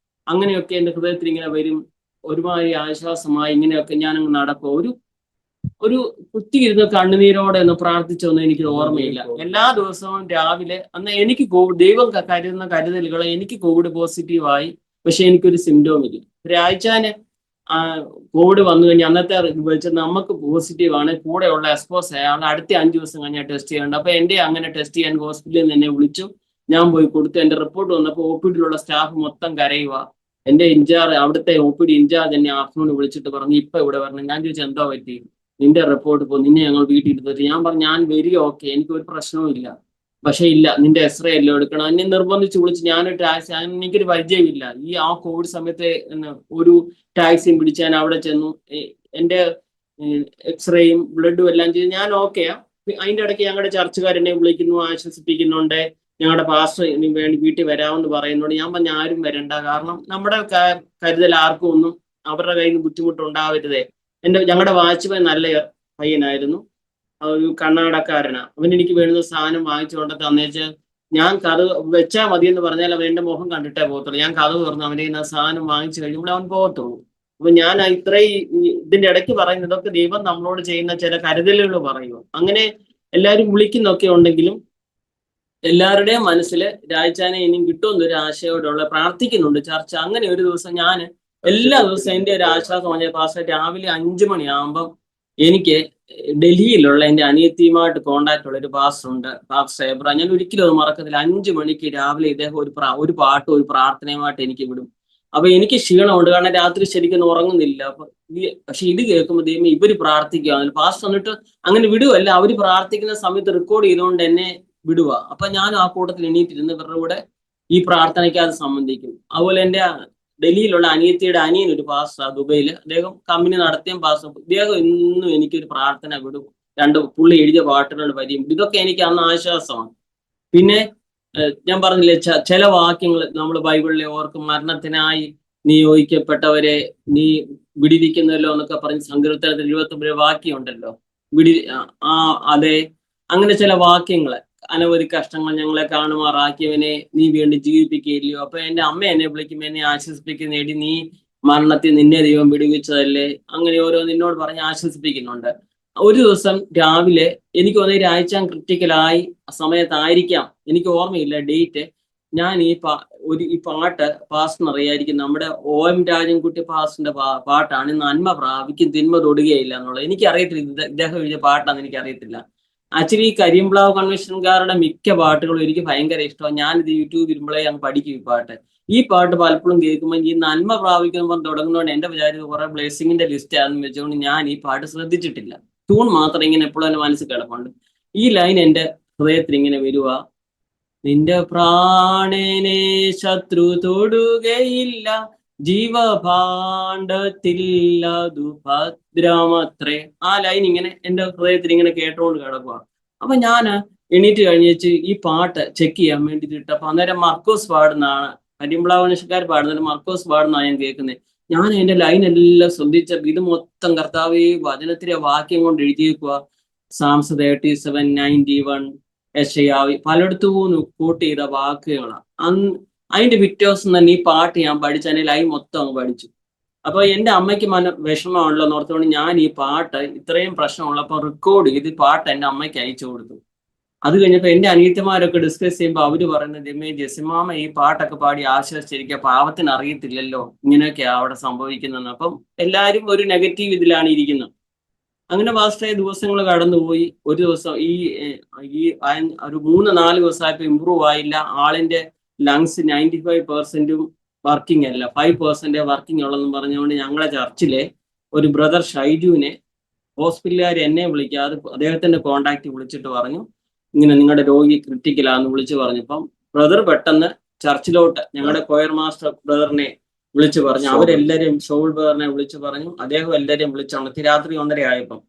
Speaker 3: അങ്ങനെയൊക്കെ എൻ്റെ ഹൃദയത്തിൽ ഇങ്ങനെ വരും. ഒരുമാതിരി ആശ്വാസമായി ഇങ്ങനെയൊക്കെ ഞാനങ്ങ് നടക്കും. ഒരു കുത്തിയിരുന്ന് കണ്ണുനീരോടെ ഒന്ന് പ്രാർത്ഥിച്ചൊന്നും എനിക്ക് ഓർമ്മയില്ല. എല്ലാ ദിവസവും രാവിലെ അന്ന് എനിക്ക് ദൈവം കരുതുന്ന കരുതലുകളെ, എനിക്ക് കോവിഡ് പോസിറ്റീവായി, പക്ഷെ എനിക്കൊരു സിംറ്റവും ഇല്ല. ഒരാഴ്ചന് കോവിഡ് വന്നു കഴിഞ്ഞാൽ അന്നത്തെ വെച്ച് നമുക്ക് പോസിറ്റീവാണ്, കൂടെയുള്ള എക്സ്പോസ് ആയാൽ അടുത്ത 5 ദിവസം കഴിഞ്ഞാൽ ടെസ്റ്റ് ചെയ്യേണ്ട. അപ്പൊ എൻ്റെ അങ്ങനെ ടെസ്റ്റ് ചെയ്യാൻ ഹോസ്പിറ്റലിൽ നിന്ന് എന്നെ വിളിച്ചു. ഞാൻ പോയി കൊടുത്തു. എൻ്റെ റിപ്പോർട്ട് വന്നപ്പോൾ OPD സ്റ്റാഫ് മൊത്തം കരയുക. എൻ്റെ അവിടുത്തെ OPD ഇൻചാർജ് എന്നെ ആഫ്റ്റർനൂൺ വിളിച്ചിട്ട് പറഞ്ഞു, ഇപ്പൊ ഇവിടെ വരണം. ഞാൻ ചോദിച്ചു എന്തോ പറ്റി, നിന്റെ റിപ്പോർട്ട് പോകും, നിന്നെ ഞങ്ങൾ വീട്ടിൽ ഇരുന്നിട്ട്. ഞാൻ പറഞ്ഞു ഞാൻ വെരി ഓക്കെ, എനിക്കൊരു പ്രശ്നവും ഇല്ല. പക്ഷെ ഇല്ല, നിന്റെ X-ray എല്ലാം എടുക്കണം. എന്നെ നിർബന്ധിച്ച് വിളിച്ച് ഞാനൊരു ടാക്സി, എനിക്കൊരു പരിചയമില്ല. ആ കോവിഡ് സമയത്ത് ഒരു ടാക്സിയും പിടിച്ച് ഞാൻ അവിടെ ചെന്നു. എൻ്റെ X-rayയും ബ്ലഡും എല്ലാം ചെയ്ത് ഞാൻ ഓക്കെയാ. അതിൻ്റെ ഇടയ്ക്ക് ഞങ്ങളുടെ ചർച്ചുകാരെന്നെ വിളിക്കുന്നു, ആശ്വസിപ്പിക്കുന്നുണ്ട്. ഞങ്ങളുടെ പാസ്റ്റർ വേണ്ടി വീട്ടിൽ വരാമെന്ന് പറയുന്നുണ്ട്. ഞാൻ പറഞ്ഞ ആരും വരണ്ട, കാരണം നമ്മുടെ കരുതൽ ആർക്കും ഒന്നും അവരുടെ കയ്യിൽ നിന്ന് ബുദ്ധിമുട്ടുണ്ടാവരുതേ. ഞങ്ങളുടെ വാച്ച്മാൻ നല്ല പയ്യനായിരുന്നു, ഒരു കണ്ണാടക്കാരനാ. അവൻ എനിക്ക് വേണ്ടുന്ന സാധനം വാങ്ങിച്ചുകൊണ്ട് തന്നേച്ച് ഞാൻ കഥ വെച്ചാൽ മതി എന്ന് പറഞ്ഞാൽ അവൻ എൻ്റെ മുഖം കണ്ടിട്ടേ പോകത്തുള്ളൂ. ഞാൻ കഥ തുറന്ന് അവൻ്റെ സാധനം വാങ്ങിച്ചു കഴിയുമ്പോൾ അവൻ പോകത്തുള്ളൂ. അപ്പൊ ഞാൻ ഇതിന്റെ ഇടയ്ക്ക് പറയുന്ന ഇതൊക്കെ ദൈവം നമ്മളോട് ചെയ്യുന്ന ചില കരുതലുകൾ പറയുക. അങ്ങനെ എല്ലാവരും വിളിക്കുന്നൊക്കെ ഉണ്ടെങ്കിലും എല്ലാവരുടെയും മനസ്സിൽ രാജാനെ ഇനിയും കിട്ടുമെന്നൊരു ആശയോടുള്ള പ്രാർത്ഥിക്കുന്നുണ്ട് ചർച്ച. അങ്ങനെ ഒരു ദിവസം ഞാൻ എല്ലാ ദിവസവും എൻ്റെ ഒരു ആശ്വാസം പറഞ്ഞ പാസ്റ്റർ, രാവിലെ 5 മണിയാകുമ്പം എനിക്ക് ഡൽഹിയിലുള്ള എൻ്റെ അനിയത്തിയുമായിട്ട് കോണ്ടാക്ട് ഉള്ള ഒരു പാസ്റ്റർ ഉണ്ട്, പാസ്റ്റർ എബ്ര. ഞാൻ ഒരിക്കലും അത് മറക്കത്തില്ല. 5 മണിക്ക് രാവിലെ ഇദ്ദേഹം ഒരു പാട്ടും ഒരു പ്രാർത്ഥനയുമായിട്ട് എനിക്ക് വിടും. അപ്പൊ എനിക്ക് ക്ഷീണമുണ്ട്, കാരണം രാത്രി ശരിക്കും ഉറങ്ങുന്നില്ല. പക്ഷെ ഇത് കേൾക്കുമ്പോൾ ദൈവം ഇവര് പ്രാർത്ഥിക്കുക, പാസ്റ്റർ എന്നിട്ട് അങ്ങനെ വിടുവല്ല, അവര് പ്രാർത്ഥിക്കുന്ന സമയത്ത് റെക്കോർഡ് ചെയ്തുകൊണ്ട് എന്നെ വിടുക. അപ്പൊ ഞാൻ ആ കൂട്ടത്തിൽ എണീറ്റിരുന്ന് ഇവരുടെ കൂടെ ഈ പ്രാർത്ഥനയ്ക്ക് അത് സംബന്ധിക്കും. അതുപോലെ എൻ്റെ ഡൽഹിയിലുള്ള അനിയത്തിയുടെ അനിയൻ ഒരു പാസ്റ്റർ, ദുബൈയില്, അദ്ദേഹം കമ്പനി നടത്തിയ പാസ്റ്റർ. ഇദ്ദേഹം ഇന്നും എനിക്കൊരു പ്രാർത്ഥന വിടും, 2 പുള്ളി എഴുതിയ പാട്ടുകളുടെ വരിയും. ഇതൊക്കെ എനിക്ക് അന്ന് ആശ്വാസമാണ്. പിന്നെ ഞാൻ പറഞ്ഞില്ലേ, ചില വാക്യങ്ങൾ നമ്മൾ ബൈബിളിലെ ഓർക്കും. മരണത്തിനായി നിയോഗിക്കപ്പെട്ടവരെ നീ വിടിവിക്കുന്നല്ലോ എന്നൊക്കെ പറഞ്ഞ് സങ്കീർത്തനത്തിൽ 29 വാക്യം ഉണ്ടല്ലോ, അതെ. അങ്ങനെ ചില വാക്യങ്ങള്, അനവധി കഷ്ടങ്ങൾ ഞങ്ങളെ കാണുമാറാക്കിയവനെ നീ വീണ്ടും ജീവിപ്പിക്കുകയില്ലയോ. അപ്പൊ എൻ്റെ അമ്മ എന്നെ വിളിക്കുമ്പോൾ എന്നെ ആശ്വസിപ്പിക്കുന്നേടി, നീ മരണത്തിൽ നിന്നെ ദൈവം വിടുവിച്ചതല്ലേ, അങ്ങനെ ഓരോ നിന്നോട് പറഞ്ഞ് ആശ്വസിപ്പിക്കുന്നുണ്ട്. ഒരു ദിവസം രാവിലെ എനിക്ക് തോന്നുന്നു രാഴ്ച ക്രിട്ടിക്കലായി സമയത്തായിരിക്കാം, എനിക്ക് ഓർമ്മയില്ല ഡേറ്റ്. ഞാൻ ഈ പാട്ട് പാസ്റ്റർ അറിയായിരിക്കും, നമ്മുടെ OM രാജൻകുട്ടി പാസ്റ്ററിന്റെ പാട്ടാണ്, നന്മ പ്രാപിക്കും തിന്മ തൊടുകയില്ല എന്നുള്ളത്. എനിക്കറിയത്തില്ല ഇദ്ദേഹം എഴുതിയ പാട്ടാന്ന് എനിക്കറിയത്തില്ല. ആക്ച്വലി ഈ കരിമ്പ്ലാവ് കൺവെൻഷൻകാരുടെ മിക്ക പാട്ടുകളും എനിക്ക് ഭയങ്കര ഇഷ്ടമാണ്. ഞാനിത് യൂട്യൂബിൽ ഇരുമ്പോഴേ അങ്ങ് പഠിക്കും ഈ പാട്ട് പലപ്പോഴും കേൾക്കുമ്പോൾ ഈ നന്മ പ്രാപിക്കുമ്പോൾ തുടങ്ങുന്നതുകൊണ്ട് എൻ്റെ വിചാരിച്ച് കുറെ ബ്ലെസ്സിങ്ങിന്റെ ലിസ്റ്റ് ആണെന്ന് വെച്ചുകൊണ്ട് ഞാൻ ഈ പാട്ട് ശ്രദ്ധിച്ചിട്ടില്ല. ട്യൂൺ മാത്രം ഇങ്ങനെ എപ്പോഴും എൻ്റെ മനസ്സിൽ കിടപ്പുണ്ട്. ഈ ലൈൻ എൻ്റെ ഹൃദയത്തിൽ ഇങ്ങനെ വരുക: നിന്റെ പ്രാണനെ ശത്രു തൊടുകയില്ല, ജീവഭാണ്ഡത്തിൽ അതു ഭദ്രമത്രേ. ആ ലൈൻ ഇങ്ങനെ എൻ്റെ ഹൃദയത്തിൽ ഇങ്ങനെ കേട്ടോണ്ട് കിടക്കുക. അപ്പൊ ഞാൻ എണീറ്റ് കഴിഞ്ഞേച്ച് ഈ പാട്ട് ചെക്ക് ചെയ്യാൻ വേണ്ടി ഇട്ടപ്പോ അന്നേരം മർക്കോസ് പാടുന്നതാണ്, കരിമ്പ്ലാവനശക്കാർ പാടുന്നത് മർക്കോസ് പാടുന്നതാണ് ഞാൻ കേൾക്കുന്നത്. ഞാൻ അതിന്റെ ലൈൻ എല്ലാം ശ്രദ്ധിച്ചപ്പോൾ ഇത് മൊത്തം കർത്താവേ വചനത്തിലെ വാക്യം കൊണ്ട് എഴുതിയേക്കുക. സാംസ് 37:91, യശയാവ്, പലയിടത്തും കോട്ട് ചെയ്ത വാക്കുകളാണ്. അതിന്റെ പിറ്റേ ദിവസം തന്നെ ഈ പാട്ട് ഞാൻ പഠിച്ചു, അതിന്റെ ലൈൻ മൊത്തം അങ്ങ് പഠിച്ചു. അപ്പൊ എന്റെ അമ്മയ്ക്ക് വിഷമമാണല്ലോ എന്നോർത്തുകൊണ്ട് ഞാൻ ഈ പാട്ട് ഇത്രയും പ്രശ്നമുള്ളപ്പോൾ റെക്കോർഡ് ചെയ്ത് പാട്ട് എൻ്റെ അമ്മയ്ക്ക് അയച്ചു കൊടുത്തു. അത് കഴിഞ്ഞപ്പോൾ എൻ്റെ അനിയത്തിമാരൊക്കെ ഡിസ്കസ് ചെയ്യുമ്പോൾ അവര് പറയുന്നത്, ജെസിമാമ ഈ പാട്ടൊക്കെ പാടി ആശ്വസിച്ചിരിക്കുക, പാവത്തിന് അറിയത്തില്ലല്ലോ ഇങ്ങനെയൊക്കെയാ അവിടെ സംഭവിക്കുന്നതെന്ന്. അപ്പം എല്ലാവരും ഒരു നെഗറ്റീവ് ഇതിലാണ് ഇരിക്കുന്നത്. അങ്ങനെ പാസ്റ്റേ ദിവസങ്ങൾ കടന്നുപോയി. ഒരു ദിവസം ഈ ഒരു 3-4 ദിവസമായപ്പോൾ ഇമ്പ്രൂവ് ആയില്ല. ആളിന്റെ ലങ്സ് 95% വർക്കിംഗ് അല്ല, 5% വർക്കിംഗ് ഉള്ളതെന്ന് പറഞ്ഞുകൊണ്ട് ഞങ്ങളെ ചർച്ചിലെ ഒരു ബ്രദർ ഷൈജുവിനെ ഹോസ്പിറ്റലുകാർ എന്നെ വിളിക്കാതെ അദ്ദേഹത്തിന്റെ കോണ്ടാക്ട് വിളിച്ചിട്ട് പറഞ്ഞു, ഇങ്ങനെ നിങ്ങളുടെ രോഗി ക്രിട്ടിക്കലാന്ന് വിളിച്ചു പറഞ്ഞപ്പം ബ്രദർ പെട്ടെന്ന് ചർച്ചിലോട്ട് ഞങ്ങളുടെ കൊയർ മാസ്റ്റർ ബ്രദറിനെ വിളിച്ചു പറഞ്ഞു. അവരെല്ലാവരും ഷോൾ ബ്രദറിനെ വിളിച്ചു പറഞ്ഞു. അദ്ദേഹം എല്ലാവരെയും വിളിച്ചുണർത്തി. രാത്രി 1:30 ആയപ്പം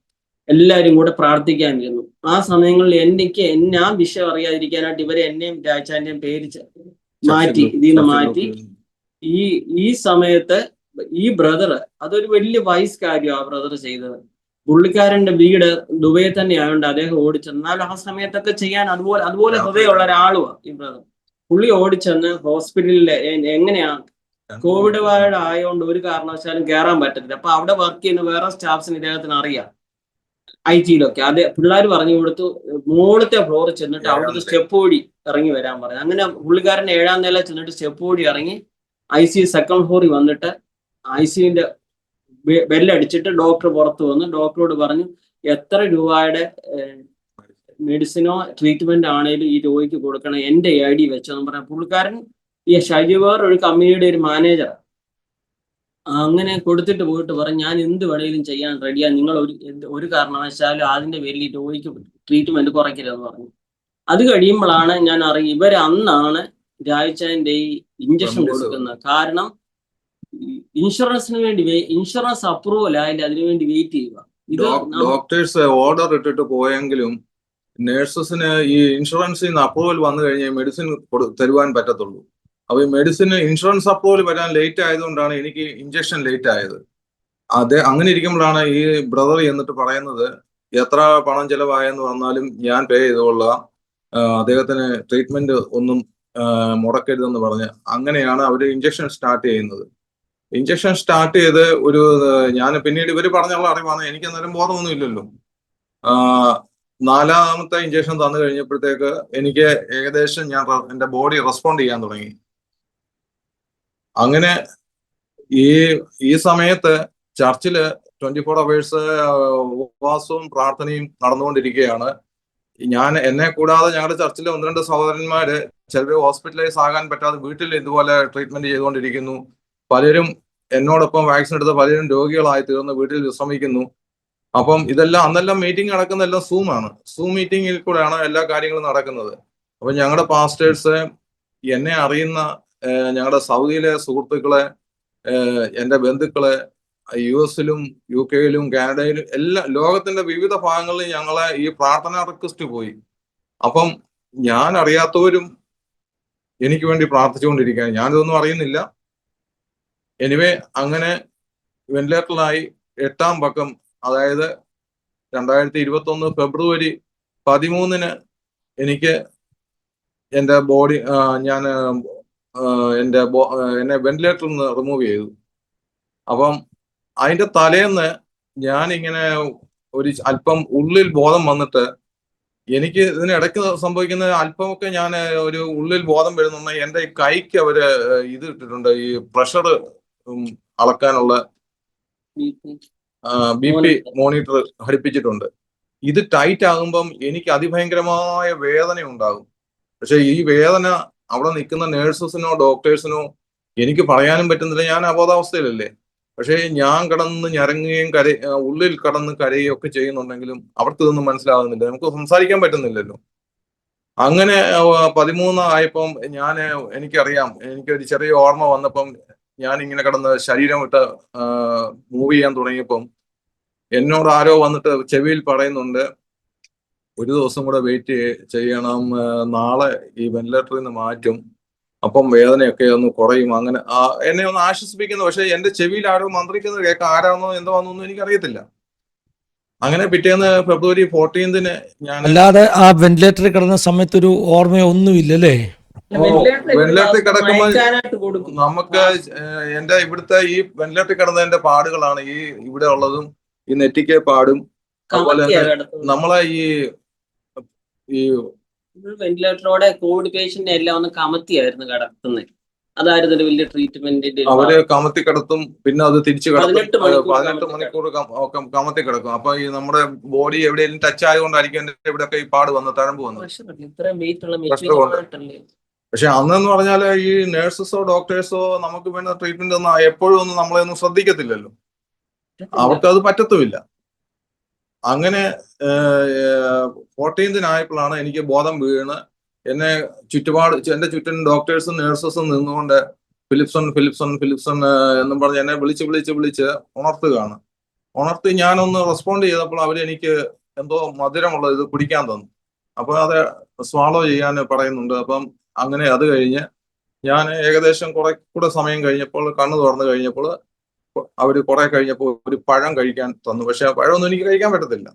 Speaker 3: എല്ലാവരും കൂടെ പ്രാർത്ഥിക്കാനിരുന്നു. ആ സമയങ്ങളിൽ ഞാൻ വിഷയം അറിയാതിരിക്കാനായിട്ട് ഇവരെ എന്നെയും രാജാന്റെയും പേര് മാറ്റി, ഇതിൽ നിന്ന് മാറ്റി. ഈ സമയത്ത് ഈ ബ്രദർ, അതൊരു വലിയ വൈസ് കാര്യമാണ് ആ ബ്രദർ ചെയ്തത്. പുള്ളിക്കാരന്റെ വീട് ദുബൈ തന്നെ ആയതുകൊണ്ട് അദ്ദേഹം ഓടിച്ചെന്ന്, എന്നാലും ആ സമയത്തൊക്കെ ചെയ്യാൻ അതുപോലെ ഹൃദയമുള്ള ഒരാളുമാണ് ഈ ബ്രദർ. പുള്ളി ഓടിച്ചെന്ന് ഹോസ്പിറ്റലിലെ എങ്ങനെയാ കോവിഡ് വാർഡ് ആയതുകൊണ്ട് ഒരു കാരണവശാലും കയറാൻ പറ്റത്തില്ല. അപ്പൊ അവിടെ വർക്ക് ചെയ്യുന്ന വേറെ സ്റ്റാഫ്സിന് ഇദ്ദേഹത്തിന് അറിയാം, IT-ലൊക്കെ. അത് പിള്ളേർ പറഞ്ഞു കൊടുത്തു, മുകളിലത്തെ ഫ്ലോറിൽ ചെന്നിട്ട് അവിടുത്തെ സ്റ്റെപ്പ് ഓടി ഇറങ്ങി വരാൻ പറഞ്ഞു. അങ്ങനെ പുള്ളിക്കാരൻ 7ാം നില ചെന്നിട്ട് സ്റ്റെപ്പ് ഓടി ഇറങ്ങി ICU 2nd ഫ്ലോറിൽ വന്നിട്ട് ICUവിന്റെ ബെല്ലടിച്ചിട്ട് ഡോക്ടർ പുറത്തു വന്നു. ഡോക്ടറോട് പറഞ്ഞു, എത്ര രൂപയുടെ മെഡിസിനോ ട്രീറ്റ്മെന്റ് ആണേലും ഈ രോഗിക്ക് കൊടുക്കണം, എൻ്റെ ID വെച്ചെന്ന് പറഞ്ഞ പുള്ളിക്കാരൻ ഈ ഷൈജുവാർ ഒരു കമ്പനിയുടെ ഒരു മാനേജർ. അങ്ങനെ കൊടുത്തിട്ട് പോയിട്ട് പറഞ്ഞു, ഞാൻ എന്ത് വേണേലും ചെയ്യാൻ റെഡിയാ, നിങ്ങൾ ഒരു കാരണവശാലും അതിന്റെ പേരിൽ ഈ രോഗിക്ക് ട്രീറ്റ്മെന്റ് കുറയ്ക്കരുതെന്ന് പറഞ്ഞു. അത് കഴിയുമ്പോഴാണ് ഞാൻ അറിയും ഇവർ അന്നാണ് രാജാന്റെ ഈ ഇഞ്ചക്ഷൻ കൊടുക്കുന്നത്. കാരണം ഇൻഷുറൻസിന് വേണ്ടി ഇൻഷുറൻസ് അപ്രൂവൽ ആയാലും അതിനുവേണ്ടി വെയിറ്റ് ചെയ്യുക. ഇത്
Speaker 2: ഡോക്ടേഴ്സ് ഓർഡർ ഇട്ടിട്ട് പോയെങ്കിലും നേഴ്സസിന് ഈ ഇൻഷുറൻസിൽ നിന്ന് അപ്രൂവൽ വന്നു കഴിഞ്ഞാൽ മെഡിസിൻ തരുവാൻ പറ്റത്തുള്ളൂ. അപ്പൊ ഈ മെഡിസിന് ഇൻഷുറൻസ് അപ്രൂവൽ വരാൻ ലേറ്റ് ആയതുകൊണ്ടാണ് എനിക്ക് ഇഞ്ചക്ഷൻ ലേറ്റ് ആയത്. അങ്ങനെ ഇരിക്കുമ്പോഴാണ് ഈ ബ്രദർ എന്നിട്ട് പറയുന്നത്, എത്ര പണം ചെലവായെന്ന് വന്നാലും ഞാൻ പേ ചെയ്തുകൊള്ളാം, അദ്ദേഹത്തിന് ട്രീറ്റ്മെന്റ് ഒന്നും മുടക്കരുതെന്ന് പറഞ്ഞ് അങ്ങനെയാണ് അവർ ഇഞ്ചക്ഷൻ സ്റ്റാർട്ട് ചെയ്യുന്നത്. ഇഞ്ചക്ഷൻ സ്റ്റാർട്ട് ചെയ്ത് ഞാൻ പിന്നീട് ഇവർ പറഞ്ഞുള്ള അറിവാണ്, എനിക്ക് അന്നേരം ബോധമൊന്നും ഇല്ലല്ലോ. 4ാമത്തെ ഇഞ്ചക്ഷൻ തന്നു കഴിഞ്ഞപ്പോഴത്തേക്ക് എനിക്ക് ഏകദേശം എൻ്റെ ബോഡി റെസ്പോണ്ട് ചെയ്യാൻ തുടങ്ങി. അങ്ങനെ ഈ സമയത്ത് ചർച്ചില് 24 hours ഉപവാസവും പ്രാർത്ഥനയും നടന്നുകൊണ്ടിരിക്കുകയാണ്. എന്നെ കൂടാതെ ഞങ്ങളുടെ ചർച്ചിലെ 1-2 സഹോദരന്മാര് ചിലർ ഹോസ്പിറ്റലൈസ് ആകാൻ പറ്റാതെ വീട്ടിൽ ഇതുപോലെ ട്രീറ്റ്മെന്റ് ചെയ്തുകൊണ്ടിരിക്കുന്നു. പലരും എന്നോടൊപ്പം വാക്സിൻ എടുത്ത പലരും രോഗികളായി തീർന്ന് വീട്ടിൽ വിശ്രമിക്കുന്നു. അപ്പം അന്നെല്ലാം മീറ്റിംഗ് നടക്കുന്നതെല്ലാം സൂം മീറ്റിംഗിൽ കൂടെയാണ് എല്ലാ കാര്യങ്ങളും നടക്കുന്നത്. അപ്പൊ ഞങ്ങളുടെ പാസ്റ്റേഴ്സ്, എന്നെ അറിയുന്ന ഞങ്ങളുടെ സൗദിയിലെ സുഹൃത്തുക്കളെ, എൻ്റെ ബന്ധുക്കളെ, US-ലും UK-ലും കാനഡയിലും ലോകത്തിന്റെ വിവിധ ഭാഗങ്ങളിൽ ഞങ്ങളെ ഈ പ്രാർത്ഥന റിക്വസ്റ്റ് പോയി. അപ്പം ഞാൻ അറിയാത്തവരും എനിക്ക് വേണ്ടി പ്രാർത്ഥിച്ചുകൊണ്ടിരിക്കുകയാണ്. ഞാനിതൊന്നും അറിയുന്നില്ല. എനിവേ അങ്ങനെ വെന്റിലേറ്ററിലായി 8ാം പക്കം, അതായത് 2021 ഫെബ്രുവരി 13 എനിക്ക് എൻ്റെ ബോഡി എന്നെ വെന്റിലേറ്ററിൽ നിന്ന് റിമൂവ് ചെയ്തു. അപ്പം അതിന്റെ തലേന്ന് ഞാനിങ്ങനെ അല്പം ഉള്ളിൽ ബോധം വന്നിട്ട്, എനിക്ക് ഇതിനിടയ്ക്ക് സംഭവിക്കുന്ന അല്പമൊക്കെ ഞാൻ ഒരു ഉള്ളിൽ ബോധം വരുന്നുണ്ട്. എൻ്റെ കൈക്ക് അവര് ഇത് ഇട്ടിട്ടുണ്ട്, ഈ പ്രഷർ അളക്കാനുള്ള BP മോണിറ്റർ ഘടിപ്പിച്ചിട്ടുണ്ട്. ഇത് ടൈറ്റ് ആകുമ്പം എനിക്ക് അതിഭയങ്കരമായ വേദന ഉണ്ടാകും. പക്ഷെ ഈ വേദന അവിടെ നിൽക്കുന്ന നേഴ്സസിനോ ഡോക്ടേഴ്സിനോ എനിക്ക് പറയാനും പറ്റുന്നില്ല, ഞാൻ അബോധാവസ്ഥയിലല്ലേ. പക്ഷേ ഞാൻ കിടന്ന് ഞരങ്ങുകയും ഉള്ളിൽ കടന്ന് കരയുകയും ഒക്കെ ചെയ്യുന്നുണ്ടെങ്കിലും അവർക്ക് ഇതൊന്നും മനസ്സിലാകുന്നില്ല, നമുക്ക് സംസാരിക്കാൻ പറ്റുന്നില്ലല്ലോ. അങ്ങനെ 13 ആയപ്പം എനിക്കറിയാം, എനിക്കൊരു ചെറിയ ഓർമ്മ വന്നപ്പം ഞാൻ ഇങ്ങനെ കിടന്ന് ശരീരം വിട്ട് മൂവ് ചെയ്യാൻ തുടങ്ങിയപ്പം എന്നോട് ആരോ വന്നിട്ട് ചെവിയിൽ പറയുന്നുണ്ട്, ഒരു ദിവസം കൂടെ വെയിറ്റ് ചെയ്യണം, നാളെ ഈ വെന്റിലേറ്ററിൽ നിന്ന് മാറ്റും, അപ്പം വേദനയൊക്കെ ഒന്ന് കുറയും. അങ്ങനെ എന്നെ ഒന്ന് ആശ്വസിപ്പിക്കുന്നു. പക്ഷെ എന്റെ ചെവിയിൽ ആരോ മന്ത്രിക്കുന്നത് കേൾക്കാം, ആരാണെന്നോ എന്താണെന്നൊന്നും എനിക്കറിയത്തില്ല. അങ്ങനെ പിറ്റേന്ന് ഫെബ്രുവരി 14 ഞാൻ
Speaker 1: അല്ലാതെ ആ വെന്റിലേറ്ററിൽ കിടന്ന സമയത്ത് ഒരു ഓർമ്മയോ ഒന്നുമില്ലല്ലേ?
Speaker 2: വെന്റിലേറ്ററിൽ കിടക്കുമ്പോൾ
Speaker 3: മയക്കാനായിട്ട് കൊടുക്കും.
Speaker 2: നമുക്ക് എന്റെ ഇവിടുത്തെ ഈ വെന്റിലേറ്ററിൽ കിടന്നതിന്റെ പാടുകളാണ് ഈ ഇവിടെ ഉള്ളതും, ഈ നെറ്റിക്ക് പാടും. അതുപോലെ
Speaker 3: കമത്തിയാ
Speaker 2: തന്നെ
Speaker 3: കിടക്കുന്നത്.
Speaker 2: നമ്മളെ ഈ
Speaker 3: വെന്റിലേറ്ററോടെ കോവിഡ് പേഷ്യന്റ് എല്ലാം ഒന്ന് കമത്തിയായിരുന്നു കിടക്കുന്നത്. അതായിരുന്നു ഒരു വലിയ ട്രീറ്റ്മെന്റിന്റെ
Speaker 2: അവര് കമത്തി കിടത്തും, പിന്നെ അത് തിരിച്ചു കിടത്തും. 18
Speaker 3: 18
Speaker 2: മണിക്കൂർ കമത്തി കിടക്കും. അപ്പൊ ഈ നമ്മുടെ ബോഡി എവിടെയെങ്കിലും ടച്ച് ആയതുകൊണ്ടായിരിക്കും എന്റെ ഇവിടെയൊക്കെ ഈ പാട് വന്ന് തഴമ്പ് വന്നു.
Speaker 3: ഇത്രയും വെയിറ്റ് ഉള്ള
Speaker 2: പ്രഷർ കൊണ്ട്. പക്ഷെ അന്നെന്ന് പറഞ്ഞാൽ ഈ നഴ്സസോ ഡോക്ടേഴ്സോ നമുക്ക് വേണ്ട ട്രീറ്റ്മെന്റ് ഒന്നും എപ്പോഴും ഒന്നും നമ്മളെ ഒന്നും ശ്രദ്ധിക്കത്തില്ലല്ലോ, അവർക്കത് പറ്റത്തുമില്ല. അങ്ങനെ 14 ആയപ്പോഴാണ് എനിക്ക് ബോധം വീണ് എന്നെ എന്റെ ചുറ്റും ഡോക്ടേഴ്സും നഴ്സസും നിന്നുകൊണ്ട് ഫിലിപ്സൺ ഫിലിപ്സൺ ഫിലിപ്സൺ എന്നും പറഞ്ഞ് എന്നെ വിളിച്ച് ഉണർത്തുകയാണ്. ഉണർത്തി ഞാനൊന്ന് റെസ്പോണ്ട് ചെയ്തപ്പോൾ അവരെനിക്ക് എന്തോ മധുരമുള്ളത് ഇത് കുടിക്കാൻ തന്നു. അപ്പൊ അത് സ്വാളോ ചെയ്യാൻ പറയുന്നുണ്ട്. അപ്പം അങ്ങനെ അത് കഴിഞ്ഞ് ഞാൻ ഏകദേശം കൂടെ സമയം കഴിഞ്ഞപ്പോൾ, കണ്ണു തുറന്നു കഴിഞ്ഞപ്പോൾ അവര് കുറെ കഴിഞ്ഞപ്പോൾ ഒരു പഴം കഴിക്കാൻ തന്നു. പക്ഷെ ആ പഴമൊന്നും എനിക്ക് കഴിക്കാൻ പറ്റത്തില്ല.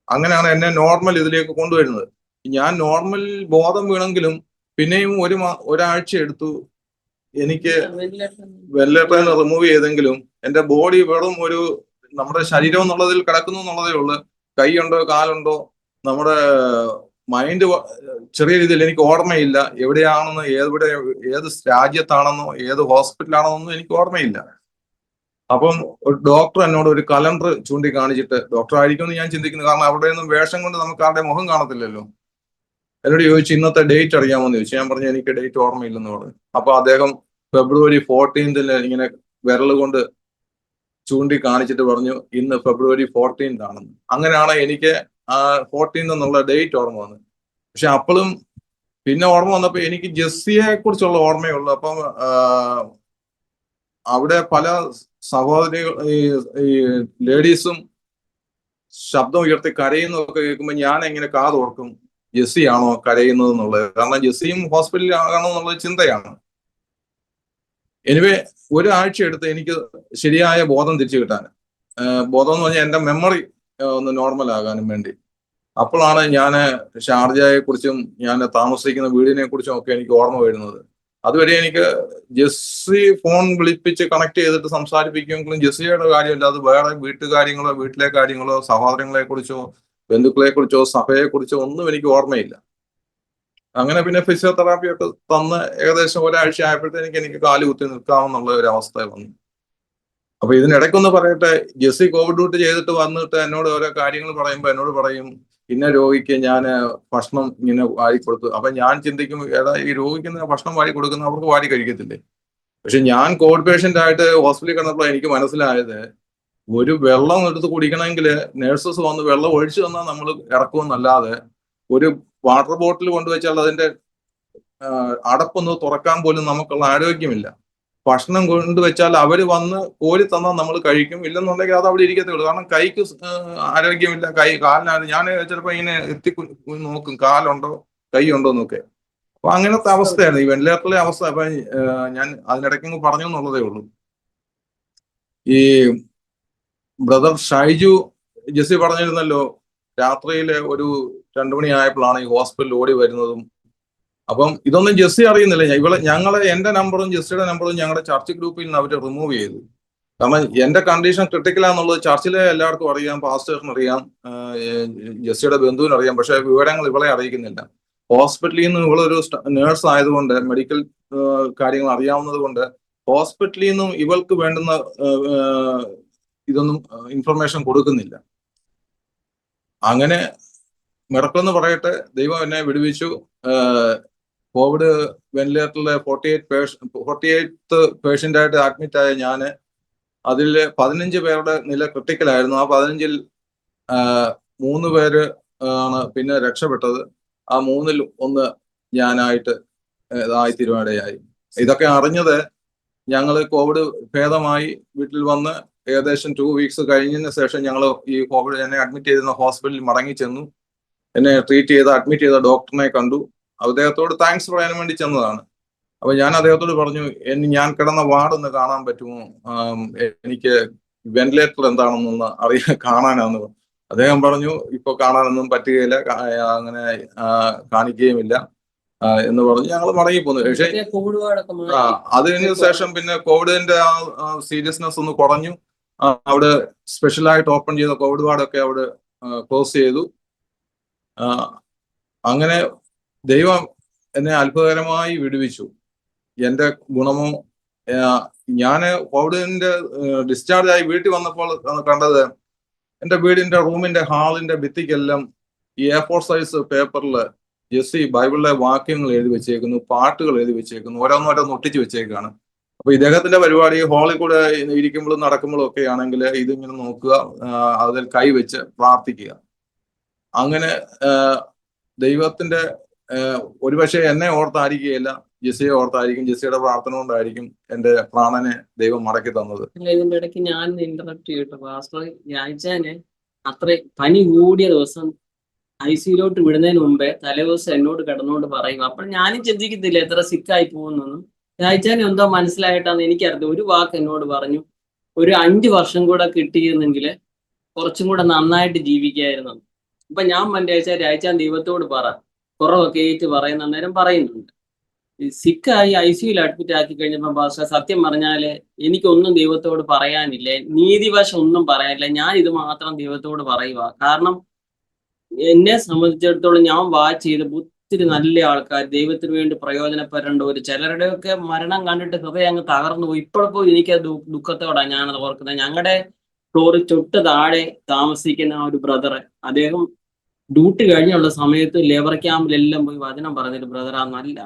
Speaker 2: അങ്ങനെയാണ് എന്നെ നോർമൽ ഇതിലേക്ക് കൊണ്ടുവരുന്നത്. ഞാൻ നോർമൽ ബോധം വീണെങ്കിലും പിന്നെയും ഒരാഴ്ച എടുത്തു എനിക്ക് വെന്റിലേറ്ററിൽ നിന്ന് റിമൂവ് ചെയ്തെങ്കിലും എന്റെ ബോഡി വെറും നമ്മുടെ ശരീരം എന്നുള്ളതിൽ കിടക്കുന്നു എന്നുള്ളതേ ഉള്ളൂ. കൈയുണ്ടോ കാലുണ്ടോ, നമ്മുടെ മൈൻഡ് ചെറിയ രീതിയിൽ എനിക്ക് ഓർമ്മയില്ല. എവിടെയാണെന്ന്, ഏത് രാജ്യത്താണെന്നോ ഏത് ഹോസ്പിറ്റലാണെന്നൊന്നും എനിക്ക് ഓർമ്മയില്ല. അപ്പം ഒരു ഡോക്ടർ എന്നോട് ഒരു കലണ്ടർ ചൂണ്ടിക്കാണിച്ചിട്ട്, ഡോക്ടർ ആയിരിക്കും എന്ന് ഞാൻ ചിന്തിക്കുന്നു, കാരണം അവിടെ ഒന്നും വേഷം കൊണ്ട് നമുക്ക് ആരുടെ മുഖം കാണത്തില്ലല്ലോ. എന്നോട് ചോദിച്ചു, ഇന്നത്തെ ഡേറ്റ് അറിയാമോന്ന് ചോദിച്ചു. ഞാൻ പറഞ്ഞു എനിക്ക് ഡേറ്റ് ഓർമ്മയില്ലെന്ന് പറഞ്ഞു. അപ്പൊ അദ്ദേഹം ഫെബ്രുവരി 14 ഇങ്ങനെ വിരൽ കൊണ്ട് ചൂണ്ടിക്കാണിച്ചിട്ട് പറഞ്ഞു, ഇന്ന് ഫെബ്രുവരി 14 ആണെന്ന്. അങ്ങനെയാണ് എനിക്ക് ആ 14 എന്നുള്ള ഡേറ്റ് ഓർമ്മ വന്നത്. പക്ഷെ അപ്പോഴും പിന്നെ ഓർമ്മ വന്നപ്പോ എനിക്ക് ജെസ്സിയെ കുറിച്ചുള്ള ഓർമ്മയുള്ളൂ. അപ്പം അവിടെ പല സഹോദരികൾ, ഈ ലേഡീസും ശബ്ദം ഉയർത്തി കരയുന്നതൊക്കെ കേൾക്കുമ്പോൾ ഞാൻ എങ്ങനെ കാതോർക്കും, ജെസ്സി ആണോ കരയുന്നത് എന്നുള്ളത്. കാരണം ജെസ്സിയും ഹോസ്പിറ്റലിൽ ആകണോ എന്നുള്ളത് ചിന്തയാണ്. എനിവേ ഒരാഴ്ച എടുത്ത് എനിക്ക് ശരിയായ ബോധം തിരിച്ചു കിട്ടാൻ. ബോധം എന്ന് പറഞ്ഞാൽ എന്റെ മെമ്മറി ഒന്ന് നോർമൽ ആകാനും വേണ്ടി. അപ്പോഴാണ് ഞാൻ ഷാർജയെ കുറിച്ചും ഞാൻ താമസിക്കുന്ന വീടിനെ കുറിച്ചും ഒക്കെ എനിക്ക് ഓർമ്മ വരുന്നത്. അതുവരെ എനിക്ക് ജെസ്സി ഫോൺ വിളിപ്പിച്ച് കണക്ട് ചെയ്തിട്ട് സംസാരിപ്പിക്കുമെങ്കിലും ജെസ്സിയുടെ കാര്യമല്ലാതെ വേറെ വീട്ടുകാര്യങ്ങളോ വീട്ടിലെ കാര്യങ്ങളോ സഹോദരങ്ങളെ കുറിച്ചോ ബന്ധുക്കളെ കുറിച്ചോ സഭയെ കുറിച്ചോ ഒന്നും എനിക്ക് ഓർമ്മയില്ല. അങ്ങനെ പിന്നെ ഫിസിയോതെറാപ്പി ഒക്കെ തന്ന് ഏകദേശം ഒരാഴ്ച ആയപ്പോഴത്തേക്ക് എനിക്ക് കാല് കുത്തി നിൽക്കാമെന്നുള്ള ഒരു അവസ്ഥ വന്നു. അപ്പൊ ഇതിനിടയ്ക്കൊന്ന് പറയട്ടെ, ജെസ്സി കോവിഡ് ഡ്യൂട്ടി ചെയ്തിട്ട് വന്നിട്ട് എന്നോട് ഓരോ കാര്യങ്ങൾ പറയുമ്പോൾ എന്നോട് പറയും, ഇന്ന രോഗിക്ക് ഞാൻ ഭക്ഷണം ഇങ്ങനെ വാരി കൊടുത്തു. അപ്പൊ ഞാൻ ചിന്തിക്കും, ഈ രോഗിക്ക് ഭക്ഷണം വാരി കൊടുക്കുന്ന അവർക്ക് വാരി കഴിക്കത്തില്ലേ? പക്ഷെ ഞാൻ കോവിഡ് പേഷ്യന്റ് ആയിട്ട് ഹോസ്പിറ്റലിൽ കിടന്നപ്പോൾ എനിക്ക് മനസ്സിലായത്, ഒരു വെള്ളം എടുത്ത് കുടിക്കണമെങ്കിൽ നഴ്സസ് വന്ന് വെള്ളം ഒഴിച്ചു തന്നാൽ നമ്മൾ ഇറക്കുമെന്നല്ലാതെ ഒരു വാട്ടർ ബോട്ടിൽ കൊണ്ടുവച്ചാൽ അതിന്റെ അടപ്പൊന്ന് തുറക്കാൻ പോലും നമുക്കുള്ള ആരോഗ്യമില്ല. ഭക്ഷണം കൊണ്ടുവച്ചാൽ അവര് വന്ന് കോരി തന്നാൽ നമ്മൾ കഴിക്കും, ഇല്ലെന്നുണ്ടെങ്കിൽ അത് അവിടെ ഇരിക്കത്തേ ഉള്ളൂ. കാരണം കൈക്ക് ആരോഗ്യമില്ല, കാലിനാണ്. ഞാൻ ചിലപ്പോൾ ഇങ്ങനെ നോക്കും കാലുണ്ടോ കൈ ഉണ്ടോ എന്നൊക്കെ. അപ്പൊ അങ്ങനത്തെ അവസ്ഥയാണ് ഈ വെന്റിലേറ്ററിലെ അവസ്ഥ. അപ്പൊ ഞാൻ അതിനിടയ്ക്ക് പറഞ്ഞു എന്നുള്ളതേ ഉള്ളൂ. ഈ ബ്രദർ ഷൈജു ജെസ്സി പറഞ്ഞിരുന്നല്ലോ, രാത്രിയിലെ ഒരു 2 മണി ആയപ്പോഴാണ് ഈ ഹോസ്പിറ്റലിൽ ഓടി വരുന്നതും. അപ്പം ഇതൊന്നും ജെസ്സി അറിയുന്നില്ല. എന്റെ നമ്പറും ജെസ്സിയുടെ നമ്പറും ഞങ്ങളുടെ ചർച്ച് ഗ്രൂപ്പിൽ നിന്ന് അവർ റിമൂവ് ചെയ്തു. കാരണം എന്റെ കണ്ടീഷൻ ക്രിട്ടിക്കലാന്നുള്ളത് ചർച്ചിലെ എല്ലാവർക്കും അറിയാം, പാസ്റ്റേഴ്സിന് അറിയാം, ജെസ്സിയുടെ ബന്ധുവിന് അറിയാം. പക്ഷെ വിവരങ്ങൾ ഇവളെ അറിയിക്കുന്നില്ല. ഹോസ്പിറ്റലിൽ നിന്ന് ഇവളൊരു നേഴ്സ് ആയതുകൊണ്ട്, മെഡിക്കൽ കാര്യങ്ങൾ അറിയാവുന്നത് കൊണ്ട് ഹോസ്പിറ്റലിൽ നിന്നും ഇവൾക്ക് വേണ്ടുന്ന ഇതൊന്നും ഇൻഫർമേഷൻ കൊടുക്കുന്നില്ല. അങ്ങനെ മിറക്കിളെന്ന് പറയട്ടെ, ദൈവം എന്നെ വിടുവിച്ചു. കോവിഡ് വെന്റിലേറ്ററിലെ 48th പേഷ്യന്റ് ആയിട്ട് അഡ്മിറ്റ് ആയ ഞാൻ അതിൽ 15 പേരുടെ നില ക്രിട്ടിക്കലായിരുന്നു. ആ 15-ൽ 3 പേര് ആണ് പിന്നെ രക്ഷപ്പെട്ടത്. ആ 3-ൽ 1 ഞാനായിട്ട് തീരുമാനമായി. ഇതൊക്കെ അറിഞ്ഞത് ഞങ്ങൾ കോവിഡ് ഭേദമായി വീട്ടിൽ വന്ന് ഏകദേശം 2 വീക്സ് കഴിഞ്ഞതിന് ശേഷം ഞങ്ങൾ ഈ കോവിഡ് എന്നെ അഡ്മിറ്റ് ചെയ്തിരുന്ന ഹോസ്പിറ്റലിൽ മടങ്ങി ചെന്നു. എന്നെ അഡ്മിറ്റ് ചെയ്ത ഡോക്ടറിനെ കണ്ടു. അദ്ദേഹത്തോട് താങ്ക്സ് പറയാൻ വേണ്ടി ചെന്നതാണ്. അപ്പൊ ഞാൻ അദ്ദേഹത്തോട് പറഞ്ഞു, ഞാൻ കിടന്ന വാർഡൊന്ന് കാണാൻ പറ്റുമോ, എനിക്ക് വെന്റിലേറ്റർ എന്താണെന്നൊന്ന് കാണാനാന്ന്. അദ്ദേഹം പറഞ്ഞു, ഇപ്പൊ കാണാനൊന്നും പറ്റുകയില്ല, അങ്ങനെ കാണിക്കുകയുമില്ല എന്ന് പറഞ്ഞ് ഞങ്ങൾ മടങ്ങി പോന്നു. പക്ഷേ അതിന് ശേഷം പിന്നെ കോവിഡിന്റെ സീരിയസ്നെസ് ഒന്ന് കുറഞ്ഞു. അവിടെ സ്പെഷ്യലായിട്ട് ഓപ്പൺ ചെയ്ത കോവിഡ് വാർഡൊക്കെ അവിടെ ക്ലോസ് ചെയ്തു. അങ്ങനെ ദൈവം എന്നെ അത്ഭുതകരമായി വിടുവിച്ചു. എന്റെ ഗുണമോ, ഞാന് കോവിഡിന്റെ ഡിസ്ചാർജ് ആയി വീട്ടിൽ വന്നപ്പോൾ കണ്ടത് എന്റെ വീടിന്റെ റൂമിന്റെ ഹാളിന്റെ ഭിത്തിക്കെല്ലാം ഈ A4 സൈസ് പേപ്പറിൽ ജെസ്സി ബൈബിളിലെ വാക്യങ്ങൾ എഴുതി വെച്ചേക്കുന്നു, പാട്ടുകൾ എഴുതി വെച്ചേക്കുന്നു, ഓരോന്നോരോന്ന് ഒട്ടിച്ച് വെച്ചേക്കാണ്. അപ്പൊ ഇദ്ദേഹത്തിന്റെ പരിപാടി ഹാളിൽ കൂടെ ഇരിക്കുമ്പോഴും നടക്കുമ്പോഴും ഒക്കെ ആണെങ്കിൽ ഇതിങ്ങനെ നോക്കുക, അതിൽ കൈവച്ച് പ്രാർത്ഥിക്കുക. അങ്ങനെ ദൈവത്തിന്റെ ഒരുപക്ഷെ എന്നെ ഓർത്തായിരിക്കുകയില്ല, ജെസ്സിയെ ഓർത്തായിരിക്കും, ജെസ്സിയുടെ പ്രാർത്ഥന കൊണ്ടായിരിക്കും എന്റെ പ്രാണനെ ദൈവം മടക്കി തന്നത്.
Speaker 3: ഇതിന്റെ ഇടയ്ക്ക് ഞാൻ ഇന്ററപ്റ്റ് ചെയ്തിട്ട് പാസ്റ്റർ, ഞായച്ചാന് അത്ര പനി കൂടിയ ദിവസം ICUലോട്ട് വിടുന്നതിന് മുമ്പേ തലേദിവസം എന്നോട് കിടന്നുകൊണ്ട് പറയും. അപ്പോൾ ഞാനും ചിന്തിക്കത്തില്ല എത്ര സിക്കായി പോകുന്നൊന്നും. ഞായച്ചാൻ എന്തോ മനസ്സിലായിട്ടാന്ന് എനിക്കറിയാം. ഒരു വാക്ക് എന്നോട് പറഞ്ഞു, ഒരു 5 വർഷം കൂടെ കിട്ടിയിരുന്നെങ്കിൽ കുറച്ചും കൂടെ നന്നായിട്ട് ജീവിക്കായിരുന്നു. അപ്പൊ ഞാൻ രായച്ചാൻ ദൈവത്തോട് പറ, കുറവൊക്കെ ഏറ്റ് പറയുന്ന നേരം പറയുന്നുണ്ട്. സിക്കായി ICUയിൽ അഡ്മിറ്റ് ആക്കി കഴിഞ്ഞപ്പോൾ പാസ്റ്റർ സത്യം പറഞ്ഞാല് എനിക്കൊന്നും ദൈവത്തോട് പറയാനില്ല, നീതിവശം ഒന്നും പറയാനില്ല. ഞാൻ ഇത് മാത്രം ദൈവത്തോട് പറയുക. കാരണം എന്നെ സംബന്ധിച്ചിടത്തോളം ഞാൻ വാച്ച് ചെയ്ത ഒത്തിരി നല്ല ആൾക്കാർ, ദൈവത്തിന് വേണ്ടി പ്രയോജനപ്പെടേണ്ട ഒരു ചിലരുടെയൊക്കെ മരണം കണ്ടിട്ട് ഹൃദയം അങ്ങ് തകർന്നു പോയി. ഇപ്പോഴപ്പോൾ എനിക്ക് ദുഃഖത്തോടാണ് ഞാനത് ഓർക്കുന്നത്. ഞങ്ങളുടെ ഫ്ലോറിൽ തൊട്ട് താഴെ താമസിക്കുന്ന ഒരു ബ്രദർ, അദ്ദേഹം ഡ്യൂട്ടി കഴിഞ്ഞുള്ള സമയത്ത് ലേബർ ക്യാമ്പിലെല്ലാം പോയി വചനം പറഞ്ഞൊരു ബ്രദറാ. നല്ല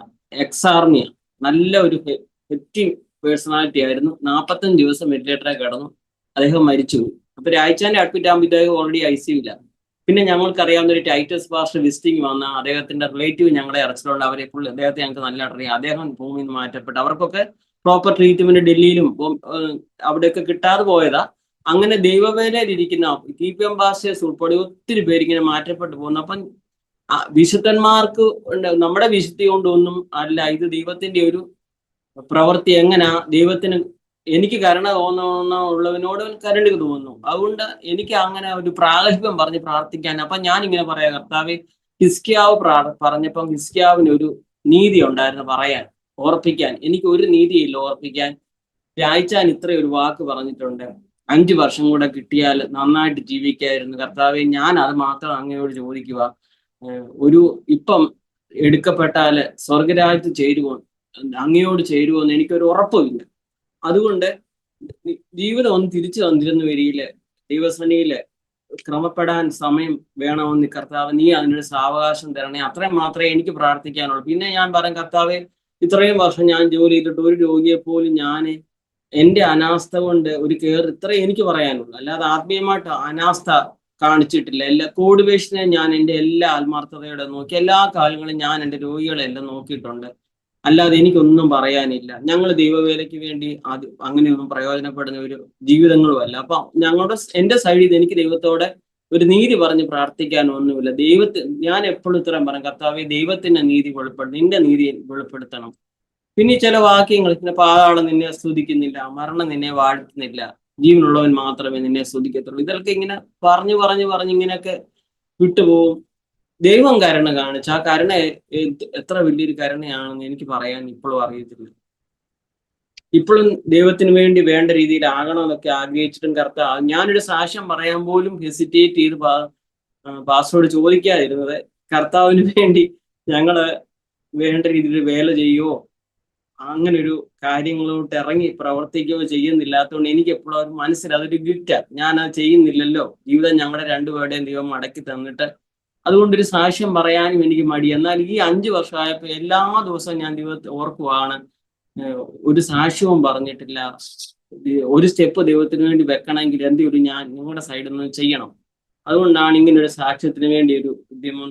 Speaker 3: എക്സ്-ആർമിയ, നല്ല ഒരു ഹെറ്റിംഗ് പേഴ്സണാലിറ്റി ആയിരുന്നു. 45 ദിവസം വെന്റിലേറ്ററെ കിടന്നു, അദ്ദേഹം മരിച്ചുപോയി. അപ്പൊ രാഴ്ചാന്റെ അഡ്മിറ്റ് ആകുമ്പോൾ ഇദ്ദേഹം ഓൾറെഡി ICUയില്ല. പിന്നെ ഞങ്ങൾക്കറിയാവുന്ന ഒരു ടൈറ്റസ് പാസ്റ്റർ വിസിറ്റിംഗ് വന്ന അദ്ദേഹത്തിന്റെ റിലേറ്റീവ് ഞങ്ങളെ അറസ്റ്റിലുണ്ട്. അദ്ദേഹത്തെ ഞങ്ങൾക്ക് നല്ല അറിയാം. അദ്ദേഹം ഭൂമിയിൽ നിന്ന് മാറ്റപ്പെട്ടു. അവർക്കൊക്കെ പ്രോപ്പർ ട്രീറ്റ്മെന്റ് ഡൽഹിയിലും അവിടെയൊക്കെ കിട്ടാതെ പോയതാ. അങ്ങനെ ദൈവവേലയിലിരിക്കുന്ന TPM പാസ്റ്റേഴ്സ് ഉൾപ്പെടെ ഒത്തിരി പേര് ഇങ്ങനെ മാറ്റപ്പെട്ടു പോകുന്നു. അപ്പം വിശുദ്ധന്മാർക്ക് നമ്മുടെ വിശുദ്ധി കൊണ്ടൊന്നും അല്ല, ഇത് ദൈവത്തിന്റെ ഒരു പ്രവൃത്തി. എങ്ങനാ ദൈവത്തിന് എനിക്ക് കരുണ ഉള്ളവനോട് കരുണ തോന്നുന്നു. അതുകൊണ്ട് എനിക്ക് അങ്ങനെ ഒരു പ്രാഗൽഭ്യം പറഞ്ഞ് പ്രാർത്ഥിക്കാൻ. അപ്പൊ ഞാൻ ഇങ്ങനെ പറയാം, കർത്താവ്, ഹിസ്കിയാവ് പറഞ്ഞപ്പം ഹിസ്കിയാവിന് ഒരു നീതി ഉണ്ടായിരുന്നു പറയാൻ, ഓർപ്പിക്കാൻ. എനിക്ക് ഒരു നീതിയില്ല ഓർപ്പിക്കാൻ. രായ്ച്ചാൻ ഇത്രയൊരു വാക്ക് പറഞ്ഞിട്ടുണ്ട്, 5 വർഷം കൂടെ കിട്ടിയാൽ നന്നായിട്ട് ജീവിക്കായിരുന്നു. കർത്താവെ, ഞാൻ അത് മാത്രം അങ്ങയോട് ചോദിക്കുക, ഇപ്പം എടുക്കപ്പെട്ടാല് സ്വർഗരാജ്യത്ത് ചേരുവോ, അങ്ങയോട് ചേരുവോ എന്ന് എനിക്കൊരു ഉറപ്പുമില്ല. അതുകൊണ്ട് ജീവിതം ഒന്ന് തിരിച്ചു തന്നിരുന്നു വരിയില് ദൈവസന്നിധിയില് ക്രമപ്പെടാൻ സമയം വേണമെന്ന് കർത്താവ്, നീ അതിനൊരു സാവകാശം തരണേ. അത്രയും മാത്രമേ എനിക്ക് പ്രാർത്ഥിക്കാനുള്ളൂ. പിന്നെ ഞാൻ പറയും, കർത്താവ്, ഇത്രയും വർഷം ഞാൻ ജോലി ചെയ്തിട്ട് ഒരു രോഗിയെ പോലും ഞാൻ എന്റെ അനാസ്ഥ കൊണ്ട് ഇത്രയും എനിക്ക് പറയാനുള്ളൂ. അല്ലാതെ ആത്മീയമായിട്ട് അനാസ്ഥ കാണിച്ചിട്ടില്ല. കോഡ് വേഷനെ ഞാൻ എൻ്റെ എല്ലാ ആത്മാർത്ഥതയോടെ നോക്കി, എല്ലാ കാലങ്ങളും ഞാൻ എൻ്റെ രോഗികളെല്ലാം നോക്കിയിട്ടുണ്ട്. അല്ലാതെ എനിക്കൊന്നും പറയാനില്ല. ഞങ്ങൾ ദൈവവേലയ്ക്ക് വേണ്ടി അങ്ങനെയൊന്നും പ്രയോജനപ്പെടുന്ന ഒരു ജീവിതങ്ങളുമല്ല. അപ്പൊ എൻ്റെ സൈഡിൽ നിന്ന് എനിക്ക് ദൈവത്തോടെ ഒരു നീതി പറഞ്ഞ് പ്രാർത്ഥിക്കാനൊന്നുമില്ല. ഞാൻ എപ്പോഴും ഇത്രയും പറയും, കർത്താവേ, ദൈവത്തിന്റെ നീതി വെളിപ്പെടുത്തണം, നിന്റെ നീതി വെളിപ്പെടുത്തണം. പിന്നെ ചില വാക്യങ്ങൾ, പിന്നെ പാതാളം നിന്നെ സ്തുതിക്കുന്നില്ല, മരണം നിന്നെ വാഴ്ത്തുന്നില്ല, ജീവനുള്ളവൻ മാത്രമേ നിന്നെ സ്തുതിക്കത്തുള്ളൂ. ഇതൊക്കെ ഇങ്ങനെ പറഞ്ഞ് ഇങ്ങനെയൊക്കെ വിട്ടുപോകും. ദൈവം കരുണ കാണിച്ചു. ആ കരുണ എത്ര വലിയൊരു കരുണയാണെന്ന് എനിക്ക് പറയാൻ ഇപ്പോഴും അറിയത്തില്ല. ഇപ്പോഴും ദൈവത്തിന് വേണ്ടി വേണ്ട രീതിയിൽ ആകണമെന്നൊക്കെ ആഗ്രഹിച്ചിട്ടും ഞാനൊരു സാക്ഷ്യം പറയാൻ പോലും ഹെസിറ്റേറ്റ് ചെയ്ത് പാസ്റ്ററോട് ചോദിക്കാതിരുന്നത്, കർത്താവിന് വേണ്ടി ഞങ്ങള് വേണ്ട രീതിയിൽ വേല ചെയ്യുവോ, അങ്ങനെ ഒരു കാര്യങ്ങളോട്ട് ഇറങ്ങി പ്രവർത്തിക്കുകയോ ചെയ്യുന്നില്ലാത്തതുകൊണ്ട് എനിക്ക് എപ്പോഴും ഒരു മനസ്സിൽ അതൊരു ഗിഫ്റ്റാ. ഞാൻ അത് ചെയ്യുന്നില്ലല്ലോ. ജീവിതം ഞങ്ങളുടെ രണ്ടുപേരുടെയും ദൈവം മടക്കി തന്നിട്ട് അതുകൊണ്ടൊരു സാക്ഷ്യം പറയാനും എനിക്ക് മടി. എന്നാൽ ഈ 5 വർഷമായപ്പോൾ എല്ലാ ദിവസവും ഞാൻ ദൈവത്തെ ഓർക്കുവാണ്, ഒരു സാക്ഷ്യവും പറഞ്ഞിട്ടില്ല, ഒരു സ്റ്റെപ്പ് ദൈവത്തിന് വേണ്ടി വെക്കണമെങ്കിൽ എന്തെങ്കിലും ഞാൻ നിങ്ങളുടെ സൈഡിൽ നിന്ന് ചെയ്യണം. അതുകൊണ്ടാണ് ഇങ്ങനെ ഒരു സാക്ഷ്യത്തിന് വേണ്ടി ഒരു ഉദ്യമം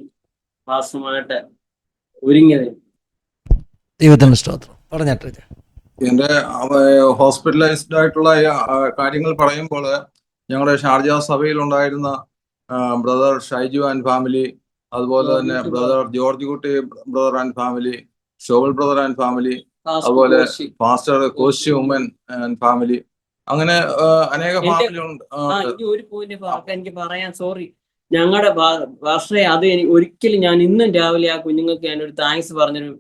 Speaker 3: വാസമായിട്ട് ഒരുങ്ങിയത്.
Speaker 1: ദൈവത്തിൻ്റെ സ്തോത്രം. പറഞ്ഞാട്ടെ.
Speaker 2: എന്റെ ഹോസ്പിറ്റലൈസ്ഡ് ആയിട്ടുള്ള കാര്യങ്ങൾ പറയുമ്പോൾ ഞങ്ങളുടെ ഷാർജ സഭയിൽ ഉണ്ടായിരുന്ന ബ്രദർ ഷൈജു ആൻഡ് ഫാമിലി, അതുപോലെ തന്നെ brother George Kutty brother and family, ഷോവൽ ബ്രദർ ആൻഡ് ഫാമിലി, അതുപോലെ pastor Koshy Oommen and family, അങ്ങനെ അനേക ഫാമിലി ഉണ്ട്.
Speaker 3: ഒരു പോയിന്റ് എനിക്ക് പറയാൻ സോറി, ഞങ്ങളുടെ ഭാഷയെ അത് ഒരിക്കലും ഞാൻ ഇന്നും രാവിലെ ആ കുഞ്ഞുങ്ങൾക്ക് ഞാനൊരു താങ്ക്സ് പറഞ്ഞൊരു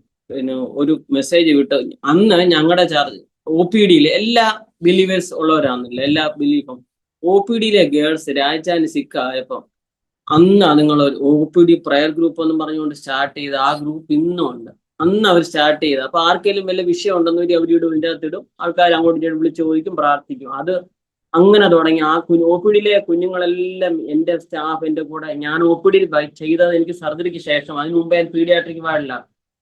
Speaker 3: ഒരു മെസ്സേജ് വിട്ട്. അന്ന് ഞങ്ങളുടെ ചാർജ് OPD-യിലെ എല്ലാ ബിലീവേഴ്സ് ഉള്ളവരാണെന്നില്ല, എല്ലാ ബിലീഫും OPD-യിലെ ഗേൾസ് രാജാന് സിക്കായപ്പം അന്ന് നിങ്ങൾ OPD പ്രയർ ഗ്രൂപ്പ് എന്നും പറഞ്ഞുകൊണ്ട് സ്റ്റാർട്ട് ചെയ്ത ആ ഗ്രൂപ്പ് ഇന്നും ഉണ്ട്. അന്ന് അവർ സ്റ്റാർട്ട് ചെയ്ത്, അപ്പൊ ആർക്കെങ്കിലും വല്ല വിഷയം ഉണ്ടെന്ന് അവരുടെ ഇതിൻ്റെ അകത്തിടും, ആൾക്കാർ അങ്ങോട്ട് വിളിച്ച് ചോദിക്കും, പ്രാർത്ഥിക്കും. അത് അങ്ങനെ തുടങ്ങി. ആ OPD-യിലെ കുഞ്ഞുങ്ങളെല്ലാം എൻ്റെ സ്റ്റാഫ്, എൻ്റെ കൂടെ ഞാൻ OPD-യിൽ ചെയ്തത് എനിക്ക് സർജറിക്ക് ശേഷം, അതിന് മുമ്പേ ഞാൻ പീഡിയാട്രിക് വാർഡില്ല.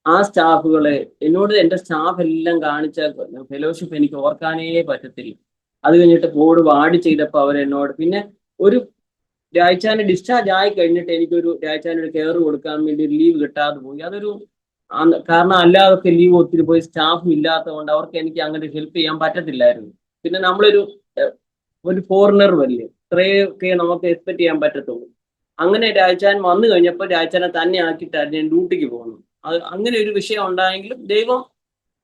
Speaker 3: ആ സ്റ്റാഫുകളെ എന്നോട് എൻ്റെ സ്റ്റാഫ് എല്ലാം കാണിച്ച ഫെലോഷിപ്പ് എനിക്ക് ഓർക്കാനേ പറ്റത്തില്ല. അത് കഴിഞ്ഞിട്ട് ബോർഡ് വാർഡ് ചെയ്തപ്പോൾ അവരെന്നോട് പിന്നെ ഒരു രാജാന് ഡിസ്ചാർജ് ആയി കഴിഞ്ഞിട്ട് എനിക്കൊരു രാജാനൊരു കെയർ കൊടുക്കാൻ വേണ്ടി ഒരു ലീവ് കിട്ടാതെ പോയി. അതൊരു കാരണം അല്ലാതൊക്കെ ലീവ് ഒത്തിരി പോയി, സ്റ്റാഫും ഇല്ലാത്തത് കൊണ്ട് അവർക്ക് എനിക്ക് അങ്ങനെ ഹെൽപ്പ് ചെയ്യാൻ പറ്റത്തില്ലായിരുന്നു. പിന്നെ നമ്മളൊരു ഫോറിനർ വല്ലേ, ഇത്രയൊക്കെ നമുക്ക് എക്സ്പെക്ട് ചെയ്യാൻ പറ്റത്തുള്ളൂ. അങ്ങനെ രാജാൻ വന്നു കഴിഞ്ഞപ്പോൾ രാജാനെ തന്നെ ആക്കിയിട്ടായിരുന്നു ഞാൻ ഡ്യൂട്ടിക്ക് പോകുന്നത്. അത് അങ്ങനെ ഒരു വിഷയം ഉണ്ടായെങ്കിലും ദൈവം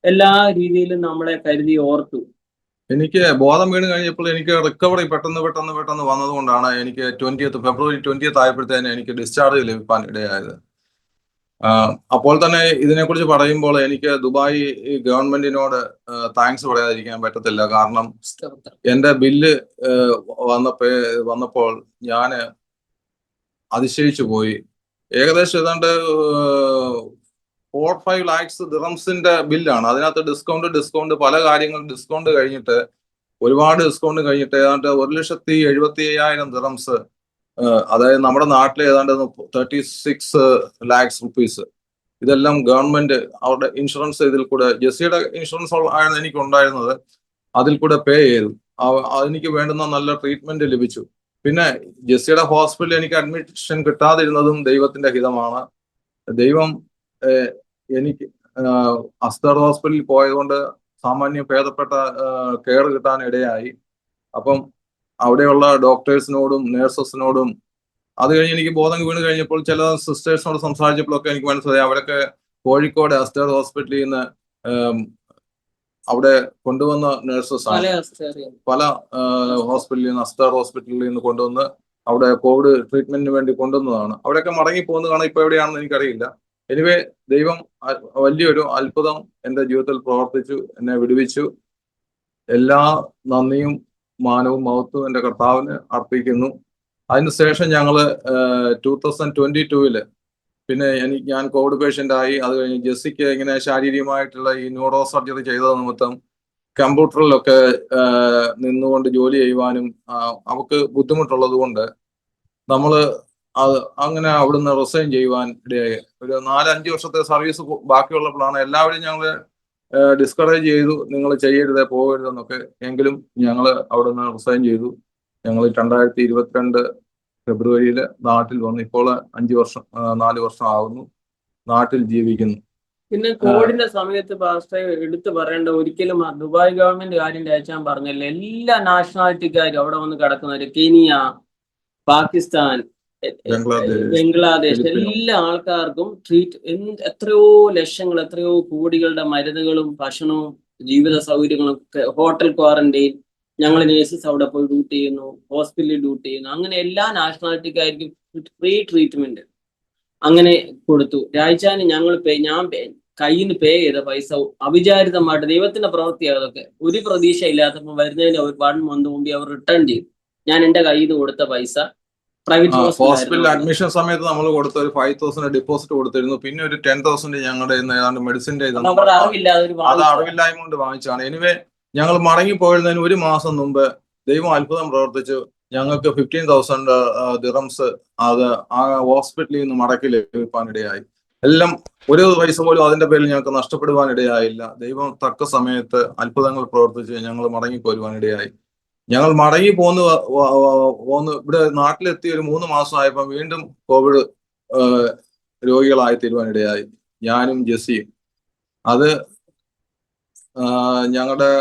Speaker 3: എല്ലാ രീതിയിലും നമ്മളെ കരുതി ഓർത്തു.
Speaker 2: എനിക്ക് ബോധം വീണ് കഴിഞ്ഞപ്പോൾ എനിക്ക് റിക്കവറി പെട്ടെന്ന് വന്നതുകൊണ്ടാണ് എനിക്ക് ഫെബ്രുവരി 20 ആയപ്പോഴത്തേന് എനിക്ക് ഡിസ്ചാർജ് ലഭിക്കാൻ ഇടയായത്. അപ്പോൾ തന്നെ ഇതിനെക്കുറിച്ച് പറയുമ്പോൾ എനിക്ക് ദുബായ് ഗവൺമെന്റിനോട് താങ്ക്സ് പറയാതിരിക്കാൻ പറ്റത്തില്ല. കാരണം എൻ്റെ ബില്ല് വന്നപ്പോൾ ഞാൻ അതിശയിച്ചു പോയി. ഏകദേശം ഏതാണ്ട് 4-5 lakhs ദിറംസിന്റെ ബില്ലാണ്. അതിനകത്ത് ഡിസ്കൗണ്ട് പല കാര്യങ്ങളും ഡിസ്കൗണ്ട് കഴിഞ്ഞിട്ട്, ഒരുപാട് ഡിസ്കൗണ്ട് കഴിഞ്ഞിട്ട് ഏതാണ്ട് 1,75,000 ദിറംസ്, അതായത് നമ്മുടെ നാട്ടിൽ ഏതാണ്ട് 36 lakhs rupees. ഇതെല്ലാം ഗവൺമെന്റ് അവരുടെ ഇൻഷുറൻസ് ഇതിൽ കൂടെ, ജെസ്സിയുടെ ഇൻഷുറൻസ് ആണ് എനിക്ക് ഉണ്ടായിരുന്നത്, അതിൽ കൂടെ പേ ചെയ്തു. എനിക്ക് വേണ്ടുന്ന നല്ല ട്രീറ്റ്മെന്റ് ലഭിച്ചു. പിന്നെ ജെസ്സിയുടെ ഹോസ്പിറ്റലിൽ എനിക്ക് അഡ്മിഷൻ കിട്ടാതിരുന്നതും ദൈവത്തിന്റെ ഹിതമാണ്. ദൈവം എനിക്ക് അസ്തർ ഹോസ്പിറ്റലിൽ പോയതുകൊണ്ട് സാമാന്യം ഭേദപ്പെട്ട കെയർ കിട്ടാൻ ഇടയായി. അപ്പം അവിടെയുള്ള ഡോക്ടേഴ്സിനോടും നേഴ്സസിനോടും, അത് കഴിഞ്ഞ് എനിക്ക് ബോധം വീണ് കഴിഞ്ഞപ്പോൾ ചില സിസ്റ്റേഴ്സിനോട് സംസാരിച്ചപ്പോഴൊക്കെ എനിക്ക് മനസ്സിലായി അവരൊക്കെ കോഴിക്കോട് അസ്തർ ഹോസ്പിറ്റലിൽ നിന്ന് അവിടെ കൊണ്ടുവന്ന നേഴ്സസ് ആണ്. പല ഹോസ്പിറ്റലിൽ നിന്ന്, അസ്തർ ഹോസ്പിറ്റലിൽ നിന്ന് കൊണ്ടുവന്ന് അവിടെ കോവിഡ് ട്രീറ്റ്മെന്റിന് വേണ്ടി കൊണ്ടുവന്നതാണ്. അവിടെയൊക്കെ മടങ്ങി പോകുന്നതാണ്. ഇപ്പൊ എവിടെയാണെന്ന് എനിക്കറിയില്ല. എനിവേ ദൈവം വലിയൊരു അത്ഭുതം എൻ്റെ ജീവിതത്തിൽ പ്രവർത്തിച്ചു, എന്നെ വിടുവിച്ചു. എല്ലാ നന്ദിയും മാനവും മഹത്വവും എൻ്റെ കർത്താവിന് അർപ്പിക്കുന്നു. അതിനുശേഷം ഞങ്ങള് 2022 പിന്നെ ഞാൻ കോവിഡ് പേഷ്യൻ്റ് ആയി. അത് കഴിഞ്ഞ് ജെസ്സിക്ക് ഇങ്ങനെ ശാരീരികമായിട്ടുള്ള ഈ ന്യൂറോ സർജറി ചെയ്തത് നിമിത്തം കമ്പ്യൂട്ടറിലൊക്കെ നിന്നുകൊണ്ട് ജോലി ചെയ്യുവാനും അവർക്ക് ബുദ്ധിമുട്ടുള്ളത് കൊണ്ട് നമ്മൾ അങ്ങനെ അവിടുന്ന് റിസൈൻ ചെയ്യുവാൻ ഇടയായി. ഒരു 4-5 വർഷത്തെ സർവീസ് ബാക്കിയുള്ളപ്പോഴാണ് എല്ലാവരും ഞങ്ങൾ ഡിസ്കറേജ് ചെയ്തു, നിങ്ങൾ ചെയ്യരുത്, പോകരുതെന്നൊക്കെ. എങ്കിലും ഞങ്ങൾ അവിടുന്ന് റിസൈൻ ചെയ്തു. ഞങ്ങൾ 2022 ഫെബ്രുവരിയിൽ നാട്ടിൽ വന്നു. ഇപ്പോൾ 4 വർഷം ആകുന്നു നാട്ടിൽ ജീവിക്കുന്നു.
Speaker 3: പിന്നെ കോവിഡിന്റെ സമയത്ത് പാസ്റ്റർ എടുത്തു പറയേണ്ട, ഒരിക്കലും ദുബായ് ഗവൺമെന്റ് കാര്യം രാജാൻ പറഞ്ഞല്ലോ, എല്ലാ നാഷണാലിറ്റിക്കാരും അവിടെ വന്ന് കിടക്കുന്നവര്, കെനിയ, പാകിസ്ഥാൻ, ബംഗ്ലാദേശ്, എല്ലാ ആൾക്കാർക്കും എത്രയോ ലക്ഷങ്ങൾ, എത്രയോ കോടികളുടെ മരുന്നുകളും ഭക്ഷണവും ജീവിത സൗകര്യങ്ങളും, ഹോട്ടൽ ക്വാറന്റൈൻ, ഞങ്ങൾ നേഴ്സസ് അവിടെ പോയി ഡ്യൂട്ടി ചെയ്യുന്നു, ഹോസ്പിറ്റലിൽ ഡ്യൂട്ടി ചെയ്യുന്നു. അങ്ങനെ എല്ലാ നാഷണാലിറ്റിക്കാർക്കും ഫ്രീ ട്രീറ്റ്മെന്റ് അങ്ങനെ കൊടുത്തു. രാജാന് ഞാൻ കയ്യിൽ നിന്ന് പേ ചെയ്ത പൈസ അവിചാരിതമായിട്ട് ദൈവത്തിന്റെ പ്രവൃത്തിയാണ്. അതൊക്കെ ഒരു പ്രതീക്ഷ ഇല്ലാത്തപ്പോൾ വരുന്നതിന് 1 month മുമ്പേ അവർ റിട്ടേൺ ചെയ്തു. ഞാൻ എന്റെ കയ്യിൽ നിന്ന് കൊടുത്ത പൈസ പ്രൈവറ്റ്
Speaker 2: ഹോസ്പിറ്റൽ അഡ്മിഷൻ സമയത്ത് നമ്മൾ കൊടുത്ത ഒരു 5,000 ഡെപ്പോസിറ്റ് കൊടുത്തിരുന്നു. പിന്നെ ഒരു 10,000 ഞങ്ങളുടെ ഏതാണ്ട് മെഡിസിന്റെ അത് അറിവില്ലായ്മ കൊണ്ട് വാങ്ങിച്ചാണ്. എനിവേ ഞങ്ങൾ മടങ്ങി പോയിരുന്നതിന് 1 മാസം മുമ്പ് ദൈവം അത്ഭുതം പ്രവർത്തിച്ചു. ഞങ്ങൾക്ക് 15,000 ദിറംസ് അത് ആ ഹോസ്പിറ്റലിൽ നിന്ന് മടക്കി ലഭിക്കാനിടയായി. എല്ലാം ഒരു പൈസ പോലും അതിന്റെ പേരിൽ ഞങ്ങൾക്ക് നഷ്ടപ്പെടുവാനിടയായില്ല. ദൈവം തക്ക സമയത്ത് അത്ഭുതങ്ങൾ പ്രവർത്തിച്ച് ഞങ്ങൾ മടങ്ങിപ്പോരുവാനിടയായി. ഞങ്ങൾ മടങ്ങി പോന്ന് ഇവിടെ നാട്ടിലെത്തി ഒരു 3 മാസമായപ്പോൾ വീണ്ടും കോവിഡ് രോഗികളായി തീരുവാനിടയായി. ഞാനും ജെസ്സിയും. അത് ഞങ്ങളുടെ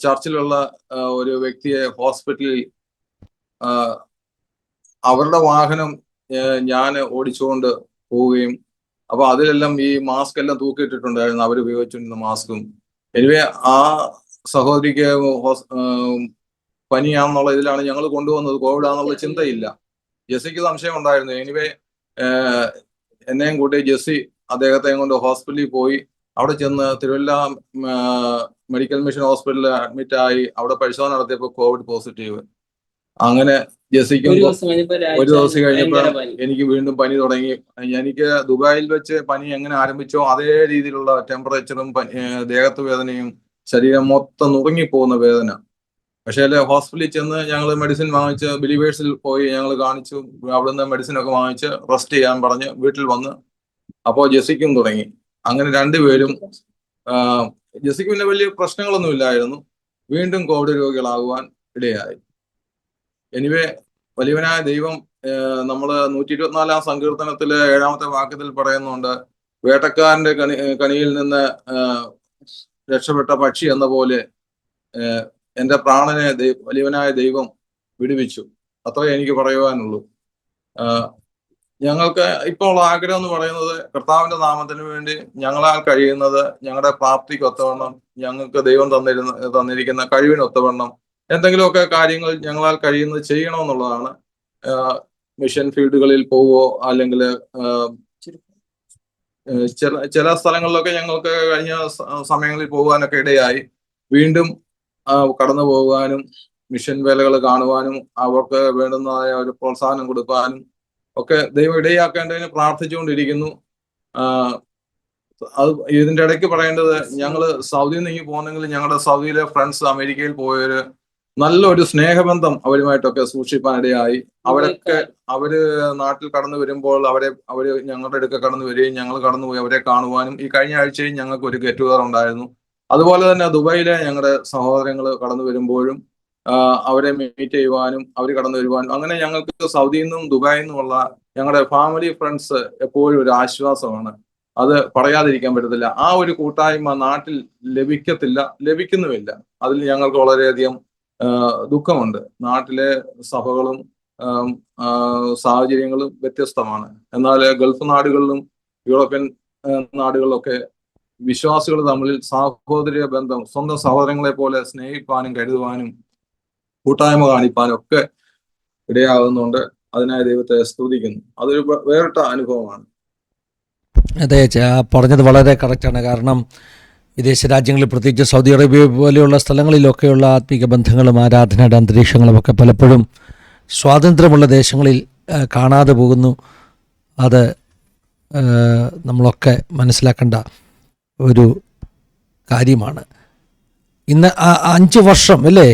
Speaker 2: ചർച്ചിലുള്ള ഒരു വ്യക്തിയെ ഹോസ്പിറ്റലിൽ അവരുടെ വാഹനം ഞാൻ ഓടിച്ചുകൊണ്ട് പോവുകയും, അപ്പൊ അതിലെല്ലാം ഈ മാസ്ക് എല്ലാം തൂക്കിയിട്ടിട്ടുണ്ടായിരുന്നു, അവർ ഉപയോഗിച്ചിരുന്ന മാസ്കും. എനിവേ ആ സഹോദരിക്ക് പനിയാണെന്നുള്ള ഇതിലാണ് ഞങ്ങൾ കൊണ്ടുവന്നത്, കോവിഡ് ആണെന്നുള്ള ചിന്തയില്ല. ജെസ്സിക്ക് സംശയം ഉണ്ടായിരുന്നു. എനിവേ എന്നെയും കൂട്ടി ജെസ്സി അദ്ദേഹത്തെയും കൊണ്ട് ഹോസ്പിറ്റലിൽ പോയി. അവിടെ ചെന്ന് തിരുവല്ല മെഡിക്കൽ മിഷൻ ഹോസ്പിറ്റലിൽ അഡ്മിറ്റ് ആയി. അവിടെ പരിശോധന നടത്തിയപ്പോൾ കോവിഡ് പോസിറ്റീവ്. അങ്ങനെ ജെസ്സിക്കും ഒരു ദിവസം കഴിഞ്ഞപ്പോൾ എനിക്ക് വീണ്ടും പനി തുടങ്ങി. എനിക്ക് ദുബായിൽ വെച്ച് പനി എങ്ങനെ ആരംഭിച്ചോ അതേ രീതിയിലുള്ള ടെമ്പറേച്ചറും ദേഹത്ത് വേദനയും ശരീരം മൊത്തം നുറുങ്ങിപ്പോകുന്ന വേദന. പക്ഷേ ഹോസ്പിറ്റലിൽ ചെന്ന് ഞങ്ങൾ മെഡിസിൻ വാങ്ങിച്ച് ബിലീവേഴ്സിൽ പോയി ഞങ്ങൾ കാണിച്ചു. അവിടുന്ന് മെഡിസിൻ ഒക്കെ വാങ്ങിച്ച് റെസ്റ്റ് ചെയ്യാൻ പറഞ്ഞ് വീട്ടിൽ വന്ന് അപ്പോൾ ജെസ്സിക്കും തുടങ്ങി. അങ്ങനെ രണ്ടുപേരും, ജെസ്സിക്ക് പിന്നെ വലിയ പ്രശ്നങ്ങളൊന്നും ഇല്ലായിരുന്നു, വീണ്ടും കോവിഡ് രോഗികളാകുവാൻ ഇടയായി. എനിവേ വലിയവനായ ദൈവം, നമ്മൾ 124 സങ്കീർത്തനത്തില് 7-ാമത്തെ വാക്യത്തിൽ പറയുന്നുണ്ട്, വേട്ടക്കാരന്റെ കണിയിൽ നിന്ന് രക്ഷപ്പെട്ട പക്ഷി എന്ന പോലെ എന്റെ പ്രാണനെ വലിയവനായ ദൈവം വിടുവിച്ചു. അത്രേ എനിക്ക് പറയുവാനുള്ളൂ. ഞങ്ങൾക്ക് ഇപ്പോൾ ഉള്ള ആഗ്രഹം എന്ന് പറയുന്നത്, കർത്താവിന്റെ നാമത്തിന് വേണ്ടി ഞങ്ങളാൽ കഴിയുന്നത്, ഞങ്ങളുടെ പ്രാപ്തിക്കൊത്തവണ്ണം, ഞങ്ങൾക്ക് ദൈവം തന്നിരിക്കുന്ന കഴിവിനൊത്തവണ്ണം എന്തെങ്കിലുമൊക്കെ കാര്യങ്ങൾ ഞങ്ങളാൽ കഴിയുന്നത് ചെയ്യണമെന്നുള്ളതാണ്. മിഷൻ ഫീൽഡുകളിൽ പോവോ, അല്ലെങ്കിൽ ചില സ്ഥലങ്ങളിലൊക്കെ ഞങ്ങൾക്ക് കഴിഞ്ഞ സമയങ്ങളിൽ പോകാനൊക്കെ ഇടയായി. വീണ്ടും കടന്നു പോകുവാനും മിഷൻ വേലകൾ കാണുവാനും അവർക്ക് വേണ്ടുന്നതായ ഒരു പ്രോത്സാഹനം കൊടുക്കാനും ഒക്കെ ദൈവം ഇടയാക്കേണ്ടതിന് പ്രാർത്ഥിച്ചുകൊണ്ടിരിക്കുന്നു. അത് ഇതിന്റെ ഇടയ്ക്ക് പറയേണ്ടത്, ഞങ്ങള് സൗദിയിൽ നിന്ന് പോകുന്നെങ്കിൽ ഞങ്ങളുടെ സൗദിയിലെ ഫ്രണ്ട്സ്, അമേരിക്കയിൽ പോയവര് നല്ലൊരു സ്നേഹബന്ധം അവരുമായിട്ടൊക്കെ സൂക്ഷിപ്പാനിടയായി. അവര് നാട്ടിൽ കടന്നു വരുമ്പോൾ അവര് ഞങ്ങളുടെ അടുക്ക കടന്നു വരികയും ഞങ്ങൾ കടന്നുപോയി അവരെ കാണുവാനും, ഈ കഴിഞ്ഞ ആഴ്ചയും ഞങ്ങൾക്ക് ഒരു ഗെറ്റ് ടുഗദർ ഉണ്ടായിരുന്നു. അതുപോലെ തന്നെ ദുബായിലെ ഞങ്ങളുടെ സഹോദരങ്ങൾ കടന്നു വരുമ്പോഴും അവരെ മീറ്റ് ചെയ്യുവാനും അവർ കടന്നു വരുവാനും, അങ്ങനെ ഞങ്ങൾക്ക് സൗദിയിൽ നിന്നും ദുബായിൽ നിന്നുമുള്ള ഞങ്ങളുടെ ഫാമിലി ഫ്രണ്ട്സ് എപ്പോഴും ഒരു ആശ്വാസമാണ്. അത് പറയാതിരിക്കാൻ പറ്റത്തില്ല. ആ ഒരു കൂട്ടായ്മ നാട്ടിൽ ലഭിക്കുന്നുമില്ല. അതിൽ ഞങ്ങൾക്ക് വളരെയധികം ദുഃഖമുണ്ട്. നാട്ടിലെ സഭകളും സാഹചര്യങ്ങളും വ്യത്യസ്തമാണ്. എന്നാൽ ഗൾഫ് നാടുകളിലും യൂറോപ്യൻ നാടുകളിലൊക്കെ വിശ്വാസികൾ തമ്മിൽ സാഹോദര്യ ബന്ധം, സ്വന്തം സഹോദരങ്ങളെ പോലെ സ്നേഹിപ്പാനും കരുതുവാനും കൂട്ടായ്മ കാണിപ്പാനും ഒക്കെ ഇടയാകുന്നുണ്ട്. അതിനായി ദൈവത്തെ സ്തുതിക്കുന്നു. അതൊരു വേറിട്ട അനുഭവമാണ്.
Speaker 1: അതെ, പറഞ്ഞത് വളരെ കറക്റ്റാണ്. കാരണം വിദേശ രാജ്യങ്ങളിൽ, പ്രത്യേകിച്ച് സൗദി അറേബ്യ പോലെയുള്ള സ്ഥലങ്ങളിലൊക്കെയുള്ള ആത്മീക ബന്ധങ്ങളും ആരാധനയുടെ അന്തരീക്ഷങ്ങളും ഒക്കെ പലപ്പോഴും സ്വാതന്ത്ര്യമുള്ള ദേശങ്ങളിൽ കാണാതെ പോകുന്നു. അത് നമ്മളൊക്കെ മനസ്സിലാക്കേണ്ട ഒരു കാര്യമാണ്. ഇന്ന് 5 വർഷം അല്ലേ,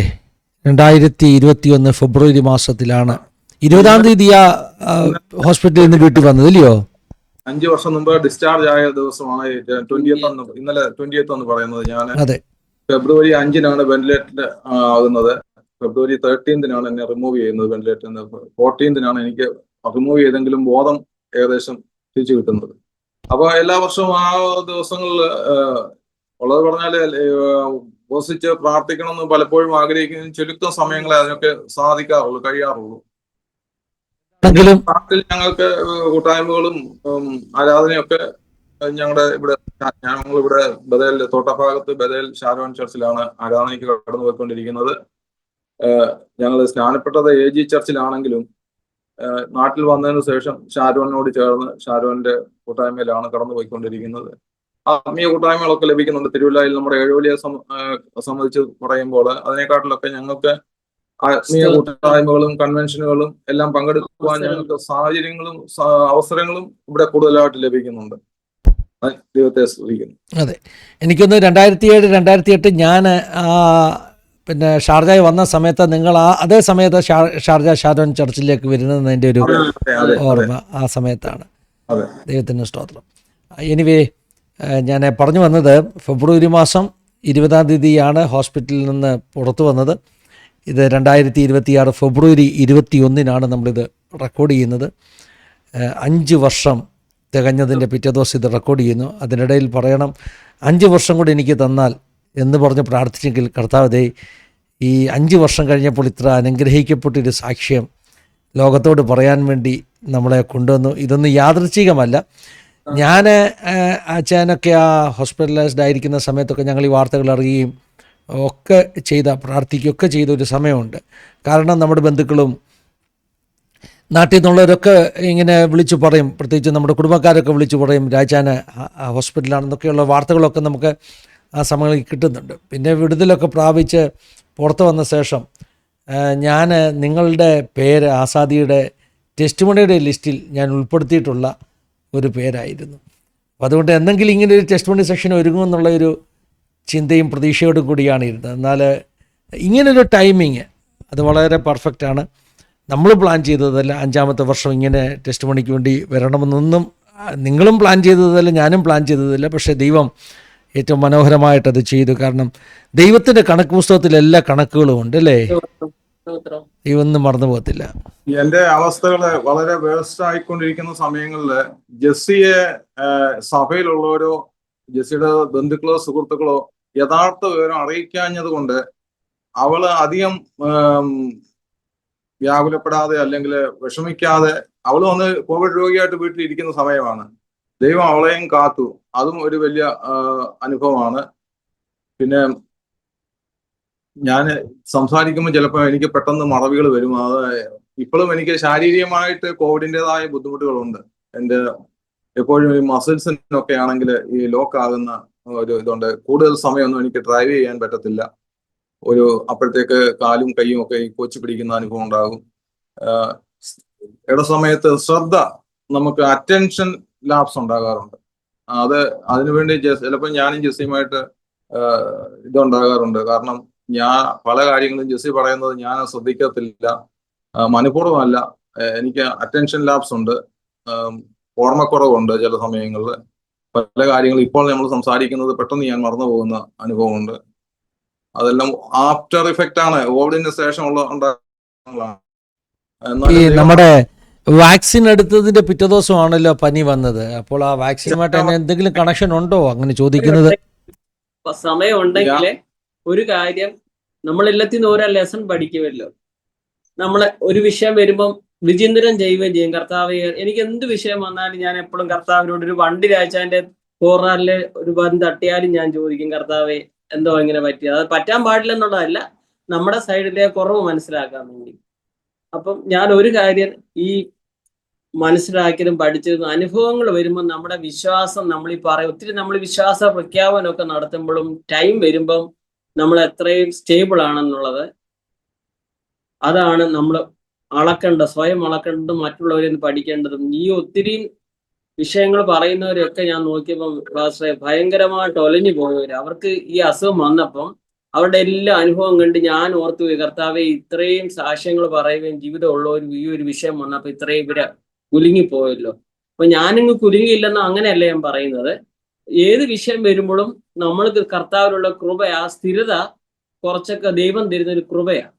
Speaker 1: 2021 ഫെബ്രുവരി മാസത്തിലാണ് 20-ാം തീയതി ഹോസ്പിറ്റലിൽ നിന്ന് വീട്ടിൽ വന്നത്, ഇല്ലയോ?
Speaker 2: 5 വർഷം മുമ്പ് ഡിസ്ചാർജ് ആയ ദിവസമാണ് 20th, ഇന്നലെ 20th എന്ന് പറയുന്നത്. ഞാൻ ഫെബ്രുവരി 5-നാണ് വെന്റിലേറ്റർ ആകുന്നത്. ഫെബ്രുവരി 13-നാണ് എന്നെ റിമൂവ് ചെയ്യുന്നത് വെന്റിലേറ്ററിൽ നിന്ന്. 14-നാണ് എനിക്ക് റിമൂവ് ചെയ്തെങ്കിലും ബോധം ഏകദേശം തിരിച്ചു കിട്ടുന്നത്. അപ്പൊ എല്ലാ വർഷവും ആ ദിവസങ്ങളിൽ ഉള്ളത് പറഞ്ഞാല് ഉപസിച്ച് പ്രാർത്ഥിക്കണമെന്ന് പലപ്പോഴും ആഗ്രഹിക്കുന്ന ചുരുക്കം സമയങ്ങളെ അതിനൊക്കെ കഴിയാറുള്ളൂ. നാട്ടിൽ ഞങ്ങൾക്ക് കൂട്ടായ്മകളും ആരാധനയൊക്കെ ഞങ്ങളിവിടെ ബദേൽ, തോട്ടഭാഗത്ത് ബദേൽ ഷാരോൺ ചർച്ചിലാണ് ആരാധനയ്ക്ക് കടന്നു പോയിക്കൊണ്ടിരിക്കുന്നത്. ഞങ്ങൾ സ്നാനപ്പെട്ടത് AG ചർച്ചിലാണെങ്കിലും നാട്ടിൽ വന്നതിന് ശേഷം ഷാരോണിനോട് ചേർന്ന് ഷാരോന്റെ കൂട്ടായ്മയിലാണ് കടന്നു പോയിക്കൊണ്ടിരിക്കുന്നത്. ആത്മീയ കൂട്ടായ്മകളൊക്കെ ലഭിക്കുന്നുണ്ട്. തിരുവല്ലയിൽ നമ്മുടെ ഏഴുവലിയെ സംബന്ധിച്ച് പറയുമ്പോൾ അതിനെക്കാട്ടിലൊക്കെ ഞങ്ങൾക്ക് ആത്മീയ കൂട്ടായ്മകളും കൺവെൻഷനുകളും എല്ലാം പങ്കെടുക്കുവാൻ ഞങ്ങൾക്ക് സാഹചര്യങ്ങളും അവസരങ്ങളും ഇവിടെ കൂടുതലായിട്ട് ലഭിക്കുന്നുണ്ട്. ദൈവത്തെ സ്തുതിക്കുന്നു.
Speaker 1: അതെ, എനിക്കൊന്ന് 2007-2008 ഞാൻ പിന്നെ ഷാർജയിൽ വന്ന സമയത്ത് നിങ്ങൾ അതേ സമയത്ത് ഷാർജ ഷാരോൺ ചർച്ചിലേക്ക് വരുന്നതിൻ്റെ ഒരു ഓർമ്മ ആ സമയത്താണ്.
Speaker 2: അതെ.
Speaker 1: ദൈവത്തിന് സ്തോത്രം. എനിവേ, ഞാൻ പറഞ്ഞു വന്നത് ഫെബ്രുവരി മാസം 20-ാം തീയതിയാണ് ഹോസ്പിറ്റലിൽ നിന്ന് പുറത്തു വന്നത്. ഇത് 2026 ഫെബ്രുവരി 21-നാണ് നമ്മളിത് റെക്കോർഡ് ചെയ്യുന്നത്. 5 വർഷം തികഞ്ഞതിൻ്റെ പിറ്റേ ദിവസം ഇത് റെക്കോർഡ് ചെയ്യുന്നു. അതിനിടയിൽ പറയണം, 5 വർഷം കൂടി എനിക്ക് തന്നാൽ എന്ന് പറഞ്ഞ് പ്രാർത്ഥിച്ചെങ്കിൽ കർത്താവേ, ഈ 5 വർഷം കഴിഞ്ഞപ്പോൾ ഇത്ര അനുഗ്രഹിക്കപ്പെട്ടൊരു സാക്ഷ്യം ലോകത്തോട് പറയാൻ വേണ്ടി നമ്മളെ കൊണ്ടുവന്നു. ഇതൊന്നും യാദൃച്ഛികമല്ല. ഞാൻ അച്ഛനൊക്കെ ആ ഹോസ്പിറ്റലൈസ്ഡ് ആയിരിക്കുന്ന സമയത്തൊക്കെ ഞങ്ങൾ ഈ വാർത്തകൾ അറിയുകയും ഒക്കെ പ്രാർത്ഥിക്കുകയൊക്കെ ചെയ്ത ഒരു സമയമുണ്ട്. കാരണം നമ്മുടെ ബന്ധുക്കളും നാട്ടിൽ നിന്നുള്ളവരൊക്കെ ഇങ്ങനെ വിളിച്ചു പറയും, പ്രത്യേകിച്ച് നമ്മുടെ കുടുംബക്കാരൊക്കെ വിളിച്ചു പറയും രാജാന് ഹോസ്പിറ്റലാണെന്നൊക്കെയുള്ള വാർത്തകളൊക്കെ നമുക്ക് ആ സമയങ്ങളിൽ കിട്ടുന്നുണ്ട്. പിന്നെ വിടുതലൊക്കെ പ്രാപിച്ച് പുറത്ത് വന്ന ശേഷം ഞാൻ നിങ്ങളുടെ പേര് ആസാദിയുടെ ടെസ്റ്റിമണിയുടെ ലിസ്റ്റിൽ ഞാൻ ഉൾപ്പെടുത്തിയിട്ടുള്ള ഒരു പേരായിരുന്നു. അപ്പോൾ അതുകൊണ്ട് എന്തെങ്കിലും ഇങ്ങനെ ഒരു ടെസ്റ്റിമണി സെക്ഷൻ ഒരുങ്ങുമെന്നുള്ള ഒരു ചിന്തയും പ്രതീക്ഷയോടും കൂടിയാണ് ഇരുന്നത്. എന്നാൽ ഇങ്ങനൊരു ടൈമിങ് അത് വളരെ പെർഫെക്റ്റാണ്. നമ്മൾ പ്ലാൻ ചെയ്തതല്ല 5-ാമത്തെ വർഷം ഇങ്ങനെ ടെസ്റ്റിമണിക്ക് വേണ്ടി വരണമെന്നൊന്നും നിങ്ങളും പ്ലാൻ ചെയ്തതല്ല, ഞാനും പ്ലാൻ ചെയ്തതല്ല. പക്ഷേ ദൈവം ഏറ്റവും മനോഹരമായിട്ടത് ചെയ്തു. കാരണം ദൈവത്തിൻ്റെ കണക്ക് പുസ്തകത്തിൽ എല്ലാ കണക്കുകളും ഉണ്ട്, അല്ലേ? ദൈവം ഒന്നും മറന്നു പോകത്തില്ല.
Speaker 2: എന്റെ അവസ്ഥകള് വളരെ വേഴ്സ്റ്റ് ആയിക്കൊണ്ടിരിക്കുന്ന സമയങ്ങളില് ജെസ്സിയെ സഭയിലുള്ളവരോ ജെസ്സിയുടെ ബന്ധുക്കളോ സുഹൃത്തുക്കളോ യഥാർത്ഥ വിവരം അറിയിക്കാഞ്ഞത് കൊണ്ട് അവള് അധികം വ്യാകുലപ്പെടാതെ അല്ലെങ്കിൽ വിഷമിക്കാതെ അവള് വന്ന് കോവിഡ് രോഗിയായിട്ട് വീട്ടിലിരിക്കുന്ന സമയമാണ്. ദൈവം അവളെയും കാത്തു. അതും ഒരു വലിയ അനുഭവമാണ്. പിന്നെ ഞാൻ സംസാരിക്കുമ്പോൾ ചിലപ്പോൾ എനിക്ക് പെട്ടെന്ന് മറവികൾ വരും. അത് ഇപ്പോഴും എനിക്ക് ശാരീരികമായിട്ട് കോവിഡിൻ്റെതായ ബുദ്ധിമുട്ടുകളുണ്ട്. എൻ്റെ എപ്പോഴും ഈ മസിൽസിനൊക്കെ ആണെങ്കിൽ ഈ ലോക്ക് ആകുന്ന ഒരു ഇതുണ്ട്. കൂടുതൽ സമയമൊന്നും എനിക്ക് ഡ്രൈവ് ചെയ്യാൻ പറ്റത്തില്ല. അപ്പോഴത്തേക്ക് കാലും കൈയും ഒക്കെ ഈ കൊച്ചു പിടിക്കുന്ന അനുഭവം ഉണ്ടാകും. ഇട സമയത്ത് ശ്രദ്ധ, നമുക്ക് അറ്റൻഷൻ ലാപ്സ് ഉണ്ടാകാറുണ്ട്. അതിനുവേണ്ടി ചിലപ്പോൾ ഞാനും ജെസ്സിയുമായിട്ട് ഇതുണ്ടാകാറുണ്ട്. കാരണം ഞാൻ പല കാര്യങ്ങളും ജെസ്സി പറയുന്നത് ഞാൻ ശ്രദ്ധിക്കത്തില്ല, മനഃപൂർവ്വമല്ല. എനിക്ക് അറ്റൻഷൻ ലാപ്സ് ഉണ്ട്, ഓർമ്മക്കുറവുണ്ട്. ചില സമയങ്ങളിൽ പല കാര്യങ്ങൾ ഇപ്പോൾ നമ്മൾ സംസാരിക്കുന്നത് പെട്ടെന്ന് ഞാൻ മറന്നു പോകുന്ന അനുഭവമുണ്ട്. അതെല്ലാം ആഫ്റ്റർ ഇഫക്റ്റ് ആണ്, കോവിഡിന് ശേഷം ഉണ്ടാകുന്നതാണ്.
Speaker 1: ഈ നമ്മുടെ വാക്സിൻ എടുത്തതിന്റെ പിറ്റേ ദിവസമാണല്ലോ പനി വന്നത്. അപ്പോൾ ആ വാക്സിനുമായിട്ട് എന്തെങ്കിലും കണക്ഷൻ ഉണ്ടോ അങ്ങനെ ചോദിക്കുന്നത്?
Speaker 3: സമയം ഉണ്ടെങ്കിൽ ഒരു കാര്യം, നമ്മളെല്ലാത്തിൽ നിന്ന് ഓരോ ലെസൺ പഠിക്കുമല്ലോ. നമ്മളെ ഒരു വിഷയം വരുമ്പം വിചിന്തനം ചെയ്യുകയും ചെയ്യും. കർത്താവ്, എനിക്ക് എന്ത് വിഷയം വന്നാലും ഞാൻ എപ്പോഴും കർത്താവിനോട്, ഒരു വണ്ടി രാജാന്റെ കോർണറില് ഒരു ബന്ധം തട്ടിയാലും ഞാൻ ചോദിക്കും, കർത്താവെ എന്തോ ഇങ്ങനെ പറ്റിയത്. അത് പറ്റാൻ പാടില്ലെന്നുള്ളതല്ല, നമ്മുടെ സൈഡിലെ കുറവ് മനസ്സിലാക്കാൻ വേണ്ടി. അപ്പം ഞാൻ ഒരു കാര്യം ഈ മനസ്സിലാക്കിയതും പഠിച്ചതും, അനുഭവങ്ങൾ വരുമ്പോൾ നമ്മുടെ വിശ്വാസം, നമ്മളീ ഒത്തിരി നമ്മൾ വിശ്വാസ പ്രഖ്യാപനമൊക്കെ നടത്തുമ്പോഴും ടൈം വരുമ്പം നമ്മൾ എത്രയും സ്റ്റേബിൾ ആണെന്നുള്ളത്, അതാണ് നമ്മൾ സ്വയം അളക്കേണ്ടതും മറ്റുള്ളവരിൽ നിന്ന് പഠിക്കേണ്ടതും. ഈ ഒത്തിരി വിഷയങ്ങൾ പറയുന്നവരെയൊക്കെ ഞാൻ നോക്കിയപ്പം ഭയങ്കരമായിട്ട് ഒലഞ്ഞു പോയവര്, അവർക്ക് ഈ അസുഖം വന്നപ്പം അവരുടെ എല്ലാ അനുഭവം കണ്ട് ഞാൻ ഓർത്തു പോയി, കർത്താവെ ഇത്രയും സാക്ഷ്യങ്ങൾ പറയുകയും ജീവിതമുള്ളവർ ഈ ഒരു വിഷയം വന്നപ്പോൾ ഇത്രയും ഇവര് കുലുങ്ങിപ്പോയല്ലോ. അപ്പൊ ഞാനിങ്ങ് കുലുങ്ങിയില്ലെന്നോ അങ്ങനെയല്ല ഞാൻ പറയുന്നത്. ഏത് വിഷയം വരുമ്പോഴും നമ്മൾക്ക് കർത്താവിലുള്ള കൃപ, ആ സ്ഥിരത കുറച്ചൊക്കെ ദൈവം തരുന്നൊരു കൃപയാണ്.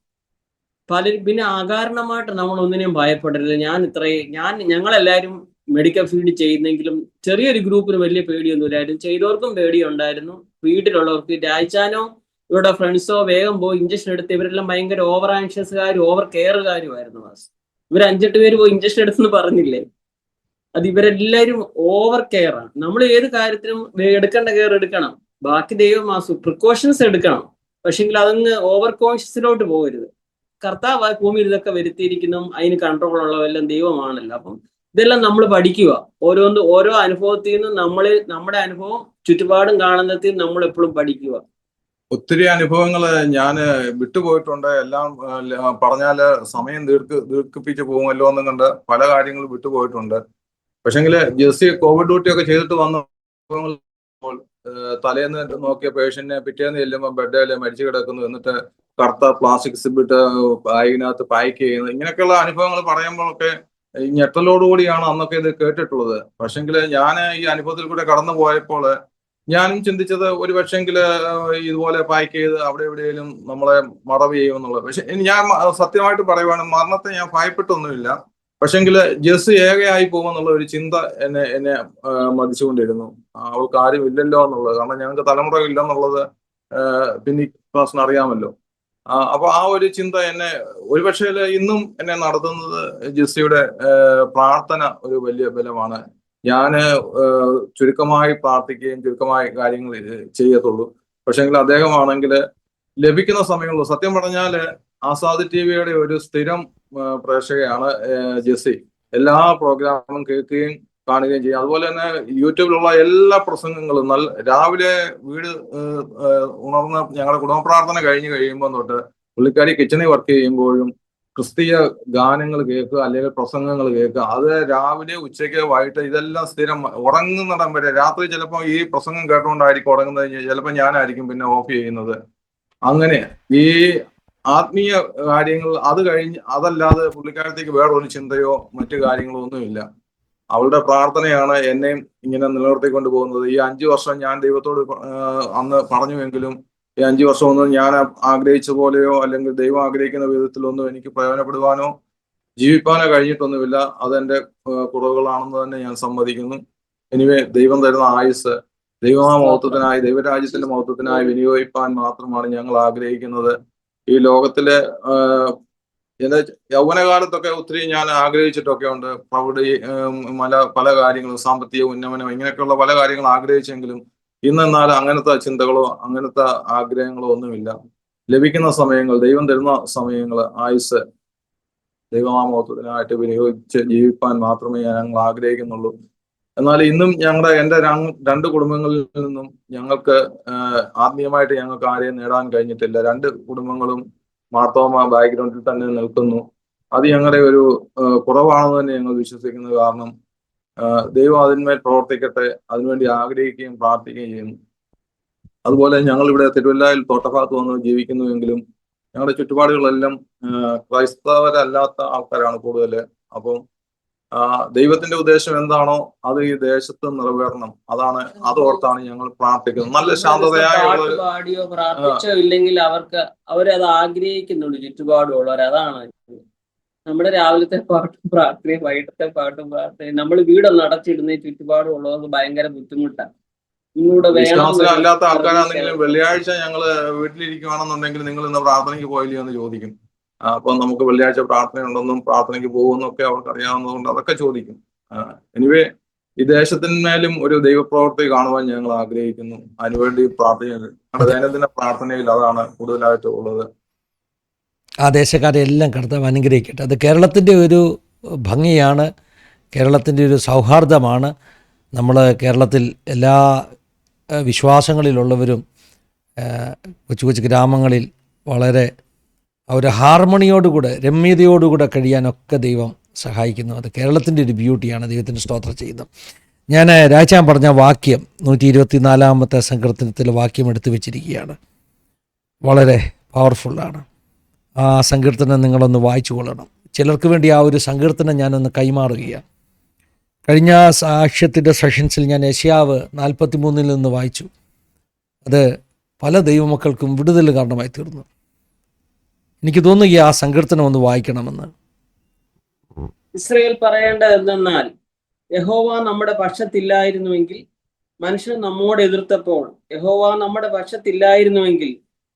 Speaker 3: പിന്നെ അകാരണമായിട്ട് നമ്മൾ ഒന്നിനെയും ഭയപ്പെടരുത്. ഞങ്ങളെല്ലാവരും മെഡിക്കൽ ഫീൽഡ് ചെയ്യുന്നെങ്കിലും ചെറിയൊരു ഗ്രൂപ്പിന് വലിയ പേടിയൊന്നുമില്ലായിരുന്നു. ചെയ്തവർക്കും പേടിയുണ്ടായിരുന്നു. വീട്ടിലുള്ളവർക്ക്, രാജാനോ ഇവരുടെ ഫ്രണ്ട്സോ വേഗം പോയി ഇഞ്ചക്ഷൻ എടുത്ത്, ഇവരെല്ലാം ഭയങ്കര ഓവർ ആൻഷ്യസുകാരും ഓവർ കെയറുകാരുമായിരുന്നു. ഇവർ 5-8 പേര് പോയി ഇഞ്ചക്ഷൻ എടുത്തെന്ന് പറഞ്ഞില്ലേ, അത് ഇവരെല്ലാവരും ഓവർ കെയർ ആണ്. നമ്മൾ ഏത് കാര്യത്തിനും എടുക്കേണ്ട കെയർ എടുക്കണം, ബാക്കി ദൈവം പ്രിക്കോഷൻസ് എടുക്കണം. പക്ഷെങ്കിൽ അതങ്ങ് ഓവർ കോൺഷ്യസിലോട്ട് പോകരുത്. കർത്താവ് ഭൂമിയിൽ ഇതൊക്കെ വരുത്തിയിരിക്കുന്നു, അതിന് കൺട്രോൾ ഉള്ളതെല്ലാം ദൈവമാണല്ലോ. അപ്പം ഇതെല്ലാം നമ്മൾ പഠിക്കുക. ഓരോ അനുഭവത്തിൽ നിന്നും നമ്മുടെ അനുഭവം ചുറ്റുപാടും കാണുന്നതിൽ നമ്മൾ എപ്പോഴും പഠിക്കുക.
Speaker 2: ഒത്തിരി അനുഭവങ്ങൾ ഞാൻ വിട്ടുപോയിട്ടുണ്ട്. എല്ലാം പറഞ്ഞാല് സമയം ദീർഘിപ്പിച്ച് പോകുമല്ലോ എന്നും കണ്ട് പല കാര്യങ്ങളും വിട്ടുപോയിട്ടുണ്ട്. പക്ഷെങ്കിൽ ജെസ്സി കോവിഡ് ഡ്യൂട്ടി ഒക്കെ ചെയ്തിട്ട് വന്ന തലേന്ന് നോക്കിയ പേഷ്യന്റിനെ പിറ്റേന്ന് ചെല്ലുമ്പോൾ ബെഡില് മരിച്ചു കിടക്കുന്നു, എന്നിട്ട് കറുത്ത പ്ലാസ്റ്റിക് സിബിട്ട് ബാഗിനകത്ത് പാക്ക് ചെയ്യുന്നു, ഇങ്ങനെയൊക്കെയുള്ള അനുഭവങ്ങൾ പറയുമ്പോഴൊക്കെ ഈ ഞെട്ടലോടുകൂടിയാണ് അന്നൊക്കെ ഇത് കേട്ടിട്ടുള്ളത്. പക്ഷെങ്കിൽ ഞാൻ ഈ അനുഭവത്തിൽ കൂടെ കടന്നു പോയപ്പോൾ ഞാനും ചിന്തിച്ചത് ഒരു പക്ഷെങ്കിൽ ഇതുപോലെ പാക്ക് ചെയ്ത് അവിടെ എവിടെയെങ്കിലും നമ്മളെ മറവ് ചെയ്യുമെന്നുള്ളത്. പക്ഷെ ഞാൻ സത്യമായിട്ട് പറയുവാണ്, മരണത്തെ ഞാൻ ഭയപ്പെട്ടൊന്നുമില്ല. പക്ഷെങ്കിൽ ജസ് ഏകയായി പോകുമെന്നുള്ള ഒരു ചിന്ത എന്നെ മതിച്ചുകൊണ്ടിരുന്നു. അവൾക്ക് ആരും ഇല്ലല്ലോ എന്നുള്ളത്. കാരണം ഞങ്ങൾക്ക് തലമുറ ഇല്ലെന്നുള്ളത് പിന്നെ ക്ലാസ്സിന് അറിയാമല്ലോ. അപ്പൊ ആ ഒരു ചിന്ത എന്നെ ഒരുപക്ഷെ ഇന്നും എന്നെ നടത്തുന്നത് ജെസ്സിയുടെ പ്രാർത്ഥന ഒരു വലിയ ബലമാണ്. ഞാന് ചുരുക്കമായി പ്രാർത്ഥിക്കുകയും ചുരുക്കമായി കാര്യങ്ങൾ ചെയ്യത്തുള്ളൂ. പക്ഷെങ്കിൽ അദ്ദേഹമാണെങ്കിൽ ലഭിക്കുന്ന സമയങ്ങളിൽ, സത്യം പറഞ്ഞാല് ആസാദ് ടിവിയുടെ ഒരു സ്ഥിരം പ്രേക്ഷകയാണ് ജെസ്സി. എല്ലാ പ്രോഗ്രാമും കേൾക്കുകയും കാണുകയും ചെയ്യും. അതുപോലെ തന്നെ യൂട്യൂബിലുള്ള എല്ലാ പ്രസംഗങ്ങളും രാവിലെ വീട് ഉണർന്ന് ഞങ്ങളുടെ കുടുംബ പ്രാർത്ഥന കഴിഞ്ഞ് കഴിയുമ്പോൾ തൊട്ട് പുള്ളിക്കാരി കിച്ചണിൽ വർക്ക് ചെയ്യുമ്പോഴും ക്രിസ്തീയ ഗാനങ്ങൾ കേൾക്കുക, അല്ലെങ്കിൽ പ്രസംഗങ്ങൾ കേൾക്കുക. അത് രാവിലെ, ഉച്ചയ്ക്ക്, വൈകിട്ട് ഇതെല്ലാം സ്ഥിരം. ഉറങ്ങുന്നിടം വരെ രാത്രി ചിലപ്പോൾ ഈ പ്രസംഗം കേട്ടുകൊണ്ടായിരിക്കും ഉറങ്ങുന്നത്. ചിലപ്പോൾ ഞാനായിരിക്കും പിന്നെ ഓഫ് ചെയ്യുന്നത്. അങ്ങനെ ഈ ആത്മീയ കാര്യങ്ങൾ അത് കഴിഞ്ഞ് അതല്ലാതെ പുള്ളിക്കാരത്തേക്ക് വേറൊരു ചിന്തയോ മറ്റു കാര്യങ്ങളോ ഒന്നുമില്ല. അവളുടെ പ്രാർത്ഥനയാണ് എന്നെയും ഇങ്ങനെ നിലനിർത്തിക്കൊണ്ട് പോകുന്നത്. ഈ 5 വർഷം ഞാൻ ദൈവത്തോട് അന്ന് പറഞ്ഞുവെങ്കിലും ഈ 5 വർഷമൊന്നും ഞാൻ ആഗ്രഹിച്ച പോലെയോ അല്ലെങ്കിൽ ദൈവം ആഗ്രഹിക്കുന്ന വിധത്തിലൊന്നും എനിക്ക് പ്രയോജനപ്പെടുവാനോ ജീവിപ്പാനോ കഴിഞ്ഞിട്ടൊന്നുമില്ല. അതെന്റെ കുറവുകളാണെന്ന് തന്നെ ഞാൻ സമ്മതിക്കുന്നു. എനിവേ, ദൈവം തരുന്ന ആയുസ് ദൈവമഹത്വത്തിനായി, ദൈവരാജ്യത്തിന്റെ മഹത്വത്തിനായി വിനിയോഗിപ്പാൻ മാത്രമാണ് ഞങ്ങൾ ആഗ്രഹിക്കുന്നത്. ഈ ലോകത്തിലെ എന്റെ യൗവനകാലത്തൊക്കെ ഒത്തിരി ഞാൻ ആഗ്രഹിച്ചിട്ടൊക്കെ ഉണ്ട്. പ്രൗഢി, പല കാര്യങ്ങളും, സാമ്പത്തിക ഉന്നമനം, ഇങ്ങനെയൊക്കെയുള്ള പല കാര്യങ്ങൾ ആഗ്രഹിച്ചെങ്കിലും ഇന്നെന്നാൽ അങ്ങനത്തെ ചിന്തകളോ അങ്ങനത്തെ ആഗ്രഹങ്ങളോ ഒന്നുമില്ല. ലഭിക്കുന്ന സമയങ്ങൾ, ദൈവം തരുന്ന സമയങ്ങൾ, ആയുസ് ദൈവനാമത്വത്തിനായിട്ട് വിനിയോഗിച്ച് ജീവിപ്പാൻ മാത്രമേ ഞങ്ങൾ ആഗ്രഹിക്കുന്നുള്ളൂ. എന്നാൽ ഇന്നും എന്റെ 2 കുടുംബങ്ങളിൽ നിന്നും ഞങ്ങൾക്ക് ആത്മീയമായിട്ട് ഞങ്ങൾക്ക് ആരെയും നേടാൻ കഴിഞ്ഞിട്ടില്ല. 2 കുടുംബങ്ങളും മാർത്തോമ ബാക്ക്ഗ്രൗണ്ടിൽ തന്നെ നിൽക്കുന്നു. അത് ഞങ്ങളുടെ ഒരു കുറവാണെന്ന് തന്നെ ഞങ്ങൾ വിശ്വസിക്കുന്നു. കാരണം ദൈവം അതിന്മേൽ പ്രവർത്തിക്കട്ടെ, അതിനുവേണ്ടി ആഗ്രഹിക്കുകയും പ്രാർത്ഥിക്കുകയും ചെയ്യുന്നു. അതുപോലെ ഞങ്ങൾ ഇവിടെ തിരുവല്ലയിൽ തോട്ടഭാഗത്ത് വന്ന് ജീവിക്കുന്നുവെങ്കിലും ഞങ്ങളുടെ ചുറ്റുപാടുകളെല്ലാം ക്രൈസ്തവരല്ലാത്ത ആൾക്കാരാണ് കൂടുതൽ. അപ്പം ദൈവത്തിന്റെ ഉദ്ദേശം എന്താണോ അത് ഈ ദേശത്ത് നിറവേറണം. അതോർത്താണ് ഞങ്ങൾ പ്രാർത്ഥിക്കുന്നത്. നല്ല ശാന്തതയായുള്ള
Speaker 3: പാടിയോ പ്രാർത്ഥിച്ചോ ഇല്ലെങ്കിൽ അവരത് ആഗ്രഹിക്കുന്നുള്ളൂ. ചുറ്റുപാടുള്ളവർ അതാണ്. നമ്മുടെ രാവിലത്തെ പാട്ടും പ്രാർത്ഥനയും വൈകിട്ടത്തെ പാട്ടും പ്രാർത്ഥനയും നമ്മൾ വീടൊന്ന് അടച്ചിടുന്ന ചുറ്റുപാടുള്ളവർക്ക് ഭയങ്കര ബുദ്ധിമുട്ടാണ്.
Speaker 2: വിശ്വാസമില്ലാത്ത ആൾക്കാരാണെങ്കിലും വെള്ളിയാഴ്ച ഞങ്ങള് വീട്ടിലിരിക്കുകയാണെന്നുണ്ടെങ്കിൽ നിങ്ങൾ ഇന്ന് പ്രാർത്ഥനയ്ക്ക് പോയില്ലയോ എന്ന് ചോദിക്കും. അപ്പൊ നമുക്ക് വെള്ളിയാഴ്ച പ്രാർത്ഥനയുണ്ടെന്നും പ്രാർത്ഥനയ്ക്ക് പോകുമെന്നൊക്കെ അവർക്ക് അറിയാവുന്നതുകൊണ്ട് അതൊക്കെ ചോദിക്കും. എനിവേ, ഈ ദേശത്തിന്മേലും ഒരു ദൈവപ്രവൃത്തി കാണുവാൻ ഞങ്ങൾ ആഗ്രഹിക്കുന്നു. അതിനുവേണ്ടി പ്രാർത്ഥിക്കുന്നത് നമ്മുടെ ദൈനംദിന പ്രാർത്ഥനയിൽ അതാണ് കൂടുതലായിട്ട് ഉള്ളത്.
Speaker 1: ആ ദേശക്കാരെ എല്ലാം കർത്താവ് അനുഗ്രഹിക്കട്ടെ. അത് കേരളത്തിൻ്റെ ഒരു ഭംഗിയാണ്, കേരളത്തിൻ്റെ ഒരു സൗഹാർദ്ദമാണ്. നമ്മൾ കേരളത്തിൽ എല്ലാ വിശ്വാസങ്ങളിലുള്ളവരും കൊച്ചു കൊച്ചു ഗ്രാമങ്ങളിൽ വളരെ ഒരു ഹാർമണിയോടുകൂടെ, രമ്യതയോടുകൂടെ കഴിയാനൊക്കെ ദൈവം സഹായിക്കുന്നു. അത് കേരളത്തിൻ്റെ ഒരു ബ്യൂട്ടിയാണ്. ദൈവത്തിന് സ്തോത്രം ചെയ്യുന്നു. ഞാൻ രാജാൻ പറഞ്ഞ വാക്യം 124-ാമത്തെ സങ്കീർത്തനത്തിലെ വാക്യം എടുത്തു വെച്ചിരിക്കുകയാണ്. വളരെ പവർഫുള്ളാണ്. ആ സങ്കീർത്തനം നിങ്ങളൊന്ന് വായിച്ചു കൊള്ളണം. ചിലർക്ക് വേണ്ടി ആ ഒരു സങ്കീർത്തനം ഞാനൊന്ന് കൈമാറുകയാണ്. കഴിഞ്ഞ സാക്ഷ്യത്തിൻ്റെ സെഷൻസിൽ ഞാൻ യെശയ്യാവ് 43 നിന്ന് വായിച്ചു. അത് പല ദൈവമക്കൾക്കും വിടുതൽ കാരണമായി തീർന്നു. എനിക്ക് തോന്നുക ആ സങ്കീർത്തനം ഒന്ന് വായിക്കണമെന്ന്.
Speaker 3: ഇസ്രായേൽ പറയേണ്ടത് എന്തെന്നാൽ, യഹോവ നമ്മുടെ പക്ഷത്തില്ലായിരുന്നുവെങ്കിൽ, മനുഷ്യൻ നമ്മോട് എതിർത്തപ്പോൾ യഹോവ നമ്മുടെ പക്ഷത്തില്ലായിരുന്നുവെങ്കിൽ,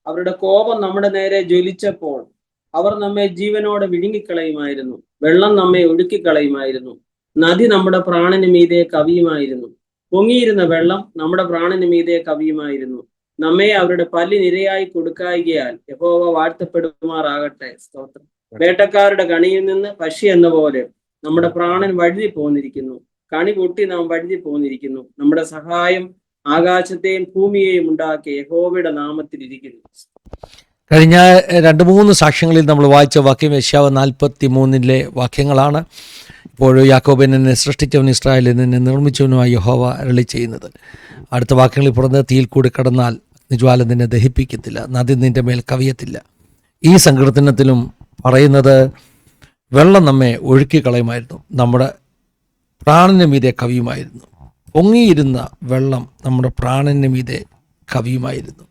Speaker 3: അവരുടെ കോപം നമ്മുടെ നേരെ ജ്വലിച്ചപ്പോൾ അവർ നമ്മെ ജീവനോടെ വിഴുങ്ങിക്കളയുമായിരുന്നു. വെള്ളം നമ്മെ ഒഴുക്കിക്കളയുമായിരുന്നു. നദി നമ്മുടെ പ്രാണന് മീതെ കവിയുമായിരുന്നു. പൊങ്ങിയിരുന്ന വെള്ളം നമ്മുടെ പ്രാണന് മീതെ കവിയുമായിരുന്നു. നമ്മെ അവരുടെ പല്ലിനിരയായി കൊടുക്കായികയാൽ യഹോവ വാഴ്ത്തപ്പെടുമാറാകട്ടെ. സ്തോത്രം. വേട്ടക്കാരുടെ കണിയിൽ നിന്ന് പക്ഷി എന്ന പോലെ നമ്മുടെ പ്രാണൻ വഴുതി പോന്നിരിക്കുന്നു. കണി പൊട്ടി നാം വഴുതി പോന്നിരിക്കുന്നു. നമ്മുടെ സഹായം ആകാശത്തെയും ഭൂമിയെയും ഉണ്ടാക്കിയ യഹോവയുടെ നാമത്തിൽ ഇരിക്കുന്നു.
Speaker 1: കഴിഞ്ഞ 2-3 സാക്ഷ്യങ്ങളിൽ നമ്മൾ വായിച്ച വാക്യം യെശയ്യാവ് 43 വാക്യങ്ങളാണ്. ഇപ്പോഴും യാക്കോബിനെ നിന്നെ സൃഷ്ടിച്ചവൻ, ഇസ്രായേലിൽ നിന്നെ നിർമ്മിച്ചവനുമായി യഹോവ അരുളി ചെയ്യുന്നത്. അടുത്ത വാക്യങ്ങളിൽ പറഞ്ഞത്, തീയിൽ കൂടി കടന്നാൽ നിജ്വാല നിന്നെ ദഹിപ്പിക്കത്തില്ല, നദി നിന്റെ മേൽ കവിയത്തില്ല. ഈ സങ്കീർത്തനത്തിലും പറയുന്നത് വെള്ളം നമ്മെ ഒഴുക്കിക്കളയുമായിരുന്നു, നമ്മുടെ പ്രാണന് മീതെ കവിയുമായിരുന്നു. പൊങ്ങിയിരുന്ന വെള്ളം നമ്മുടെ പ്രാണന് മീതെ കവിയുമായിരുന്നു.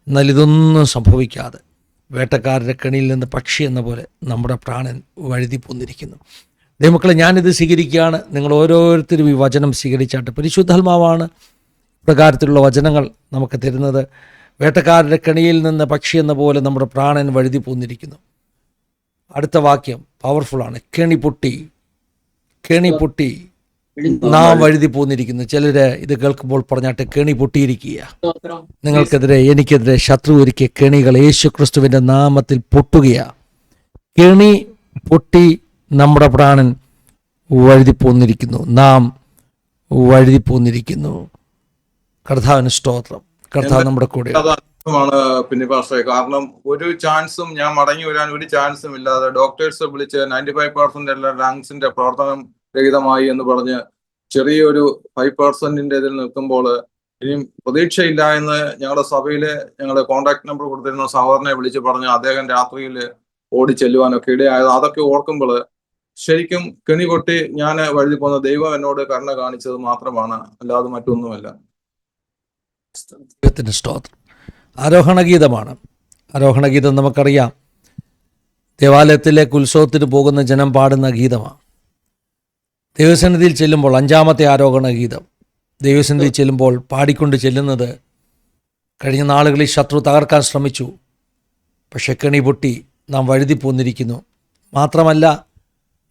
Speaker 1: എന്നാൽ ഇതൊന്നും സംഭവിക്കാതെ വേട്ടക്കാരുടെ കെണിയിൽ നിന്ന് പക്ഷി എന്ന പോലെ നമ്മുടെ പ്രാണൻ വഴുതി പോന്നിരിക്കുന്നു. ദൈവമക്കളെ, ഞാനിത് സ്വീകരിക്കുകയാണ്. നിങ്ങൾ ഓരോരുത്തരും ഈ വചനം സ്വീകരിച്ചാട്ട്. പരിശുദ്ധാത്മാവാണ് പ്രകാരത്തിലുള്ള വചനങ്ങൾ നമുക്ക് തരുന്നത്. വേട്ടക്കാരുടെ കെണിയിൽ നിന്ന് പക്ഷി എന്ന പോലെ നമ്മുടെ പ്രാണൻ വഴുതി പോന്നിരിക്കുന്നു. അടുത്ത വാക്യം പവർഫുള്ളാണ്. കെണി പൊട്ടി നാം വഴുതി പോന്നിരിക്കുന്നു. ചിലര് ഇത് കേൾക്കുമ്പോൾ പറഞ്ഞാട്ട് കെണി പൊട്ടിയിരിക്കുക. നിങ്ങൾക്കെതിരെ, എനിക്കെതിരെ ശത്രു ഒരുക്കിയ കെണികൾ യേശു ക്രിസ്തുവിൻ്റെ നാമത്തിൽ പൊട്ടുകയാ. കെണി പൊട്ടി നമ്മുടെ പ്രാണൻ വഴുതി പോന്നിരിക്കുന്നു. നാം വഴുതി പോന്നിരിക്കുന്നു. കർത്താവിന് സ്തോത്രം. കർത്താവ് നമ്മുടെ കൂടെ.
Speaker 2: ാണ് പിന്നെ പാസ്റ്ററെ, കാരണം ഒരു ചാൻസും ഞാൻ മടങ്ങി വരാൻ ഒരു ചാൻസും ഇല്ലാതെ ഡോക്ടേഴ്സ് വിളിച്ച് 95% എല്ലാ ലങ്സിന്റെ പ്രവർത്തനം രഹിതമായി എന്ന് പറഞ്ഞ് ചെറിയൊരു 5% ഇതിൽ നിൽക്കുമ്പോൾ ഇനിയും പ്രതീക്ഷയില്ല എന്ന് ഞങ്ങളുടെ സഭയിലെ ഞങ്ങളുടെ കോൺടാക്ട് നമ്പർ കൊടുത്തിരുന്ന സഹോദരനെ വിളിച്ച് പറഞ്ഞ് അദ്ദേഹം രാത്രിയിൽ ഓടി ചെല്ലുവാനൊക്കെ ഇടയായത്. അതൊക്കെ ഓർക്കുമ്പോൾ ശരിക്കും കെണി പൊട്ടി ഞാൻ വഴുതി പോകുന്ന ദൈവം എന്നോട് കരുണ കാണിച്ചത് മാത്രമാണ്, അല്ലാതെ മറ്റൊന്നുമല്ല.
Speaker 1: ദൈവത്തിന് സ്തോത്രം. ആരോഹണഗീതമാണ്. ആരോഹണഗീതം നമുക്കറിയാം, ദേവാലയത്തിലേക്ക് ഉത്സവത്തിന് പോകുന്ന ജനം പാടുന്ന ഗീതമാണ്. ദൈവസന്നിധിയിൽ ചെല്ലുമ്പോൾ 5ാമത്തെ ആരോഹണ ഗീതം. ദൈവസന്നിധിയിൽ ചെല്ലുമ്പോൾ പാടിക്കൊണ്ട് ചെല്ലുന്നത്, കഴിഞ്ഞ നാളുകളിൽ ശത്രു തകർക്കാൻ ശ്രമിച്ചു, പക്ഷെ കെണി പൊട്ടി നാം വഴുതി പോന്നിരിക്കുന്നു. മാത്രമല്ല,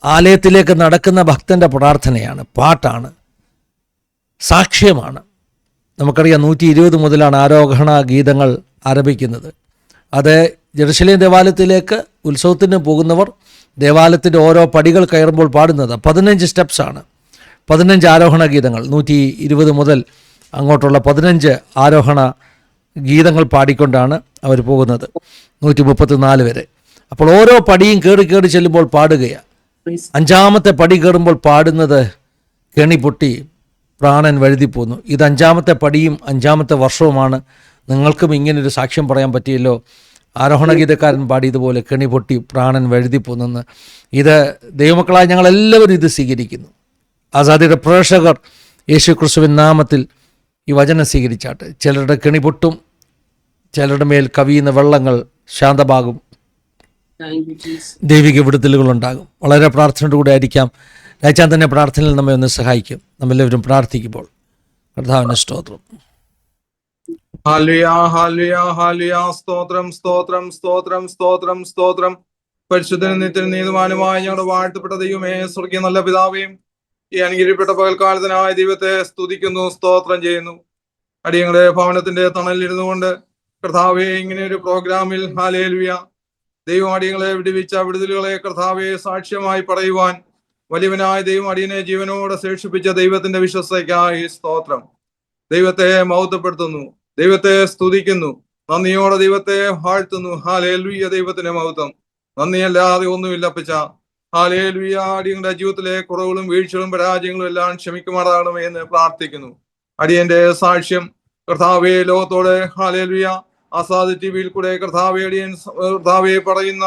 Speaker 1: ആലയത്തിലേക്ക് നടക്കുന്ന ഭക്തൻ്റെ പ്രാർത്ഥനയാണ്, പാട്ടാണ്, സാക്ഷ്യമാണ്. നമുക്കറിയാം 120 മുതലാണ് ആരോഹണ ഗീതങ്ങൾ ആരംഭിക്കുന്നത്. അത് ജെറുസലേം ദേവാലയത്തിലേക്ക് ഉത്സവത്തിന് പോകുന്നവർ ദേവാലയത്തിൻ്റെ ഓരോ പടികൾ കയറുമ്പോൾ പാടുന്നത് 15 സ്റ്റെപ്സാണ്. 15 ആരോഹണ ഗീതങ്ങൾ. 120 മുതൽ അങ്ങോട്ടുള്ള 15 ആരോഹണ ഗീതങ്ങൾ പാടിക്കൊണ്ടാണ് അവർ പോകുന്നത് 134 വരെ. അപ്പോൾ ഓരോ പടിയും കയറി ചെല്ലുമ്പോൾ പാടുകയാണ്. 5ാമത്തെ പടി കയറുമ്പോൾ പാടുന്നത് കെണി പൊട്ടി പ്രാണൻ വഴുതിപ്പോന്നു. ഇത് 5ാമത്തെ പടിയും 5ാമത്തെ വർഷവുമാണ്. നിങ്ങൾക്കും ഇങ്ങനൊരു സാക്ഷ്യം പറയാൻ പറ്റിയല്ലോ. ആരോഹണഗീതക്കാരൻ പാടിയതുപോലെ കെണി പൊട്ടി പ്രാണൻ വഴുതിപ്പോന്നെന്ന്. ഇത് ദൈവമക്കളായ ഞങ്ങളെല്ലാവരും ഇത് സ്വീകരിക്കുന്നു. ആസാദിയുടെ പ്രേക്ഷകർ യേശു ക്രിസ്തുവിൻ നാമത്തിൽ ഈ വചനം സ്വീകരിച്ചാട്ടെ. ചിലരുടെ കെണി പൊട്ടും, ചിലരുടെ മേൽ കവിയുന്ന വെള്ളങ്ങൾ ശാന്തമാകും, ദൈവിക വിടുതലുകളുണ്ടാകും. വളരെ പ്രാർത്ഥനയോട് കൂടെ ആയിരിക്കാം. രാജാൻ തന്നെ പ്രാർത്ഥനയിൽ നമ്മെ ഒന്ന് സഹായിക്കും. നമ്മെല്ലാവരും പ്രാർത്ഥിക്കുമ്പോൾ. കർത്താവിന്റെ സ്തോത്രം.
Speaker 2: Hallelujah, hallelujah, hallelujah. സ്തോത്രം, സ്തോത്രം, സ്തോത്രം, സ്തോത്രം, സ്തോത്രം. പരിശുദ്ധനും നിത്യനും നീതിമാനുമായ ഞങ്ങളുടെ വാഴ്ത്തപ്പെട്ട ദൈവമേ, സ്വർഗീയ നല്ല പിതാവേയും ഈ അനുഗ്രഹിക്കപ്പെട്ട പകൽക്കാലത്തിനായ ദൈവത്തെ സ്തുതിക്കുന്നു, സ്തോത്രം ചെയ്യുന്നു. അടിയങ്ങളുടെ ഭവനത്തിന്റെ തണലിൽ ഇരുന്നു കൊണ്ട് കർത്താവെ, ഇങ്ങനെ ഒരു പ്രോഗ്രാമിൽ ഹല്ലേലൂയ ദൈവം അടിയങ്ങളെ വിടുവിച്ച വിടുതലുകളെ കർത്താവെ സാക്ഷ്യമായി പറയുവാൻ വലിയവനായ ദൈവം അടിയനെ ജീവനോടെ ശേഷിപ്പിച്ച ദൈവത്തിന്റെ വിശ്വസ്തയ്ക്കായി സ്തോത്രം. ദൈവത്തെ മഹത്വപ്പെടുത്തുന്നു, ദൈവത്തെ സ്തുതിക്കുന്നു, നന്ദിയോടെ ദൈവത്തെ വാഴ്ത്തുന്നു. ഹല്ലേലൂയ, ദൈവത്തിന്റെ മഹത്വം. നന്ദിയല്ലാതെ ഒന്നുമില്ല അപ്പച്ച. ഹല്ലേലൂയ. അടിയങ്ങളുടെ ജീവിതത്തിലെ കുറവുകളും വീഴ്ചകളും പരാജയങ്ങളും എല്ലാം ക്ഷമിക്കുമാറാകണമേ എന്ന് പ്രാർത്ഥിക്കുന്നു. അടിയന്റെ സാക്ഷ്യം കർത്താവെ ലോകത്തോടെ ഹല്ലേലൂയ ആസാദ് ടിവിയിൽ കൂടെ കർത്താവെ അടിയൻ കർത്താവെ പറയുന്ന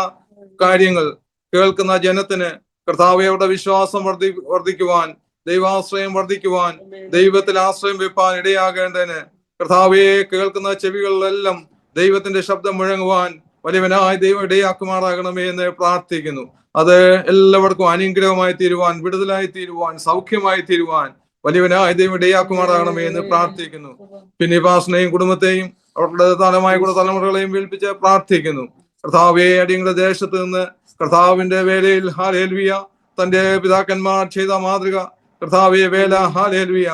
Speaker 2: കാര്യങ്ങൾ കേൾക്കുന്ന ജനത്തിന് കർത്താവെ അവരുടെ വിശ്വാസം വർദ്ധിക്കുവാൻ, ദൈവാശ്രയം വർദ്ധിക്കുവാൻ, ദൈവത്തിൽ ആശ്രയം വെപ്പാൻ ഇടയാകേണ്ടതിന് കർത്താവെ കേൾക്കുന്ന ചെവികളിലെല്ലാം ദൈവത്തിന്റെ ശബ്ദം മുഴങ്ങുവാൻ വലിയവനായ ദൈവം ഇടയാക്കുമാറാകണമേ എന്ന് പ്രാർത്ഥിക്കുന്നു. അത് എല്ലാവർക്കും അനുഗ്രഹമായി തീരുവാൻ, വിടുതലായി തീരുവാൻ, സൗഖ്യമായി തീരുവാൻ വലിയവനായ ദൈവം ഇടയാക്കുമാറാകണമേ എന്ന് പ്രാർത്ഥിക്കുന്നു. പിന്നെ പാസ്റ്ററിനെയും കുടുംബത്തെയും അവരുടെ തലമായ കൂടെ തലമുറകളെയും വീൽപ്പിച്ച് പ്രാർത്ഥിക്കുന്നു. കർത്താവെ, അടിയങ്ങളുടെ ദേശത്ത് നിന്ന് കർത്താവിന്റെ വേലയിൽ ഹല്ലേലൂയ തന്റെ പിതാക്കന്മാർ ചെയ്ത മാതൃക കർത്താവെ വേല ഹല്ലേലൂയ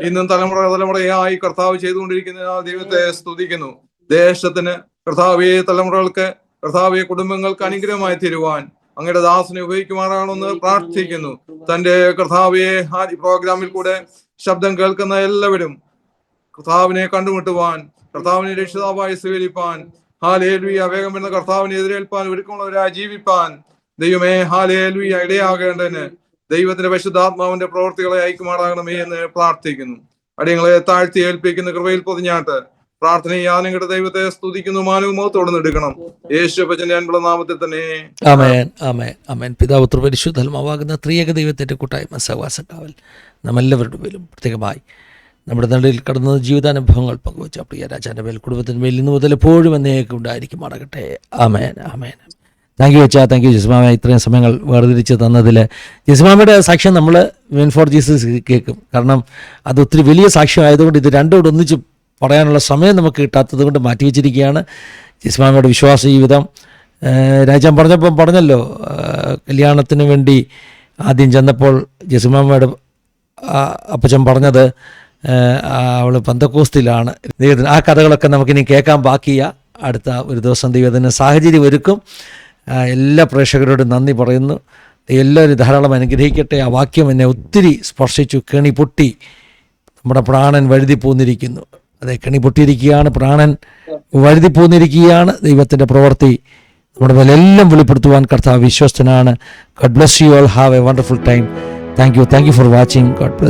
Speaker 2: ഇന്നും തലമുറയായി കർത്താവ് ചെയ്തുകൊണ്ടിരിക്കുന്ന ദൈവത്തെ സ്തുതിക്കുന്നു. ദേശത്തിന് കർത്താവെ, തലമുറകൾക്ക് കർത്താവെ, കുടുംബങ്ങൾക്ക് അനുഗ്രഹമായി തീരുവാൻ അങ്ങയുടെ ദാസനെ ഉപയോഗിക്കുമാറാണെന്ന് പ്രാർത്ഥിക്കുന്നു. തന്റെ കർത്താവെ പ്രോഗ്രാമിൽ കൂടെ ശബ്ദം കേൾക്കുന്ന എല്ലാവരും കർത്താവിനെ കണ്ടുമുട്ടുവാൻ, കർത്താവിനെ രക്ഷിതാവായി സ്വീകരിപ്പാൻ, ഹല്ലേലൂയ വേഗം വരുന്ന കർത്താവിനെ എതിരേൽപ്പാൻ ഒരുക്കമുള്ളവരായി ജീവിപ്പാൻ ദൈവമേ ഹല്ലേലൂയ ഇടയാകേണ്ടതിന് ദൈവത്തിന്റെ പരിശുദ്ധാത്മാവിന്റെ പ്രവൃത്തികളെ അയക്കുമാറാകണമേ എന്ന് പ്രാർത്ഥിക്കുന്നു. അടിയങ്ങളെ താഴ്ത്തി ഏൽപ്പിക്കുന്ന കൃപയിൽ പൊതിഞ്ഞാട്ട് പ്രാർത്ഥനയാൽ നിങ്ങളുടെ ദൈവത്തെ സ്തുതിക്കുന്നു, മാനവും മഹത്വത്തോടെ എടുക്കണം. യേശു അപ്പച്ചന്റെ അൻപുള്ള നാമത്തിൽ തന്നെ.
Speaker 1: ആമേൻ, ആമേൻ, ആമേൻ. പിതാവ് പുത്രൻ പരിശുദ്ധാത്മാവാകുന്ന ത്രിയേക ദൈവത്തിൻ്റെ കൂട്ടായ്മ സഹവാസം കാവൽ നമ്മെല്ലാവരുടെ മേലും പ്രത്യേകമായി നമ്മുടെ നടുവിൽ കടന്ന ജീവിതാനുഭവങ്ങൾ പങ്കുവച്ച പ്രിയ രാജാന്റെ മേൽ കുടുംബത്തിന് മേൽ ഇന്ന് മുതൽ എപ്പോഴും എന്നേക്കും ഉണ്ടായിരിക്കുമാറാകട്ടെ. ആമേൻ, ആമേൻ. താങ്ക് യു അച്ഛാ, താങ്ക് യു ജസ്മാമ, ഇത്രയും സമയങ്ങൾ വേർതിരിച്ച് തന്നതിൽ. ജസ്മാമയുടെ സാക്ഷ്യം നമ്മൾ വിൻ ഫോർ ജീസസ് കേൾക്കും, കാരണം അത് ഒത്തിരി വലിയ സാക്ഷ്യമായതുകൊണ്ട് ഇത് രണ്ടോട് ഒന്നിച്ച് പറയാനുള്ള സമയം നമുക്ക് കിട്ടാത്തത് കൊണ്ട് മാറ്റിവെച്ചിരിക്കുകയാണ്. ജസ്മാമയുടെ വിശ്വാസ ജീവിതം രാജാൻ പറഞ്ഞല്ലോ, കല്യാണത്തിന് വേണ്ടി ആദ്യം ചെന്നപ്പോൾ ജസ്മാമയുടെ അപ്പച്ചൻ പറഞ്ഞത് അവൾ പന്തക്കോസ്തിലാണ്. ദൈവത്തിന് ആ കഥകളൊക്കെ നമുക്കിനി കേൾക്കാൻ ബാക്കിയാ. അടുത്ത ഒരു ദിവസം ദൈവത്തിന് സാഹചര്യം ഒരുക്കും. എല്ലാ പ്രേക്ഷകരോടും നന്ദി പറയുന്നു. എല്ലാവരും ധാരാളം അനുഗ്രഹിക്കട്ടെ. ആ വാക്യം എന്നെ ഒത്തിരി സ്പർശിച്ചു. കെണി പൊട്ടി നമ്മുടെ പ്രാണൻ വഴുതി പോന്നിരിക്കുന്നു. അതെ, കെണി പൊട്ടിയിരിക്കുകയാണ്, പ്രാണൻ വഴുതി പോന്നിരിക്കുകയാണ്. ദൈവത്തിൻ്റെ പ്രവൃത്തി നമ്മുടെ മേലെല്ലാം വെളിപ്പെടുത്തുവാൻ കർത്താവ് വിശ്വസ്തനാണ്. God bless you all. Have a wonderful time. Thank you for watching. God bless.